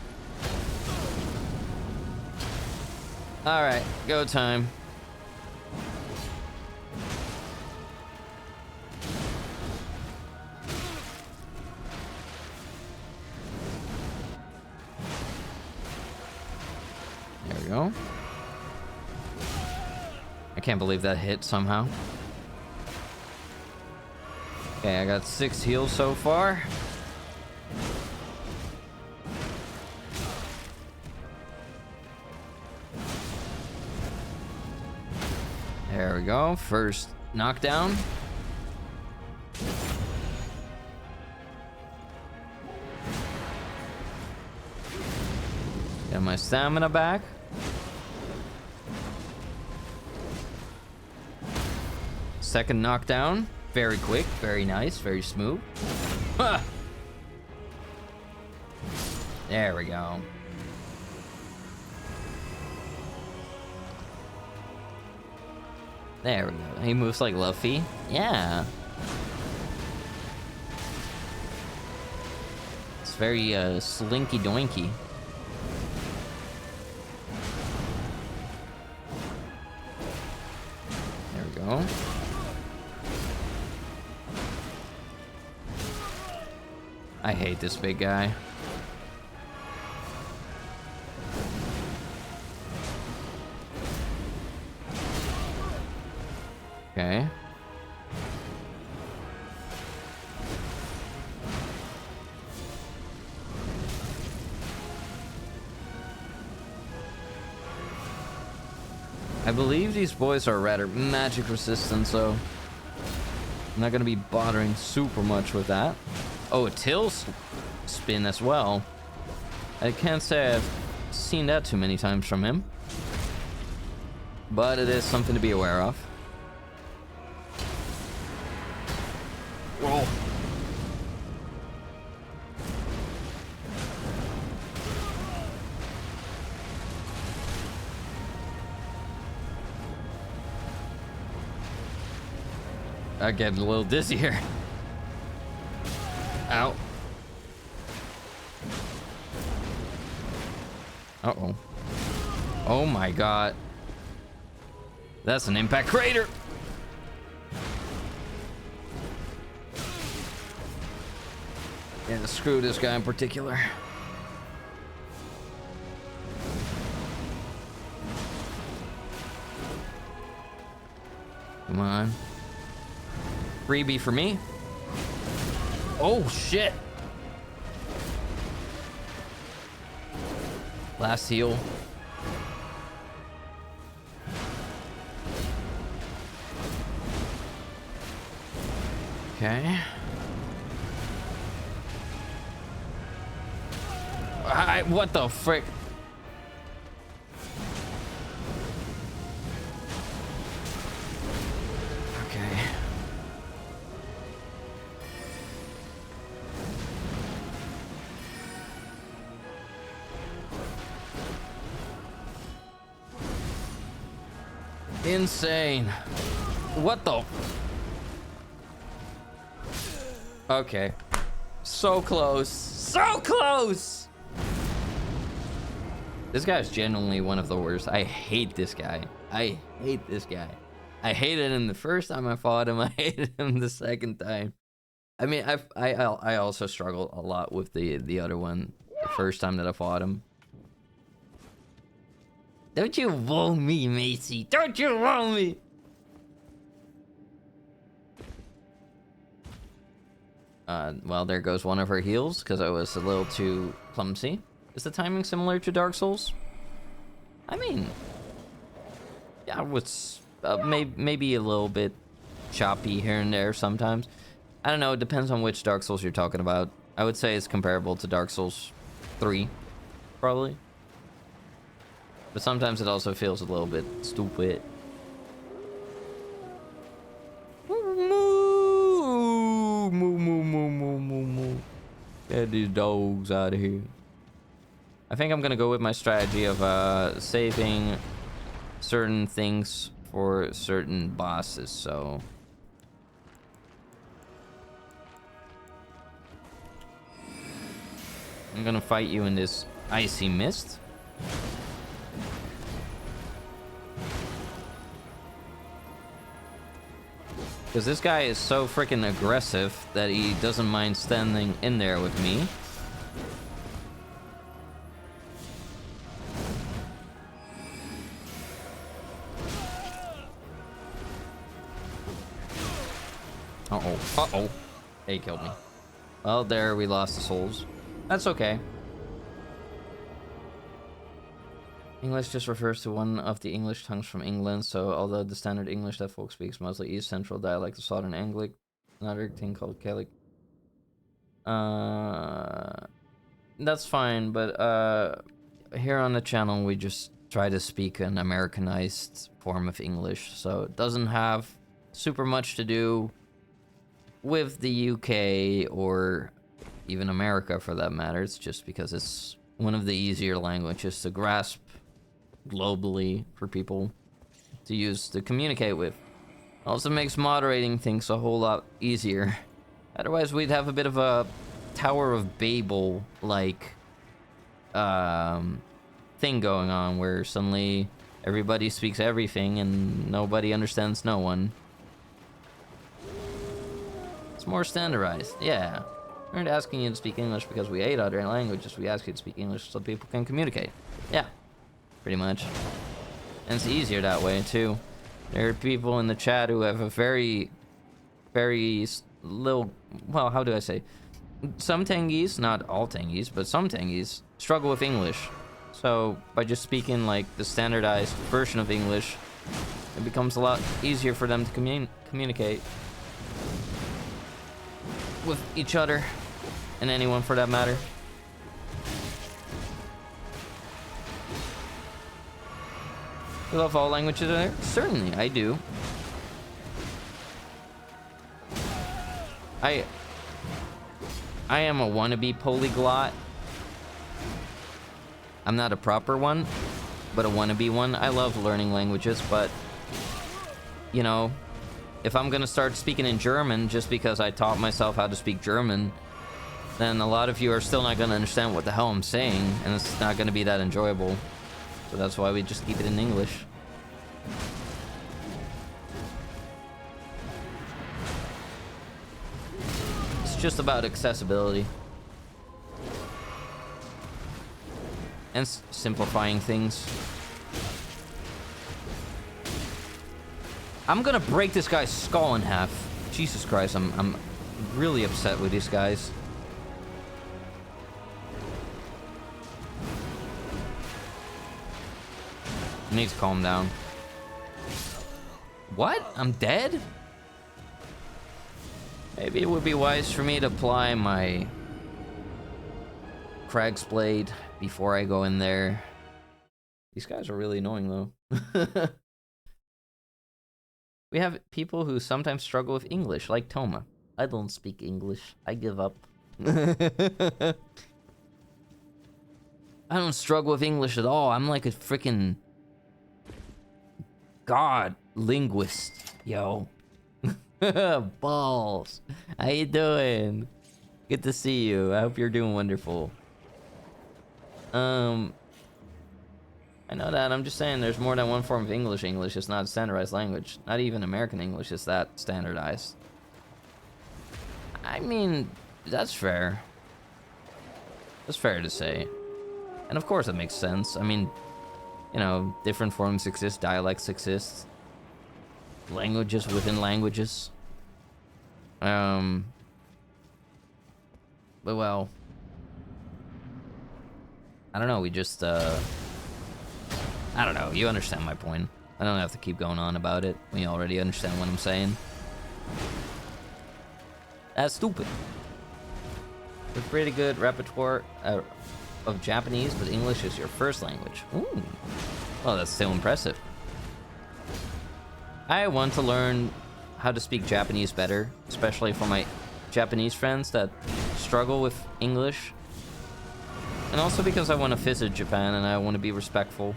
Alright, go time. There we go. I can't believe that hit somehow. Okay, I got 6 heals so far. There we go. First knockdown. Get my stamina back. Second knockdown. Very quick, very nice, very smooth. Ha! There we go. There we go. He moves like Luffy. Yeah. It's very slinky doinky. There we go. I hate this big guy. Okay. I believe these boys are rather magic resistant, so I'm not gonna be bothering super much with that. Oh, a tail spin as well. I can't say I've seen that too many times from him, but it is something to be aware of. Roll. I get a little dizzy here. Ow. Uh-oh. Oh my god. That's an impact crater. Yeah, screw this guy in particular. Come on. Freebie for me. Oh, shit. Last heal. Okay. What the frick? Okay. Insane. What the? Okay. So close. So close! This guy's genuinely one of the worst. I hate this guy. I hate this guy. I hated him the first time I fought him. I hated him the second time. I mean, I also struggled a lot with the other one the first time that I fought him. Don't you woo me, Macy. Don't you woo me. Well, there goes one of her heals because I was a little too clumsy. Is the timing similar to Dark Souls? I mean, yeah, it's maybe a little bit choppy here and there sometimes. I don't know, it depends on which Dark Souls you're talking about. I would say it's comparable to Dark Souls 3, probably. But sometimes it also feels a little bit stupid. Moo, moo, moo, moo, moo, moo, moo. Get these dogs out of here. I think I'm gonna go with my strategy of saving certain things for certain bosses, so... I'm gonna fight you in this icy mist. Because this guy is so freaking aggressive that he doesn't mind standing in there with me. Uh-oh. Uh-oh. He killed me. Well, there we lost the souls. That's okay. English just refers to one of the English tongues from England, so although the standard English that folk speaks mostly East Central dialect of Southern Anglic, another thing called Gaelic. That's fine, but here on the channel we just try to speak an Americanized form of English, so it doesn't have super much to do with the UK or even America for that matter. It's just because it's one of the easier languages to grasp globally for people to use to communicate with. Also makes moderating things a whole lot easier. Otherwise we'd have a bit of a Tower of Babel like thing going on where suddenly everybody speaks everything and nobody understands no one. It's more standardized, yeah. We aren't asking you to speak English because we hate other languages. We ask you to speak English so people can communicate. Yeah, pretty much. And it's easier that way, too. There are people in the chat who have a very little... Well, how do I say? Some Tengis, not all Tengis, but some Tengis, struggle with English. So, by just speaking, like, the standardized version of English, it becomes a lot easier for them to communicate with each other and anyone for that matter. You love all languages there? Certainly, I do. I am a wannabe polyglot. I'm not a proper one, but a wannabe one. I love learning languages, but you know, if I'm gonna start speaking in German just because I taught myself how to speak German, then a lot of you are still not going to understand what the hell I'm saying, and it's not going to be that enjoyable. So that's why we just keep it in English. It's just about accessibility. And simplifying things. I'm gonna break this guy's skull in half. Jesus Christ, I'm really upset with these guys. I need to calm down. What? I'm dead? Maybe it would be wise for me to apply my Crag's Blade before I go in there. These guys are really annoying, though. We have people who sometimes struggle with English, like Toma. I don't speak English. I give up. I don't struggle with English at all. I'm like a freaking god linguist, yo. Balls. How you doing? Good to see you. I hope you're doing wonderful. I know that. I'm just saying there's more than one form of English. English is not a standardized language. Not even American English is that standardized. I mean, that's fair. That's fair to say. And of course it makes sense. I mean, you know, different forms exist, dialects exist. Languages within languages. But well, I don't know, we just, I don't know, you understand my point. I don't have to keep going on about it. We already understand what I'm saying. That's stupid. With pretty good repertoire of Japanese, but English is your first language. Ooh. Well, that's still impressive. I want to learn how to speak Japanese better, especially for my Japanese friends that struggle with English. And also because I want to visit Japan and I want to be respectful.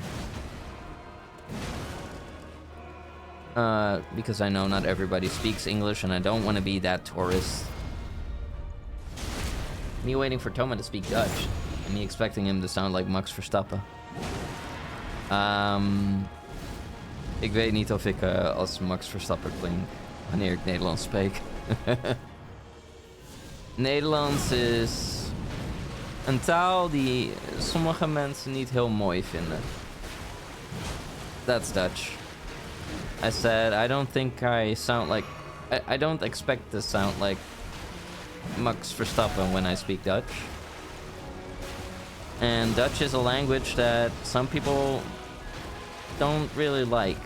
Because I know not everybody speaks English and I don't want to be that tourist. Me waiting for Toma to speak Dutch and me expecting him to sound like Max Verstappen. Ik weet niet of ik als Max Verstappen klink wanneer ik Nederlands spreek. Nederlands is een taal die sommige mensen niet heel mooi vinden. That's Dutch. I said, I don't think I sound like... I don't expect to sound like Max Verstappen when I speak Dutch. And Dutch is a language that some people don't really like.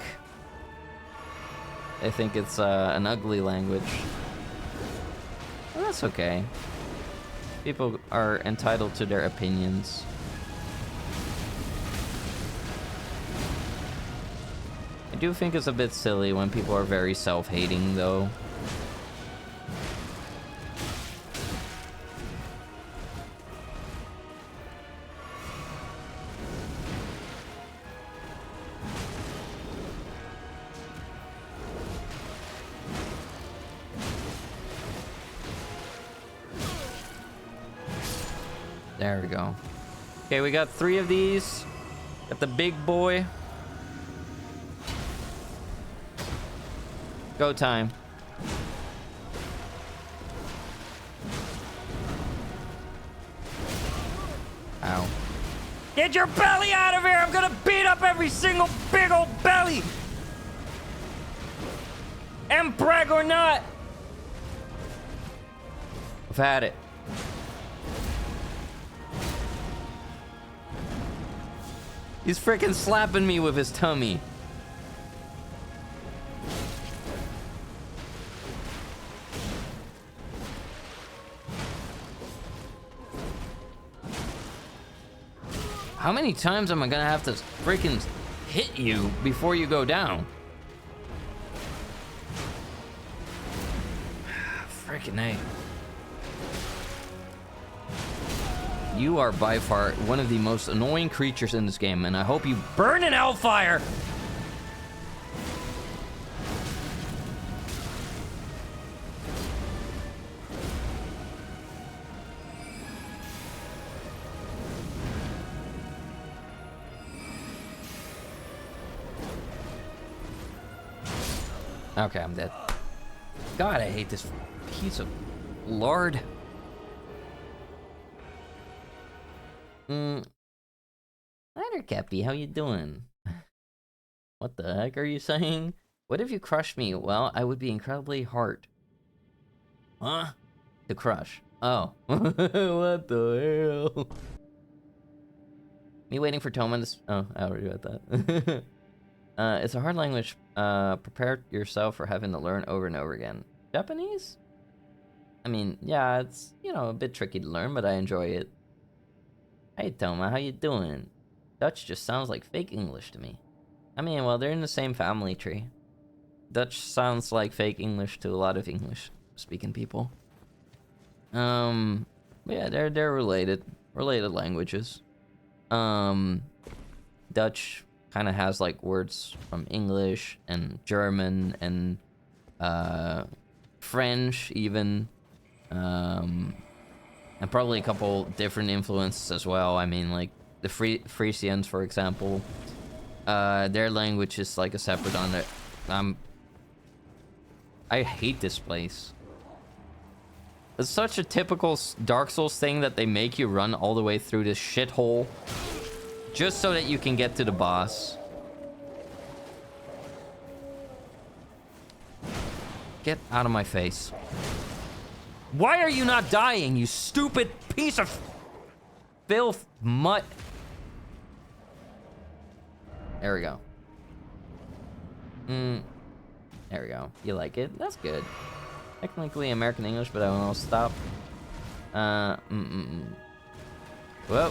I think it's an ugly language. Well, that's okay. People are entitled to their opinions. I do think it's a bit silly when people are very self-hating, though. There we go. Okay, we got 3 of these. Got the big boy. Go time. Ow. Get your belly out of here! I'm gonna beat up every single big old belly! Empreg or not! I've had it. He's freaking slapping me with his tummy. How many times am I gonna have to freaking hit you before you go down? Freaking A. You are by far one of the most annoying creatures in this game, and I hope you burn in hellfire! Okay, I'm dead. God, I hate this piece of lard. Hi there, Cappy. How you doing? What the heck are you saying? What if you crushed me? Well, I would be incredibly hard. Huh? To crush. Oh. What the hell? Me waiting for Toma to... Oh, I already read that. It's a hard language. Prepare yourself for having to learn over and over again. Japanese? I mean, yeah, it's, you know, a bit tricky to learn, but I enjoy it. Hey, Toma, how you doing? Dutch just sounds like fake English to me. I mean, well, they're in the same family tree. Dutch sounds like fake English to a lot of English-speaking people. Yeah, they're related languages. Dutch kind of has like words from English and German and French even, and probably a couple different influences as well. I mean, like the Frisians, for example, their language is like a separate on it. I hate this place. It's such a typical Dark Souls thing that they make you run all the way through this shithole just so that you can get to the boss. Get out of my face. Why are you not dying, you stupid piece of filth mutt? There we go. There we go. You like it? That's good. Technically American English, but I will stop. Whoa.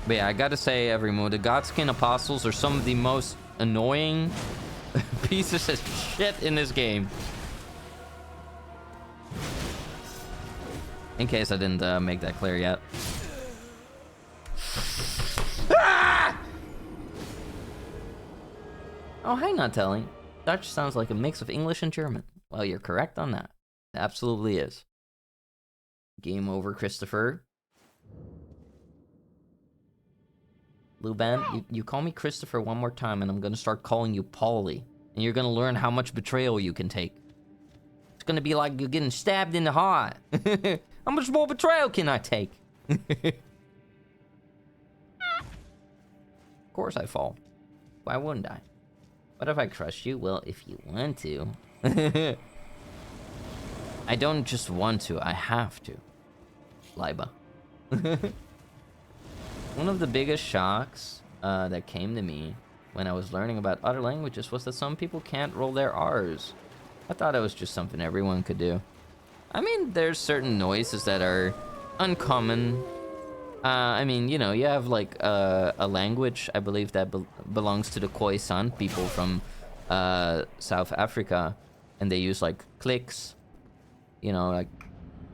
But yeah, I gotta say, everyone, the Godskin Apostles are some of the most annoying pieces of shit in this game. In case I didn't make that clear yet. Ah! Oh, hi, not telling. Dutch sounds like a mix of English and German. Well, you're correct on that. It absolutely is. Game over, Christopher. Luban, you call me Christopher one more time and I'm gonna start calling you Paulie. And you're gonna learn how much betrayal you can take. It's gonna be like you're getting stabbed in the heart. How much more betrayal can I take? Of course I fall. Why wouldn't I? What if I crush you? Well, if you want to. I don't just want to, I have to. Liba. One of the biggest shocks that came to me when I was learning about other languages was that some people can't roll their R's. I thought it was just something everyone could do. I mean, there's certain noises that are uncommon. I mean, you know, you have like a language, I believe, that belongs to the Khoisan people from South Africa, and they use like clicks, you know, like,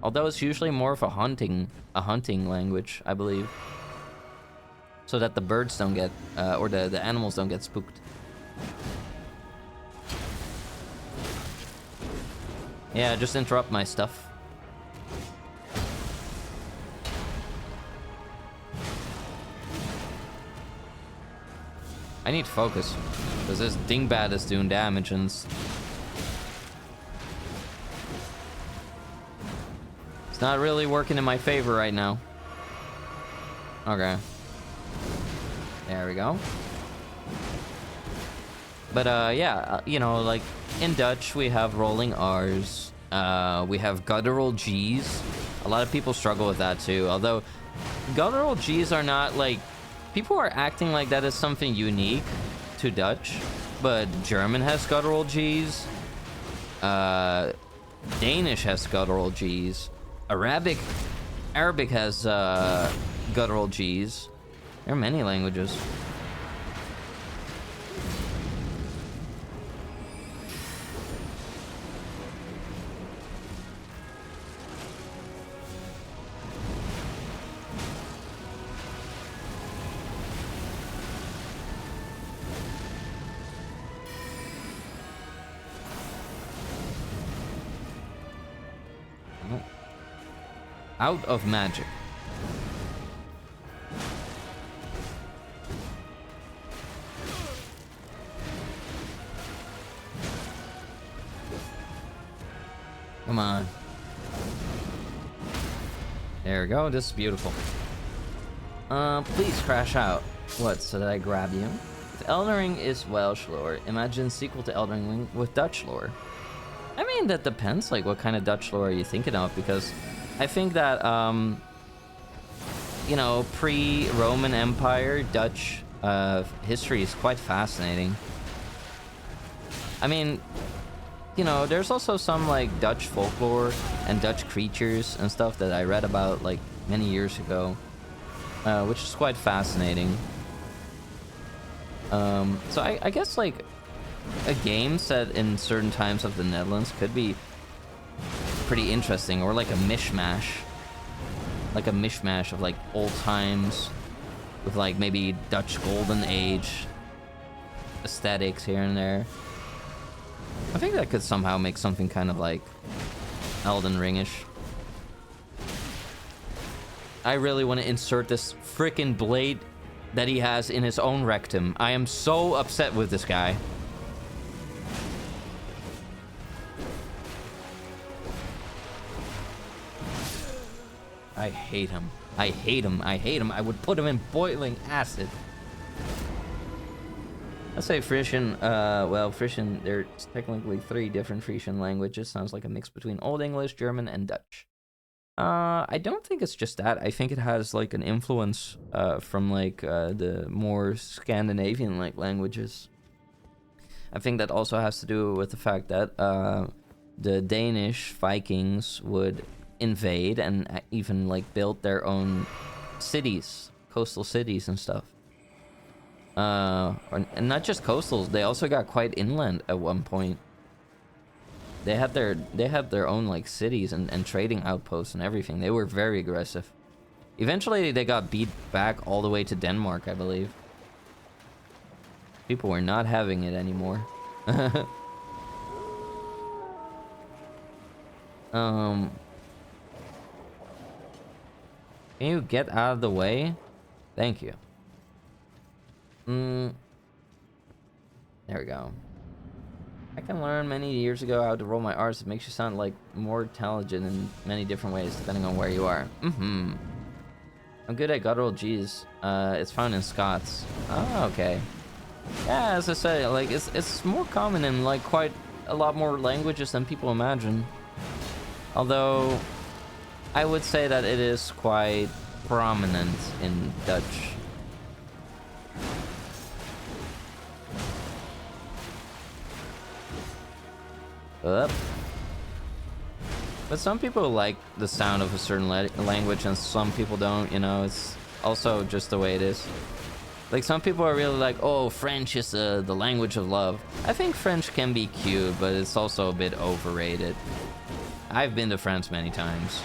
although it's usually more of a hunting language, I believe, so that the birds don't get or the animals don't get spooked. Yeah, just interrupt my stuff. I need focus, because this dingbat is doing damage and... It's not really working in my favor right now. Okay. There we go. But yeah, you know, like in Dutch we have rolling R's. We have guttural G's. A lot of people struggle with that too, although guttural G's are not like... People are acting like that is something unique to Dutch, but German has guttural G's. Danish has guttural G's. Arabic has guttural G's. There are many languages. Out of magic. Come on. There we go. This is beautiful. Please crash out. What? So that I grab you? If Elden Ring is Welsh lore, imagine sequel to Elden Ring with Dutch lore. I mean, that depends. Like, what kind of Dutch lore are you thinking of? Because I think that, you know, pre-Roman Empire Dutch history is quite fascinating. I mean, you know, there's also some like Dutch folklore and Dutch creatures and stuff that I read about like many years ago, which is quite fascinating. So I guess like a game set in certain times of the Netherlands could be pretty interesting, or like a mishmash of like old times with like maybe Dutch golden age aesthetics here and there. I think that could somehow make something kind of like Elden Ring-ish. I really want to insert this freaking blade that he has in his own rectum. I am so upset with this guy. I hate him. I hate him. I hate him. I would put him in boiling acid. Let's say Frisian, well, Frisian, there's technically 3 different Frisian languages. Sounds like a mix between Old English, German, and Dutch. I don't think it's just that. I think it has, like, an influence, from, like, the more Scandinavian, like, languages. I think that also has to do with the fact that, the Danish Vikings would invade and even, like, build their own cities, coastal cities and stuff. And not just coastals, they also got quite inland at one point. They had their own like cities and trading outposts and everything. They were very aggressive. Eventually they got beat back all the way to Denmark, I believe. People were not having it anymore. Can you get out of the way? Thank you. There we go. I can learn many years ago how to roll my R's. It makes you sound like more intelligent in many different ways depending on where you are. I'm good at guttural G's. It's found in Scots. Oh, okay. Yeah, as I say, like it's more common in like quite a lot more languages than people imagine. Although I would say that it is quite prominent in Dutch. Up. But some people like the sound of a certain language and some people don't, you know, it's also just the way it is. Like some people are really like, oh, French is the language of love. I think French can be cute, but it's also a bit overrated. I've been to France many times.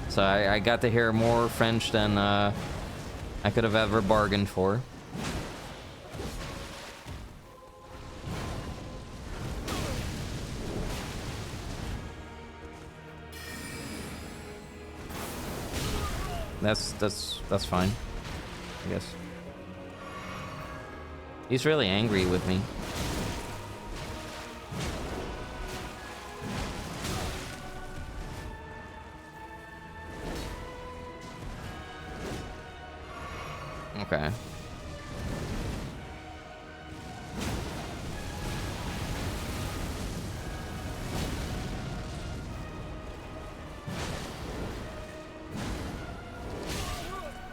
So I got to hear more French than I could have ever bargained for. That's fine, I guess. He's really angry with me. Okay.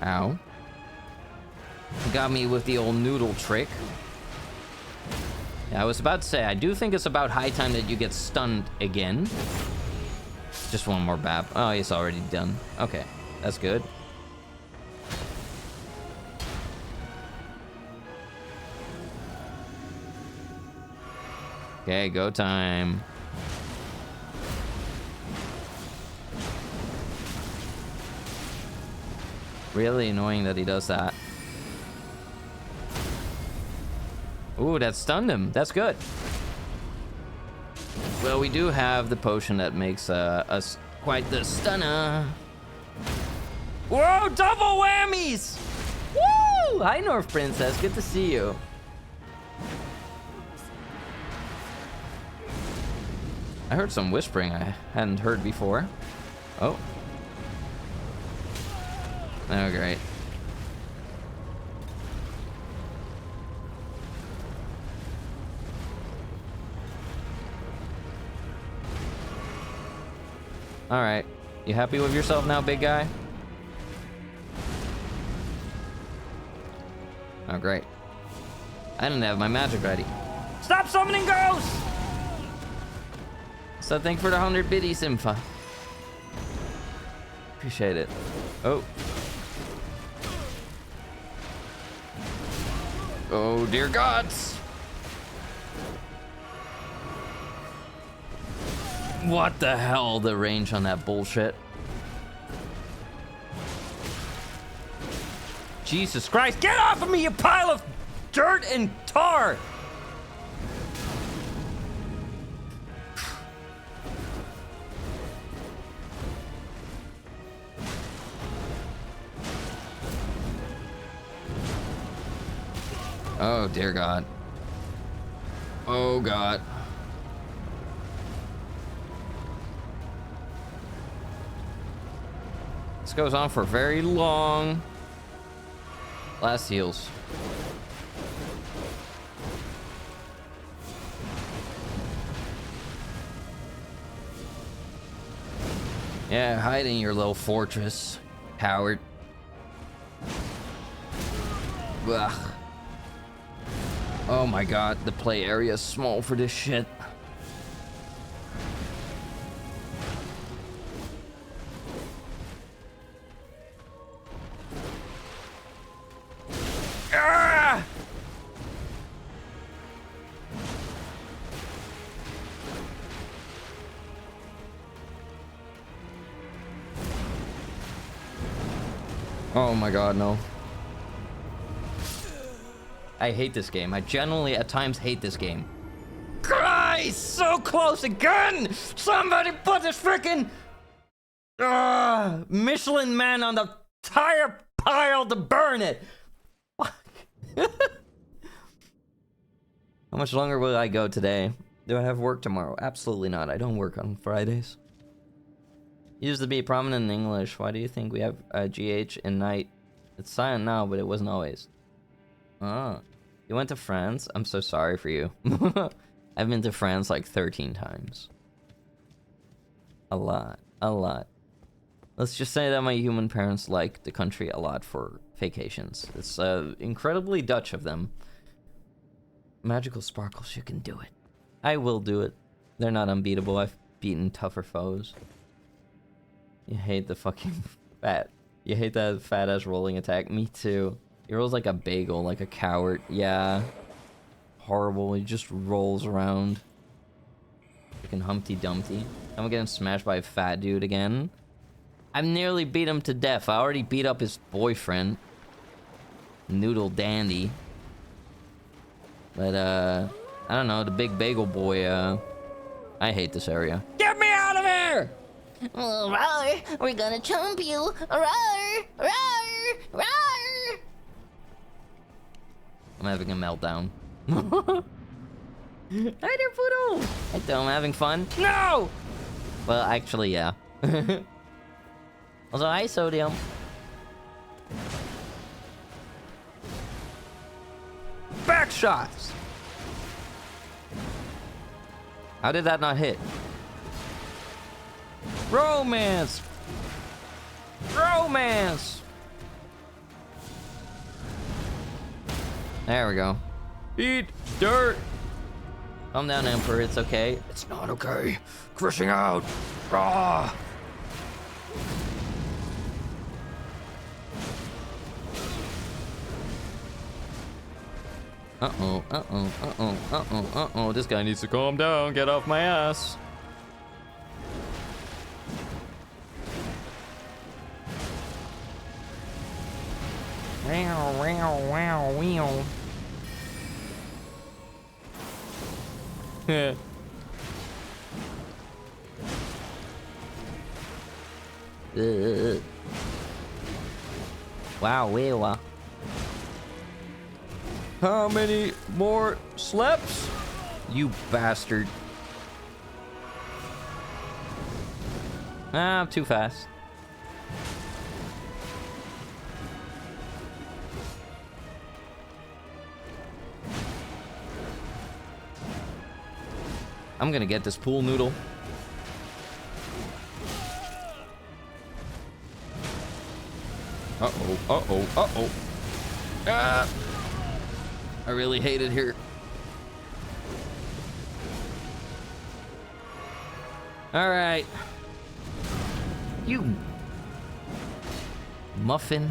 Ow. Got me with the old noodle trick. Yeah, I was about to say, I do think it's about high time that you get stunned again. Just one more bap. Oh, he's already done. Okay, that's good. Okay, go time. Really annoying that he does that. Ooh, that stunned him. That's good. Well, we do have the potion that makes us quite the stunner. Whoa, double whammies! Woo! Hi, North Princess. Good to see you. I heard some whispering I hadn't heard before. Oh. Oh, great. Alright. You happy with yourself now, big guy? Oh, great. I didn't have my magic ready. Stop summoning ghosts! So thank for the 100 biddies, Simfa. Appreciate it. Oh. Oh, dear gods! What the hell, the range on that bullshit? Jesus Christ, get off of me, you pile of dirt and tar! Oh, dear God. Oh, God. This goes on for very long. Last heals. Yeah, hide in your little fortress, coward. Ugh. Oh my God, the play area is small for this shit. Ah! Oh my God, no. I hate this game. I genuinely at times hate this game. Christ! So close again! Somebody put this freaking Michelin Man on the tire pile to burn it! Fuck. How much longer will I go today? Do I have work tomorrow? Absolutely not. I don't work on Fridays. Used to be prominent in English. Why do you think we have GH in night? It's silent now, but it wasn't always. Oh. You went to France? I'm so sorry for you. I've been to France like 13 times. A lot. A lot. Let's just say that my human parents like the country a lot for vacations. It's incredibly Dutch of them. Magical sparkles, you can do it. I will do it. They're not unbeatable. I've beaten tougher foes. You hate the fucking fat. You hate that fat-ass rolling attack. Me too. He rolls like a bagel, like a coward. Yeah. Horrible. He just rolls around. Freaking Humpty Dumpty. I'm getting smashed by a fat dude again. I've nearly beat him to death. I already beat up his boyfriend. Noodle Dandy. But, I don't know. The big bagel boy, I hate this area. Get me out of here! Roar, we're gonna chomp you. Roar, roar, roar. I'm having a meltdown. Hi there, Poodle! Hi, I'm having fun. No! Well, actually, yeah. Also, hi, Sodium. Back shots! How did that not hit? Romance! Romance! There we go. Eat dirt! Calm down, Emperor. It's okay. It's not okay. Crushing out. Raw. Uh-oh, uh-oh, uh-oh, uh-oh, uh-oh. This guy needs to calm down. Get off my ass. Wow, wow, wow, wow. Wow, wow. How many more sleps? You bastard. Ah, I'm too fast. I'm gonna get this pool noodle. Uh-oh, uh-oh, uh-oh. Ah! I really hate it here. All right. You muffin.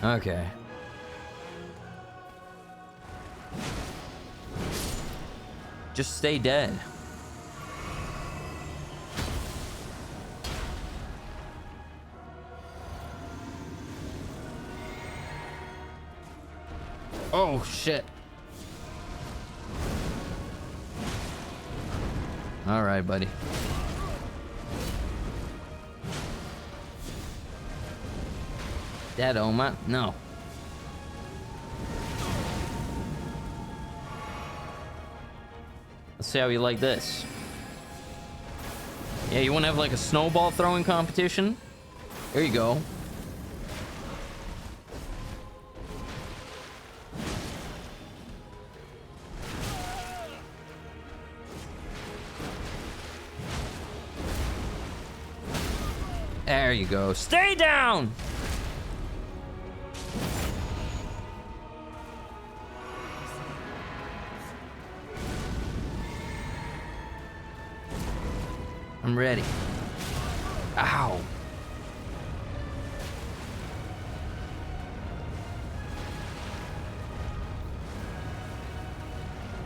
Okay. Just stay dead. Oh, shit. All right, buddy. Dead, Oma? No. Let's see how you like this. Yeah, you want to have like a snowball throwing competition? There you go. There you go. Stay down! I'm ready. Ow.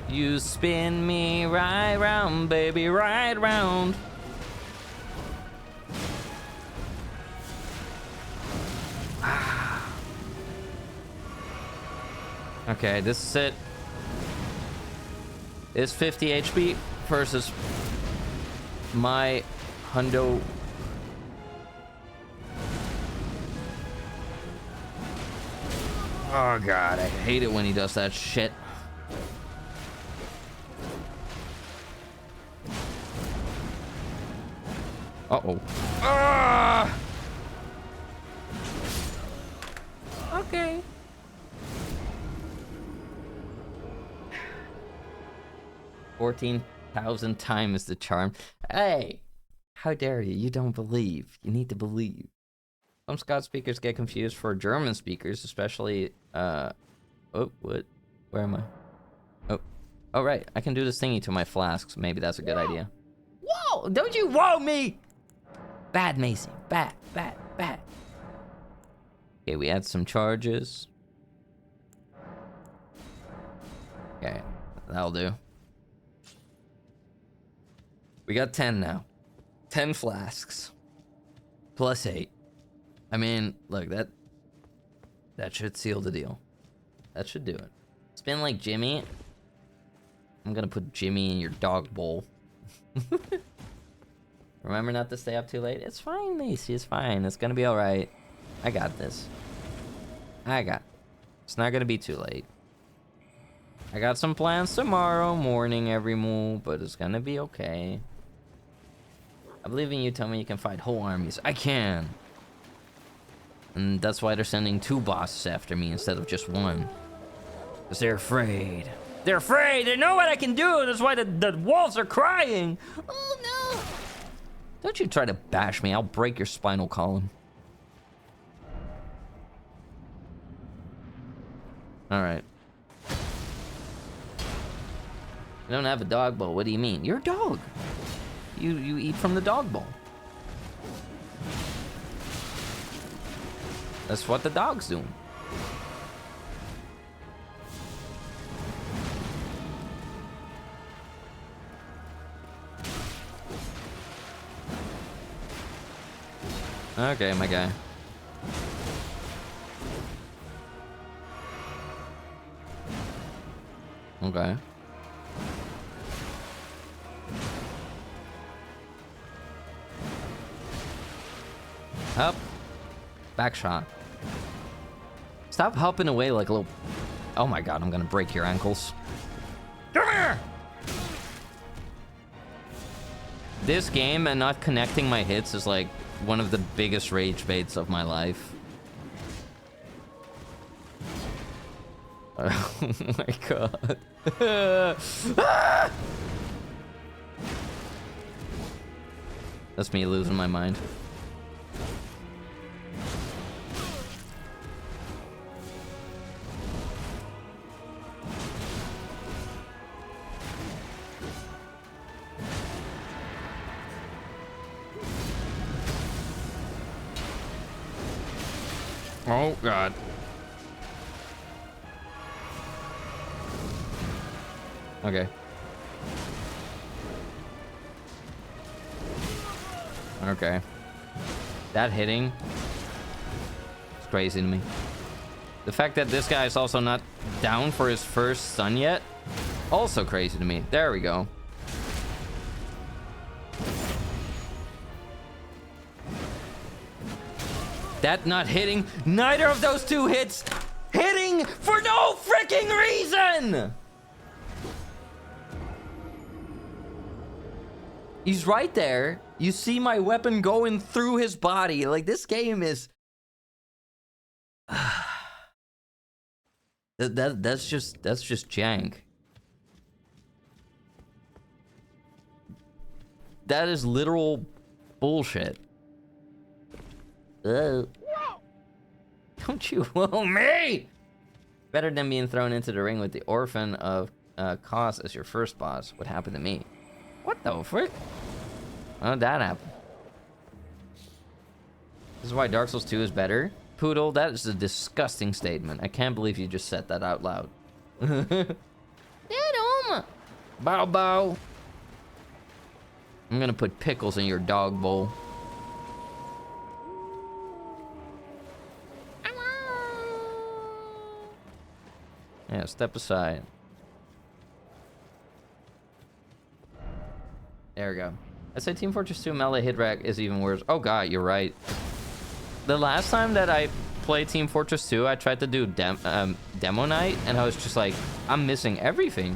You spin me right round, baby, right round. Okay, this is it. It's 50 HP versus my hundo. Oh god, I hate it when he does that shit. Uh-oh. Ah! Okay. $14,000 times the charm. Hey, how dare you? You don't believe. You need to believe. Some Scots speakers get confused for German speakers, especially, oh, what? Where am I? Oh, right. I can do this thingy to my flasks. Maybe that's a good idea. Whoa! Don't you whoa me! Bad, Macy. Bad. Okay, we add some charges. Okay, that'll do. We got 10 now. 10 flasks. Plus 8. I mean, look, that should seal the deal. That should do it. Spin like Jimmy. I'm gonna put Jimmy in your dog bowl. Remember not to stay up too late? It's fine, Macy. It's fine. It's gonna be alright. I got this. It's not gonna be too late. I got some plans tomorrow morning, every move, but it's gonna be okay. I believe in you. Tell me you can fight whole armies. I can. And that's why they're sending 2 bosses after me instead of just 1. Because they're afraid. They're afraid! They know what I can do! That's why the walls are crying! Oh no! Don't you try to bash me. I'll break your spinal column. Alright. I don't have a dog bowl. What do you mean? You're a dog. You eat from the dog bowl. That's what the dog's doing. Okay, my guy. Okay. Up. Back shot. Stop hopping away like a little... Oh my god, I'm gonna break your ankles. Come here! This game and not connecting my hits is like one of the biggest rage baits of my life. Oh my god. Ah! That's me losing my mind. Oh god. Okay. Okay. That hitting is crazy to me. The fact that this guy is also not down for his first stun yet, also crazy to me. There we go. That not hitting. Neither of those two hits hitting for no freaking reason. He's right there. You see my weapon going through his body. Like, this game is... that's just jank. That is literal bullshit. Don't you whoa me! Better than being thrown into the ring with the Orphan of Cos as your first boss. What happened to me? What the frick? Oh, that happened. This is why Dark Souls 2 is better? Poodle, that is a disgusting statement. I can't believe you just said that out loud. Get him! Bow bow. I'm gonna put pickles in your dog bowl. Yeah, step aside. There we go. I'd say Team Fortress 2 melee hit rack is even worse. Oh god, you're right. The last time that I played Team Fortress 2, I tried to do demo night, and I was just like, I'm missing everything.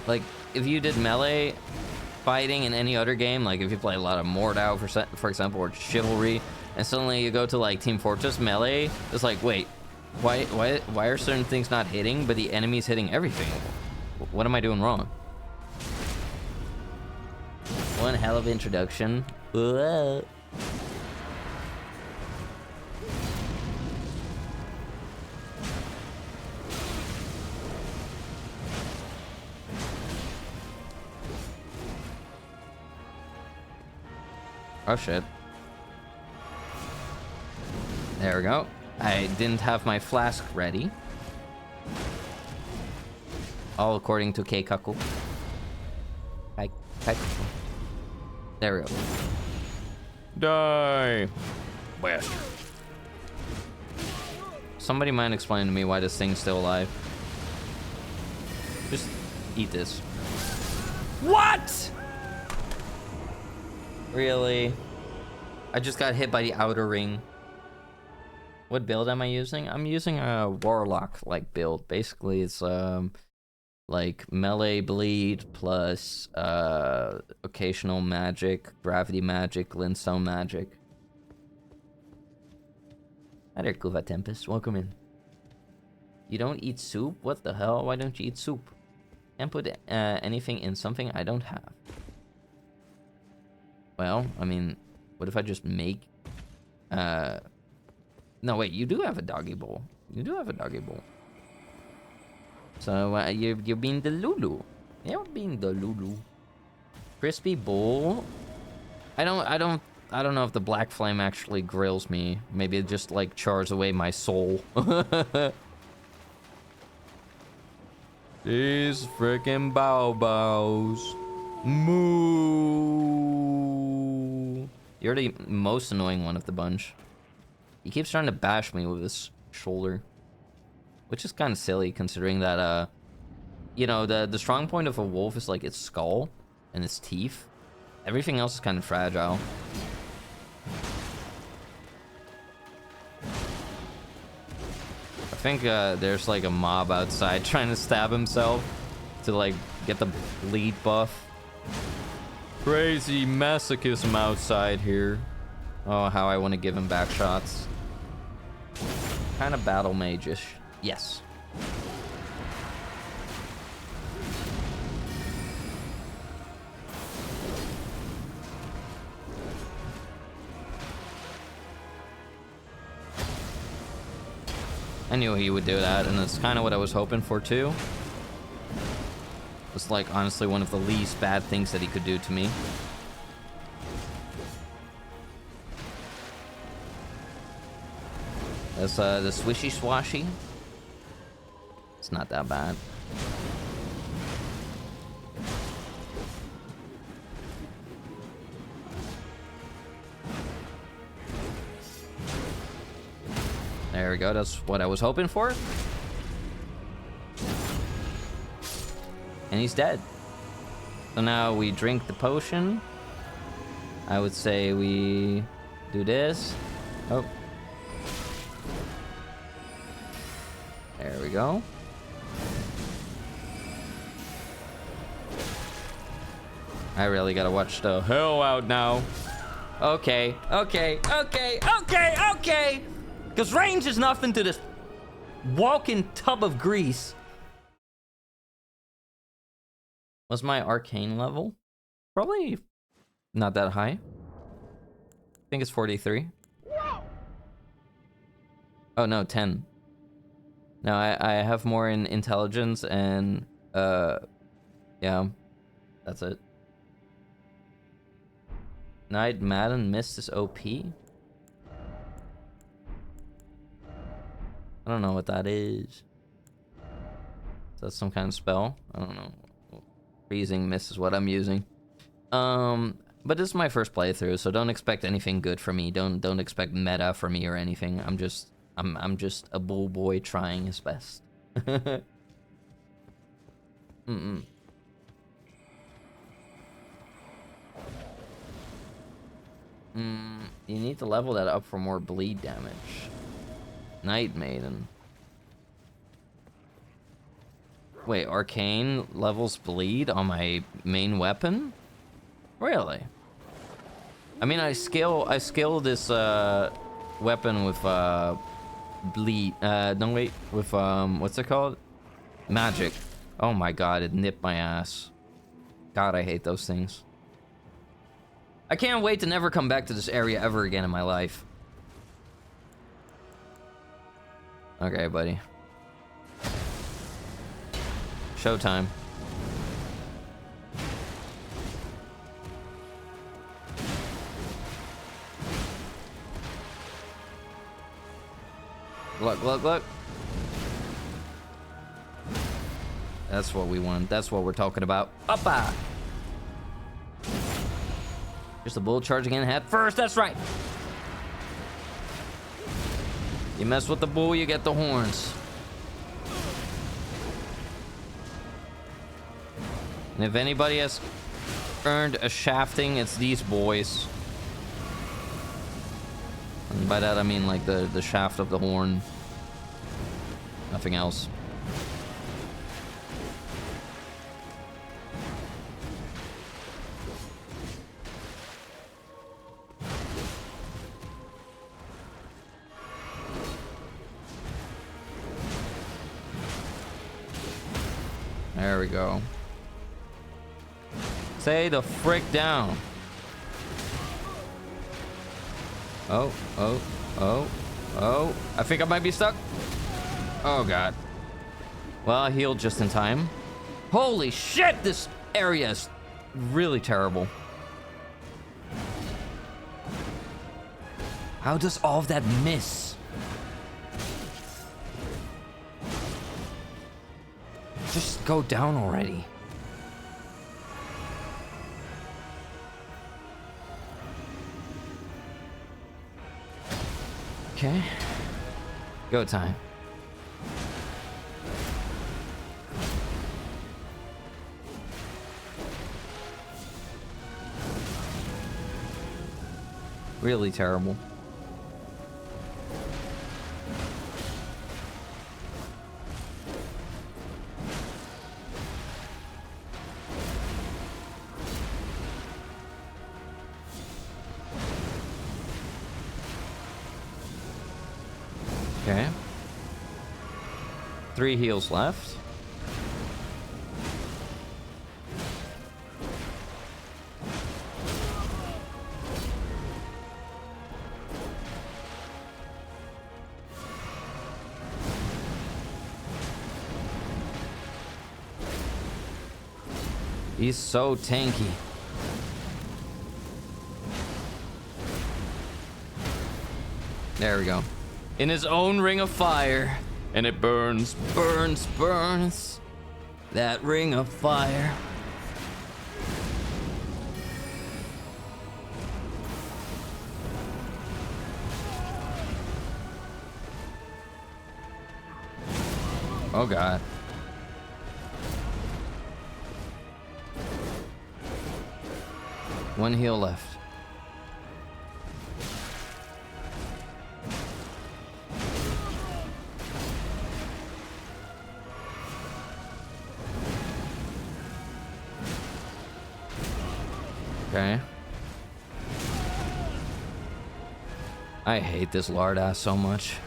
Like, if you did melee fighting in any other game, like if you play a lot of Mordau, for example, or Chivalry, and suddenly you go to like Team Fortress melee, it's like, wait, why are certain things not hitting, but the enemy's hitting everything? What am I doing wrong? One hell of introduction. Whoa. Oh shit. There we go. I didn't have my flask ready. All according to Keikaku. There we go. Die! Bastard. Somebody mind explain to me why this thing's still alive? Just eat this. What?! Really? I just got hit by the outer ring. What build am I using? I'm using a warlock-like build. Basically, it's like melee bleed plus occasional magic, gravity magic, glintstone magic. Hi there, Kuva Tempest. Welcome in. You don't eat soup? What the hell? Why don't you eat soup? Can't put anything in something I don't have. Well, I mean, what if I just make... No, wait, you do have a doggy bowl. You do have a doggy bowl. So, you're being the Lulu. You're being the Lulu. Crispy bowl? I don't know if the black flame actually grills me. Maybe it just, like, chars away my soul. These freaking bows. Moo. You're the most annoying one of the bunch. He keeps trying to bash me with his shoulder, which is kind of silly considering that, you know, the strong point of a wolf is like its skull and its teeth. Everything else is kind of fragile. think there's like a mob outside trying to stab himself to like get the bleed buff. Crazy masochism outside here. Oh, how I want to give him back shots. Kind of battle mage-ish. Yes. I knew he would do that, and that's kind of what I was hoping for too. It's like honestly one of the least bad things that he could do to me. That's the swishy swashy. It's not that bad. There we go, that's what I was hoping for. And he's dead. So now we drink the potion. I would say we do this. Oh. There we go. I really gotta watch the hell out now. Okay, okay, okay, okay, okay! Because range is nothing to this walking tub of grease. What's my arcane level? Probably not that high. I think it's 43. Oh no, 10. No, I have more in intelligence and yeah, that's it. Night Madden Mist is OP. I don't know what that is. Is that some kind of spell? I don't know. Freezing Mist is what I'm using. But this is my first playthrough, so don't expect anything good from me. Don't expect meta from me or anything. I'm just a bull boy trying his best. You need to level that up for more bleed damage. Night Maiden. Wait, arcane levels bleed on my main weapon? Really? I mean, I scale this weapon with bleed. No wait, with what's it called? Magic. Oh my god, it nipped my ass. God, I hate those things. I can't wait to never come back to this area ever again in my life. Okay, buddy. Showtime. Look, look, look. That's what we want. That's what we're talking about. Uppa! Just a bull charging in head first. That's right. You mess with the bull, you get the horns. And if anybody has earned a shafting, it's these boys. And by that I mean like the shaft of the horn. Nothing else. There we go. Stay the frick down. Oh, oh, oh, oh. I think I might be stuck. Oh, God. Well, I healed just in time. Holy shit, this area is really terrible. How does all of that miss? Just go down already. Okay. Go time. Really terrible. 3 heals left. He's so tanky. There we go. In his own ring of fire. And it burns, burns, burns. That ring of fire. Oh god. One heal left. Okay. I hate this lard ass so much.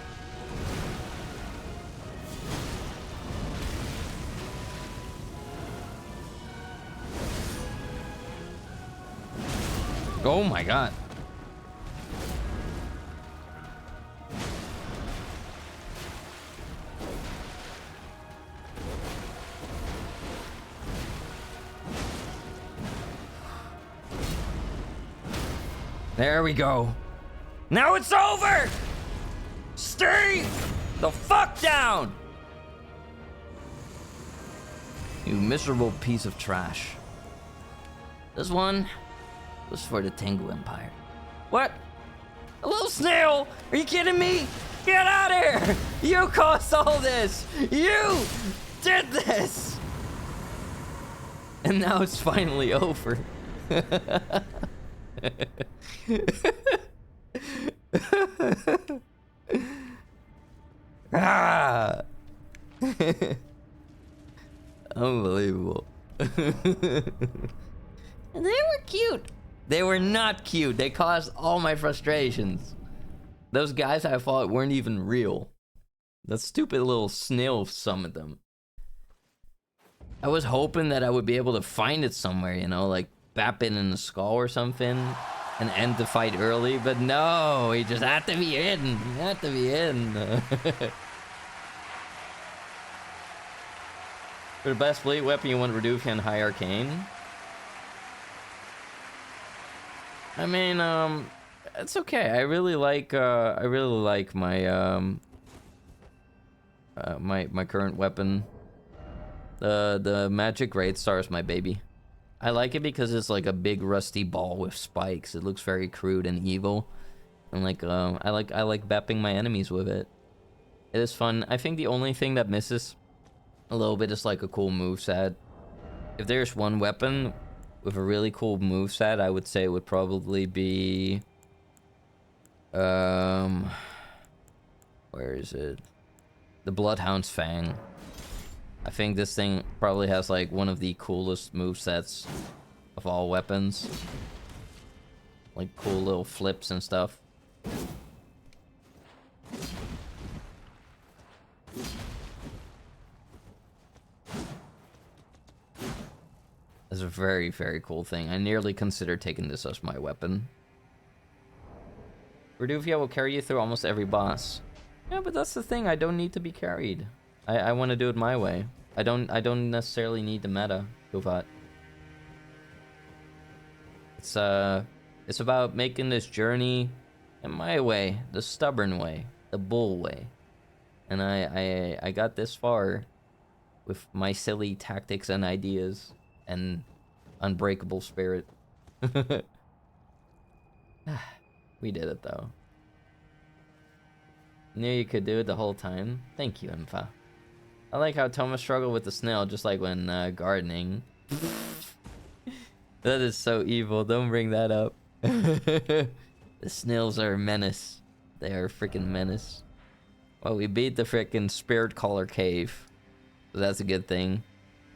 Oh my god. There we go. Now it's over! Stay the fuck down! You miserable piece of trash. This one was for the Tengu Empire. What? A little snail? Are you kidding me? Get out of here! You caused all this! You did this! And now it's finally over. Ah! Unbelievable. And they were cute. They were not cute. They caused all my frustrations. Those guys I fought weren't even real. The stupid little snail summoned them. I was hoping that I would be able to find it somewhere, you know, like bap it in the skull or something and end the fight early, but no, he just had to be in. He had to be in. For the best blade weapon, you want Redufian High Arcane? I mean, it's okay. I really like my my current weapon. The Magic Great Star is my baby. I like it because it's like a big rusty ball with spikes. It looks very crude and evil, and like I like bapping my enemies with it. It is fun. I think the only thing that misses a little bit is like a cool moveset. If there's one weapon with a really cool moveset, I would say it would probably be where is it? The Bloodhound's Fang. I think this thing probably has like one of the coolest movesets of all weapons. Like cool little flips and stuff. It's a very, very cool thing. I nearly considered taking this as my weapon. Reduvia will carry you through almost every boss. Yeah, but that's the thing. I don't need to be carried. I want to do it my way. I don't necessarily need the meta, Govat. It's about making this journey in my way, the stubborn way, the bull way. And I got this far with my silly tactics and ideas and unbreakable spirit. We did it though. Knew you could do it the whole time. Thank you, Impa. I like how Thomas struggled with the snail just like when gardening. That is so evil. Don't bring that up. The snails are a menace. They are a freaking menace. Well, we beat the freaking Spirit Caller Cave. So that's a good thing.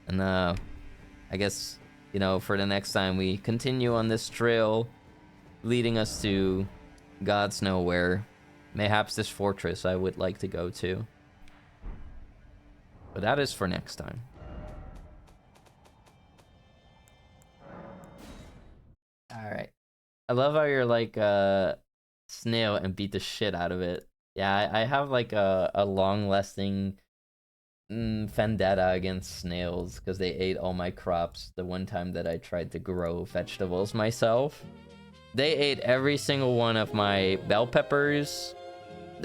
And I guess, you know, for the next time we continue on this trail leading us to God's nowhere. Mayhaps this fortress I would like to go to. But that is for next time. Alright. I love how you're like snail and beat the shit out of it. Yeah, I have like a long-lasting vendetta against snails because they ate all my crops the one time that I tried to grow vegetables myself. They ate every single one of my bell peppers,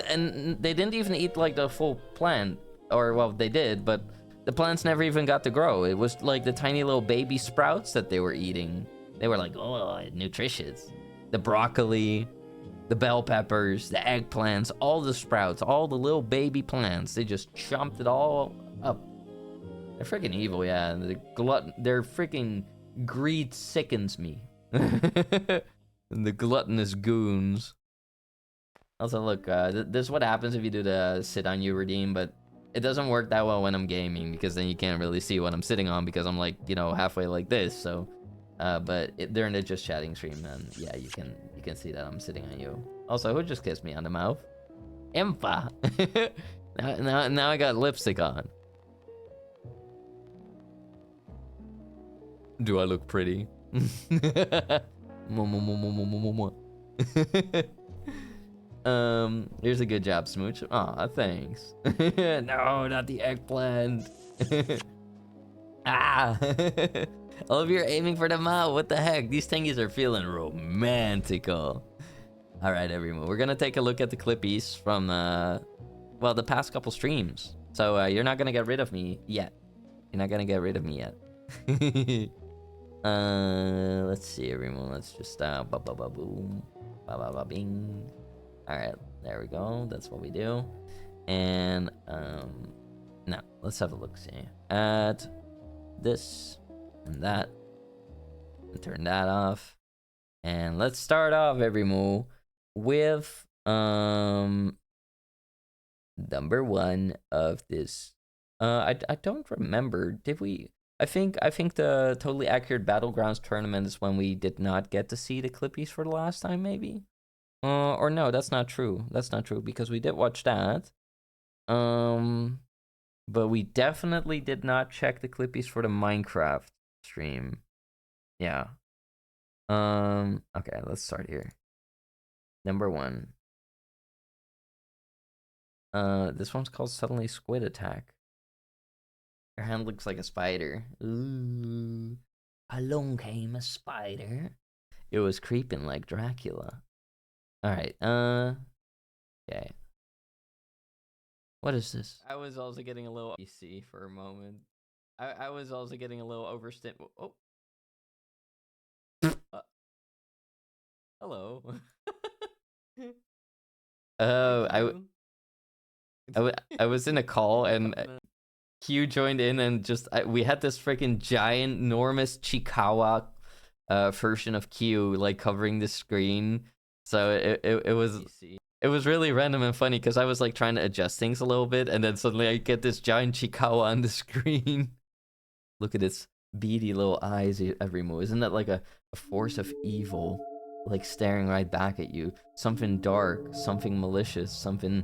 and they didn't even eat like the full plant, or well, they did, but the plants never even got to grow. It was like the tiny little baby sprouts that they were eating. They were like, oh, nutritious. The broccoli, the bell peppers, the eggplants, all the sprouts, all the little baby plants. They just chomped it all up. They're freaking evil, yeah. Their freaking greed sickens me. And the gluttonous goons. Also, look, this is what happens if you do the sit on you redeem, but it doesn't work that well when I'm gaming because then you can't really see what I'm sitting on because I'm like, you know, halfway like this, so... but during the just chatting stream, then yeah, you can see that I'm sitting on you. Also, who just kissed me on the mouth? Impa. now I got lipstick on. Do I look pretty? Here's a good job, Smooch. Aw, thanks. No, not the eggplant. Ah. All of you are aiming for the mouth. What the heck? These thingies are feeling romantical. All right, everyone. We're gonna take a look at the clippies from well, the past couple streams. So you're not gonna get rid of me yet. You're not gonna get rid of me yet. Let's see, everyone. Let's just ba ba ba boom, ba ba ba bing. All right, there we go. That's what we do. And now let's have a look. See at this. And that, and turn that off, and let's start off every move with number one of this. I don't remember. Did we? I think the Totally Accurate Battlegrounds tournament is when we did not get to see the clippies for the last time, maybe. Or no, that's not true. That's not true because we did watch that. But we definitely did not check the clippies for the Minecraft stream. Yeah. Okay, let's start here. Number one. This one's called Suddenly Squid Attack. Your hand looks like a spider. Ooh. Along came a spider. It was creeping like Dracula. Alright, okay. What is this? I was also getting a little PC for a moment. I was also getting a little overstimulated. Oh. Hello. Oh, I was in a call and Q joined in and just we had this freaking giant, enormous Chikawa version of Q like covering the screen. So it was really random and funny because I was like trying to adjust things a little bit and then suddenly I get this giant Chikawa on the screen. Look at its beady little eyes every move. Isn't that like a force of evil? Like staring right back at you. Something dark, something malicious, something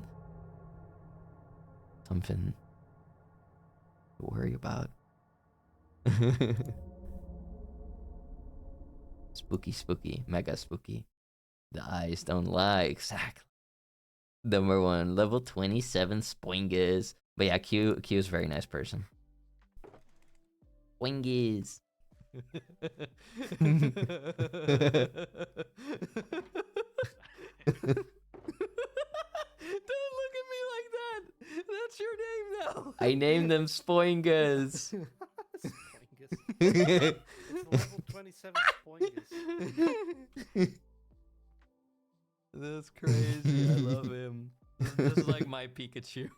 to worry about. Spooky, spooky, mega spooky. The eyes don't lie, exactly. Number one, level 27 Spoingus. But yeah, Q is a very nice person. Spoingus. Don't look at me like that. That's your name now. I named them Spoingas. Spoingus. It's level 27 Spoingus. That's crazy. I love him. Just like my Pikachu.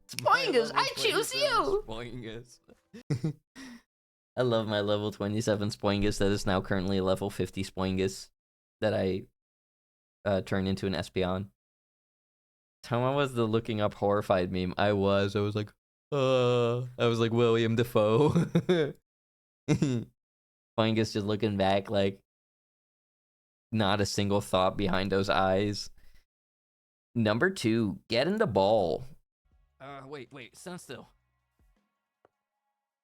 Spoingus, I choose you. Spoingus. I love my level 27 Spoingus that is now currently level 50 Spoingus that I turned into an Espeon. Toma was the looking up horrified meme. I was like, I was like William Dafoe. Spoingus just looking back like not a single thought behind those eyes. Number two, get in the ball. Wait, stand still.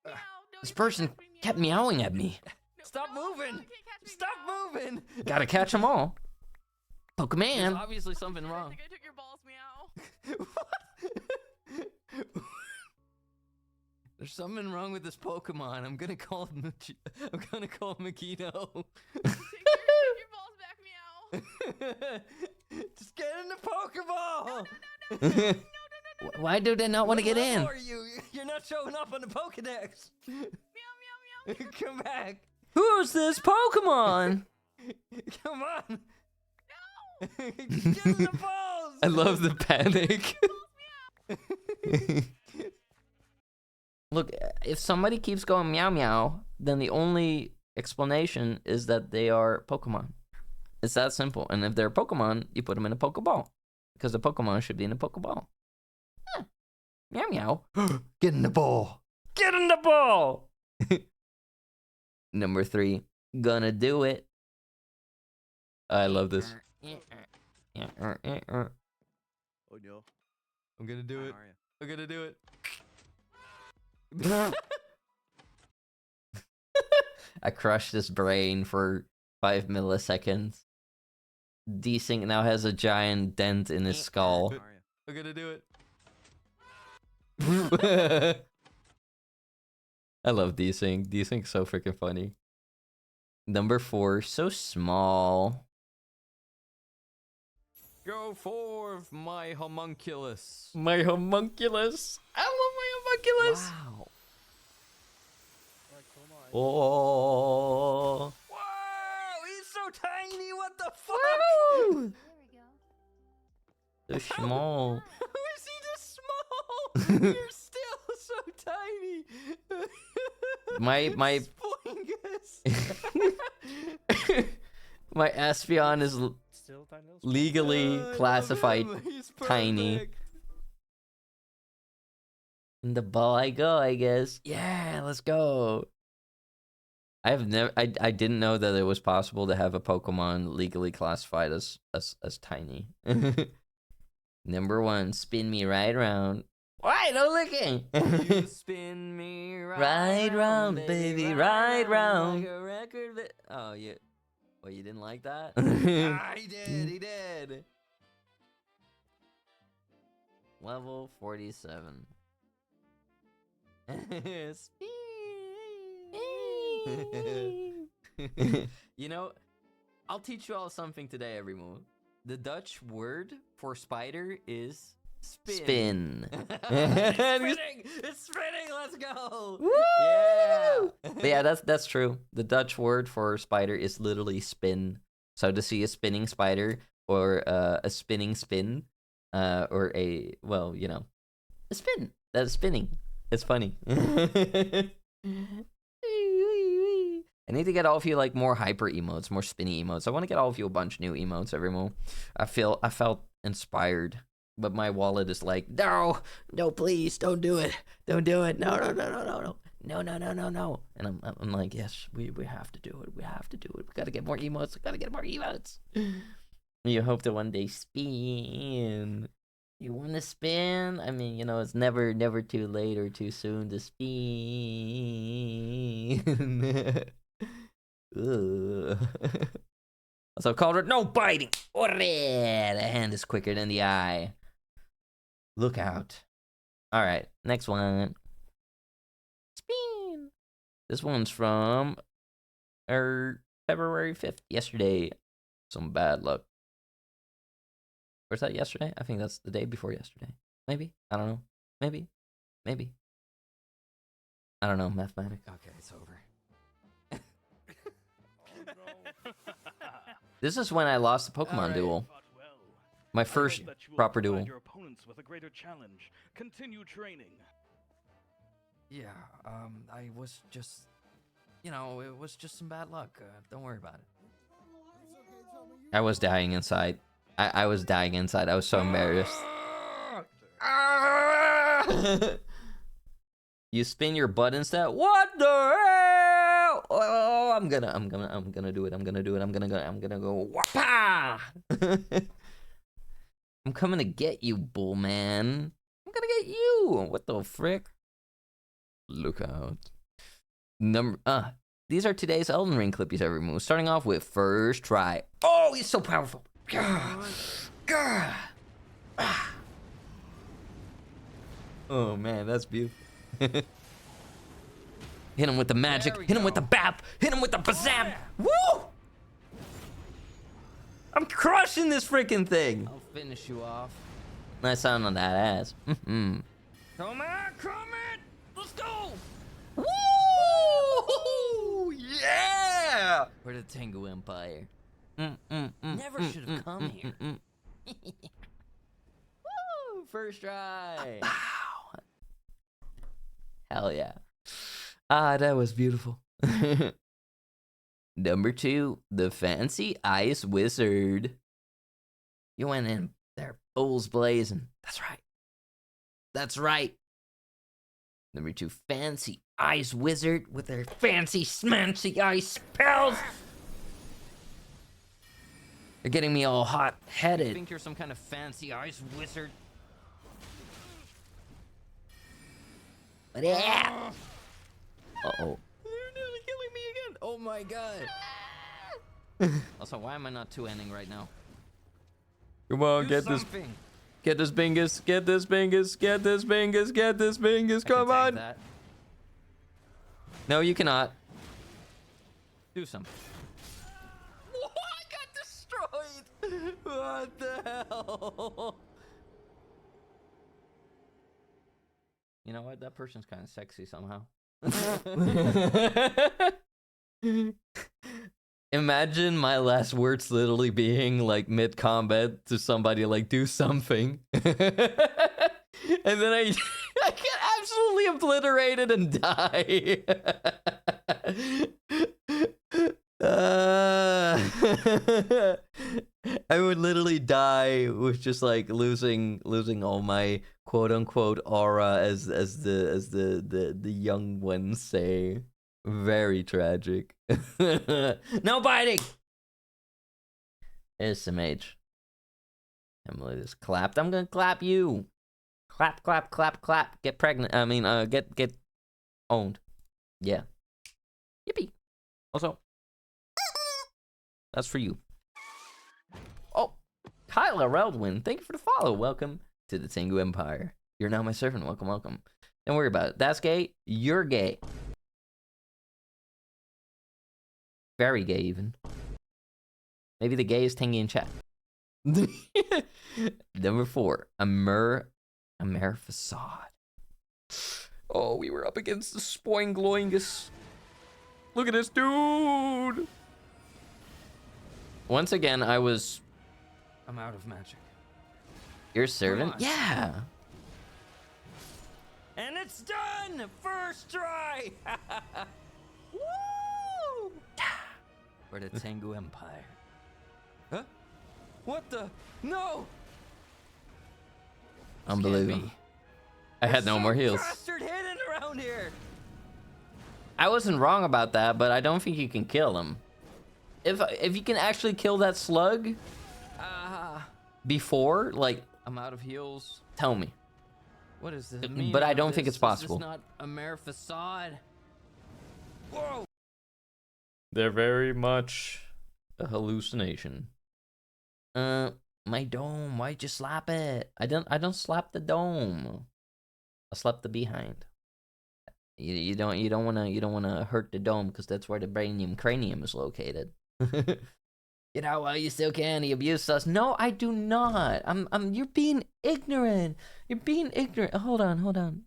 Meow, no, This you can't person catch me, kept meow. meowing at me. No, Stop no, moving! you can't catch me, Stop meow. moving! Gotta catch them all. There's Pokemon. obviously something I wrong. think I took your balls, meow. What? There's something wrong with this Pokemon. I'm gonna call Magneto. Take your balls back, meow. Just get in the Pokeball. No. Why do they not want to What get in? level Are you? You're not showing up on the Pokedex. Meow, meow, meow. Come back. Who's this Pokemon? Come on. No. Get in the balls. I love the panic. Look, if somebody keeps going meow meow, then the only explanation is that they are Pokemon. It's that simple. And if they're Pokemon, you put them in a Pokeball. Because the Pokemon should be in a Pokeball. Yeah. Meow meow. Get in the ball. Get in the ball. Number 3. Gonna do it. I love this. Oh no. I'm gonna do it. How are you? I'm gonna do it. I crushed his brain for 5 milliseconds. D-Sync now has a giant dent in his skull. How are you? I'm gonna do it. I love D-Sync. D-Sync's so freaking funny. Number 4, so small. Go forth, my homunculus. My homunculus. I love my homunculus. Wow. Alright, come on. Oh. Whoa, he's so tiny. What the fuck? Woo! So small. How is he this small? You're still so tiny. My Spoingus. my Espeon is Still tiny little legally I love classified him. He's tiny. perfect. In the ball I go, I guess. Yeah, let's go. I didn't know that it was possible to have a Pokemon legally classified as tiny. Number 1, spin me right round. Why no licking? You spin me Right round, baby, right round. Like a record. Oh, yeah. Well, you didn't like that? Ah, he did. He did. Level 47. You know, I'll teach you all something today, everyone. The Dutch word for spider is spin. Spin. It's spinning! It's spinning! Let's go! Woo! Yeah! But yeah, that's true. The Dutch word for spider is literally spin. So to see a spinning spider or a spinning spin, or a, well, you know, a spin. That's spinning. It's funny. I need to get all of you like more hyper emotes, more spinny emotes. I want to get all of you a bunch of new emotes every month. I felt inspired, but my wallet is like, no, please, don't do it, no, no. And I'm like, yes, we have to do it. We gotta get more emotes. You hope to one day spin. You want to spin? I mean, you know, it's never too late or too soon to spin. Ugh. Also, Calder, no biting. Orre! The hand is quicker than the eye. Look out. All right, next one. Spin. This one's from February 5th, yesterday. Some bad luck. Or is that yesterday? I think that's the day before yesterday. Maybe. I don't know. Maybe. I don't know. Mathematics. Okay, it's over. This is when I lost the Pokemon Alright. duel. My first proper duel. Your opponents with a greater challenge. Continue training. Yeah, I was just, you know, it was just some bad luck. Don't worry about it. I was dying inside. I was dying inside. I was so embarrassed. You spin your butt instead? What the hell? Oh, I'm gonna do it. I'm gonna go. Whapa! I'm coming to get you, bull man. I'm gonna get you. What the frick? Look out. These are today's Elden Ring clippies I removed. Starting off with first try. Oh, he's so powerful. Gah. Gah. Ah. Oh man, that's beautiful. Hit him with the magic. Hit him with the bap. Hit him with the bazam. Woo! I'm crushing this freaking thing. I'll finish you off. Nice sound on that ass. Come on, let's go. Woo! Yeah! For the Tengu Empire. Never should have come here. Woo! First try. Wow. Hell yeah. Ah, that was beautiful. Number 2, the Fancy Ice Wizard. You went in there, bulls blazing. That's right. That's right. Number 2, Fancy Ice Wizard with their fancy smancy ice spells. They're getting me all I hot-headed. think you're some kind of fancy ice wizard. But yeah. Uh-oh. They're nearly killing me again. Oh my god. Also, why am I not 2-ending right now? Come on, Do get this. something. Get this bingus. Get this bingus. Get this bingus. Get this bingus. I can Come tag on. that. No, you cannot. Do something. Whoa, I got destroyed. What the hell? You know what? That person's kind of sexy somehow. Imagine my last words literally being like mid combat to somebody like do something. And then I get absolutely obliterated and die. I would literally die with just like losing all my quote unquote aura as the young ones say. Very tragic. No biting. There's some age. Emily just clapped. I'm gonna clap you. Clap, clap, clap, clap. Get pregnant. I mean, get owned. Yeah. Yippee. Also, that's for you. Oh, Kyla Reldwin, thank you for the follow. Welcome to the Tengu Empire. You're now my servant. Welcome, welcome. Don't worry about it. That's gay. You're gay. Very gay, even. Maybe the gayest Tengi in chat. Number 4, Amer Facade. Oh, we were up against the Spoingloingus. Look at this dude. Once again, I'm out of magic. your servant. Come on. Yeah. And it's done! First try! Woo! For the Tengu Empire. Huh? What the? No! This can't Unbelievable. be. I had There's no some more heals. Bastard hidden around here. I wasn't wrong about that, but I don't think you can kill him. If you can actually kill that slug before, like, I'm out of heals. tell me. What is this? But I don't think it's possible. This is not a mere facade. Whoa! They're very much a hallucination. My dome. Why'd you slap it? I don't slap the dome. I slap the behind. You don't wanna hurt the dome because that's where the cranium is located. You know, well, you still can. He abused us. No, I do not. You're being ignorant. You're being ignorant. Hold on. hold on.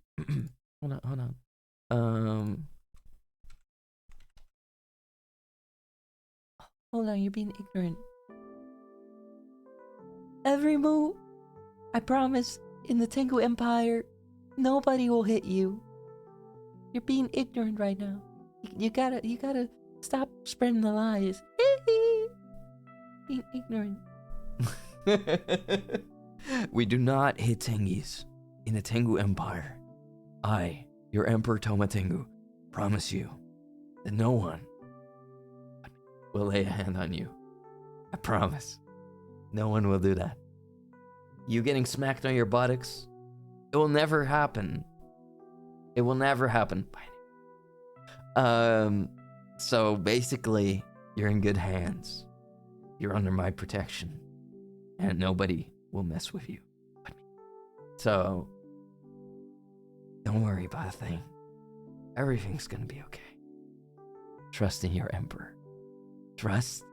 Hold on, you're being ignorant. Every move, I promise, in the Tengu Empire, nobody will hit you. You're being ignorant right now. You gotta stop spreading the lies. Being ignorant. We do not hit Tengis in the Tengu Empire. I, your Emperor Toma Tengu, promise you that no one will lay a hand on you. I promise. No one will do that. You getting smacked on your buttocks It will never happen. It will never happen. So basically, you're in good hands. You're under my protection. And nobody will mess with you but me. So, don't worry about a thing. Everything's gonna be okay. Trust in your emperor. Trust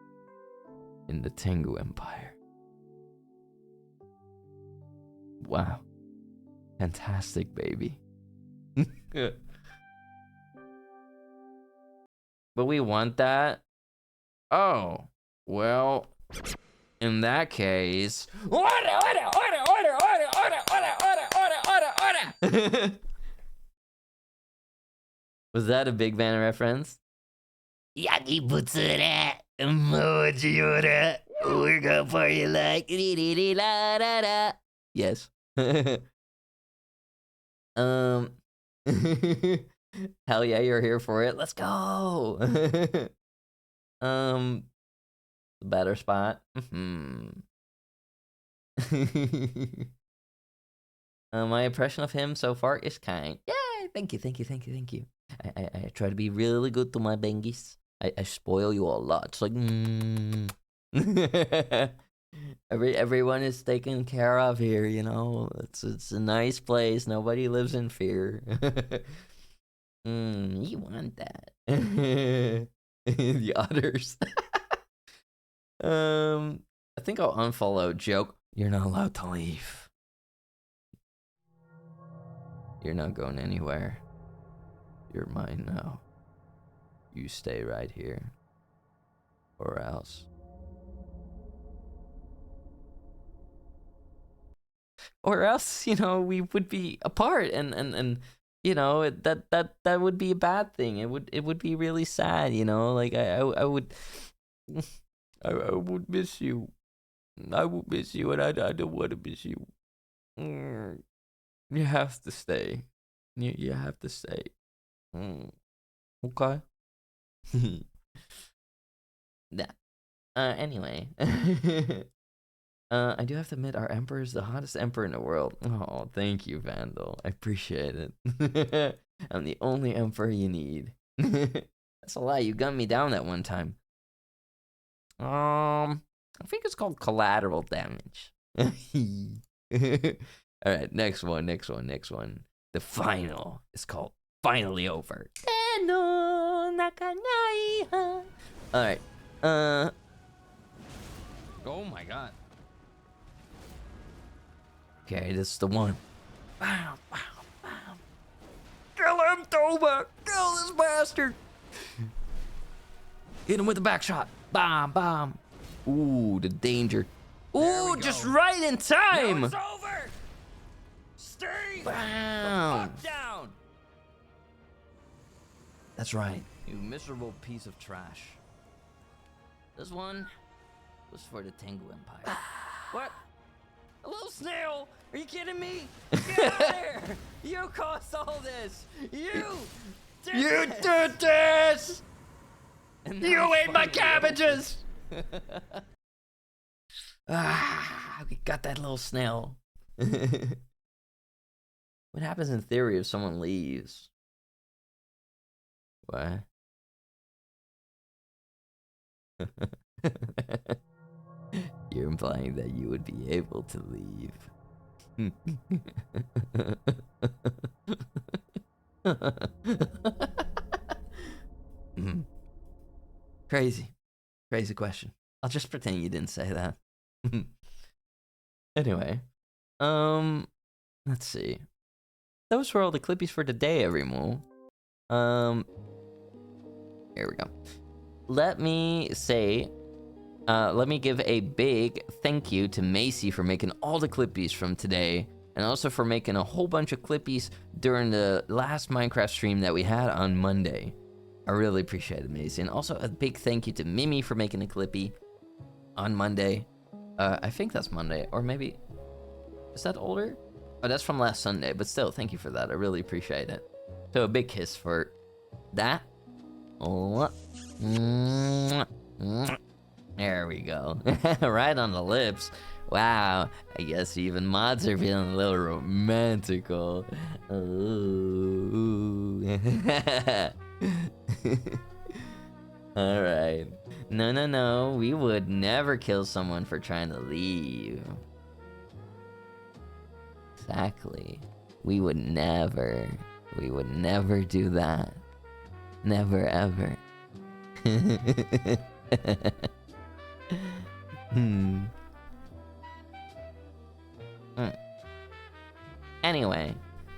in the Tengu Empire. Wow. Fantastic, baby. But we want that? Oh, well, in that case... Order! Was that a Big Bang reference? Yaki Butsura, Mojiura, we're gonna party like la da da. Yes. Hell yeah, you're here for it. Let's go. The better spot. My impression of him so far is kind. Yay! Thank you. I try to be really good to my bengies. I spoil you a lot. It's like, everyone is taken care of here, you know. It's a nice place. Nobody lives in fear. You want that? The others. I think I'll unfollow. Joke. You're not allowed to leave. You're not going anywhere. You're mine now. You stay right here. Or else. Or else, you know, we would be apart and you know, that would be a bad thing. It would be really sad, you know? Like I would miss you. I would miss you and I don't want to miss you. You have to stay. You have to stay. Okay. Yeah. Anyway. I do have to admit, our emperor is the hottest emperor in the world. Oh, thank you, Vandal. I appreciate it. I'm the only emperor you need. That's a lie. You gunned me down that one time. I think it's called collateral damage. All right, next one. The final is called Finally Over. All right. Oh my god. Okay, this is the one. Bam, bam, bam. Kill him, Toba! Kill this bastard! Hit him with the back shot. Bam, bam. Ooh, the danger. Ooh, just right in time! Now it's over! Stay Bam! the fuck down! That's right. You miserable piece of trash. This one was for the Tengu Empire. What? A little snail? Are you kidding me? Get out of there! You caused all this! You did this! And You now it's ate my finally cabbages! We got that little snail. What happens in theory if someone leaves? What? You're implying that you would be able to leave. Crazy question. I'll just pretend you didn't say that. Anyway, let's see. Those were all the clippies for today, everyone. Here we go. Let me give a big thank you to Macy for making all the clippies from today, and also for making a whole bunch of clippies during the last Minecraft stream that we had on Monday. I really appreciate it, Macy. And also a big thank you to Mimi for making a clippy on Monday. I think that's Monday, or maybe, is that older? Oh, that's from last Sunday, but still, thank you for that. I really appreciate it. So a big kiss for that. There we go. Right on the lips. Wow, I guess even mods are feeling a little romantical. Ooh. Alright. No, we would never kill someone for trying to leave. Exactly. We would never do that. Never ever. Anyway,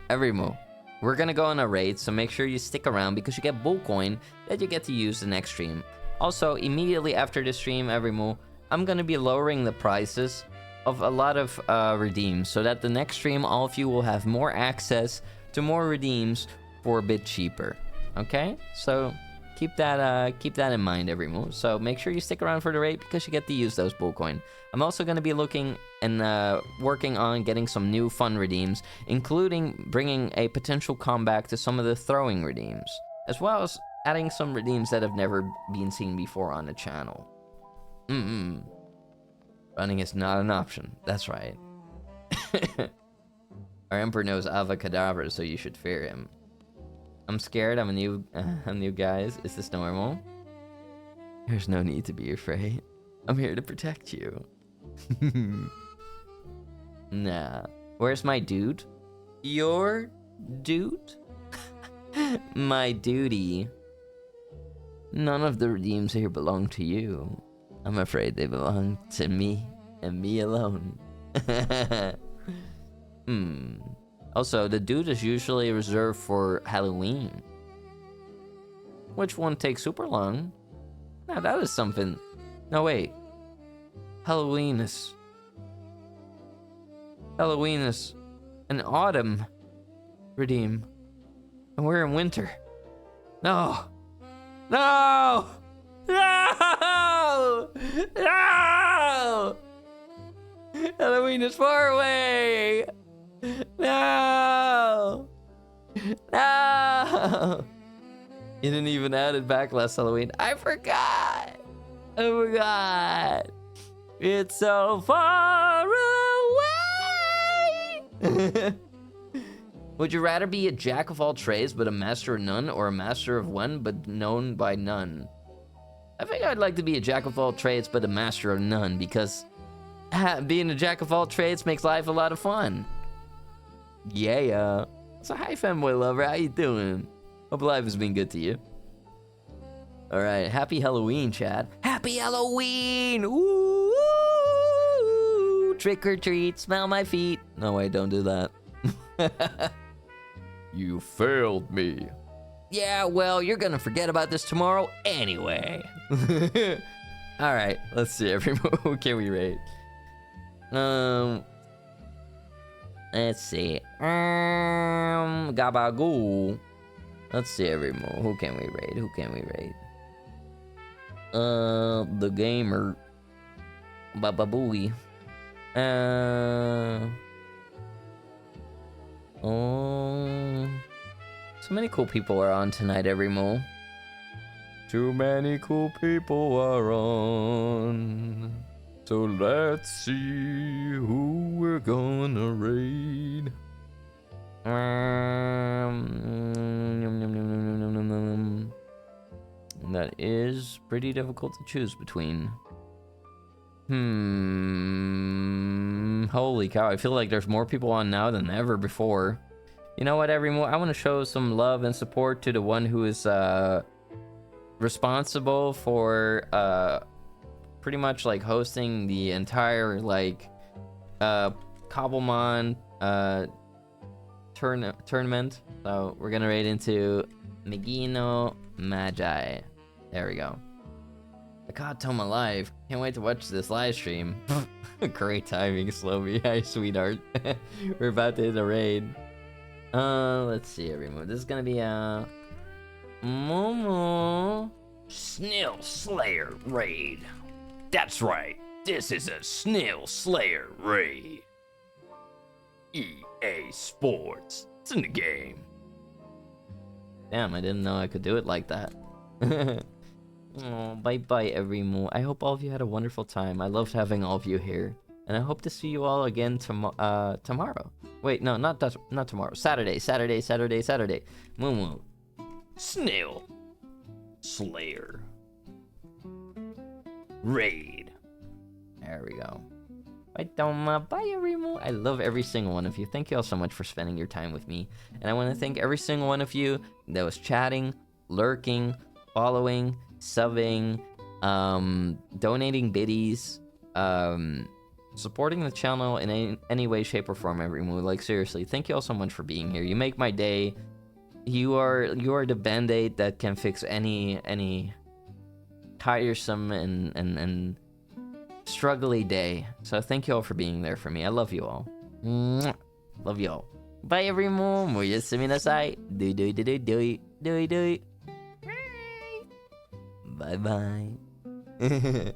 Everymo, we're gonna go on a raid, so make sure you stick around because you get bull coin that you get to use the next stream. Also, immediately after the stream, Everymo, I'm gonna be lowering the prices of a lot of redeems so that the next stream, all of you will have more access to more redeems for a bit cheaper. Okay? So keep that in mind, Everymo. So make sure you stick around for the raid because you get to use those bull coin. I'm also going to be looking and working on getting some new fun redeems, including bringing a potential comeback to some of the throwing redeems, as well as adding some redeems that have never been seen before on the channel. Running is not an option. That's right. Our Emperor knows Avacadabra, so you should fear him. I'm scared. I'm new, guys. Is this normal? There's no need to be afraid. I'm here to protect you. Nah. Where's my dude? Your dude? My duty. None of the redeems here belong to you. I'm afraid they belong to me and me alone. Also, the dude is usually reserved for Halloween, which won't take super long. Now that is something. No, wait. Halloween is an autumn redeem, and we're in winter. No! No! No! No! Halloween is far away! No! No! You didn't even add it back last Halloween. I forgot! It's so far away! Would you rather be a jack of all trades but a master of none, or a master of one but known by none? I think I'd like to be a jack of all trades but a master of none, because being a jack of all trades makes life a lot of fun. Yeah. So hi, fanboy lover, how you doing? Hope life has been good to you. Alright, happy Halloween, chat. Happy Halloween! Ooh! Trick or treat, smell my feet. No, wait, don't do that. You failed me. Yeah, well, you're gonna forget about this tomorrow anyway. Alright, let's see, who can we rate? Let's see. Gabagoo. Let's see, who can we rate? The gamer. Bababooey. So many cool people are on tonight, Everymo. Too many cool people are on. So let's see who we're gonna raid. That is pretty difficult to choose between. Holy cow, I feel like there's more people on now than ever before. You know what, Everymo? I want to show some love and support to the one who is responsible for pretty much like hosting the entire like Cobblemon tournament. So we're gonna raid into Megino Magi. There we go. I caught Tom alive. Can't wait to watch this live stream. Great timing, Slowby. Hi, sweetheart. We're about to hit a raid. Let's see, Everyone. This is gonna be a Momo Snail Slayer raid. That's right. This is a Snail Slayer raid. EA Sports. It's in the game. Damn, I didn't know I could do it like that. Oh, bye-bye, Everymo. I hope all of you had a wonderful time. I loved having all of you here. And I hope to see you all again tomorrow. Wait, no, not tomorrow. Saturday. Moo. Snail. Slayer. Raid. There we go. Bye, Toma. Bye, everyone. I love every single one of you. Thank you all so much for spending your time with me. And I want to thank every single one of you that was chatting, lurking, following, subbing, donating biddies, supporting the channel in any way, shape, or form, everyone. Like, seriously, thank you all so much for being here. You make my day. You are the band-aid that can fix any tiresome and struggly day. So thank you all for being there for me. I love you all. Mwah. Love you all. Bye, everyone. Oyasumi nasai. Do. Bye bye.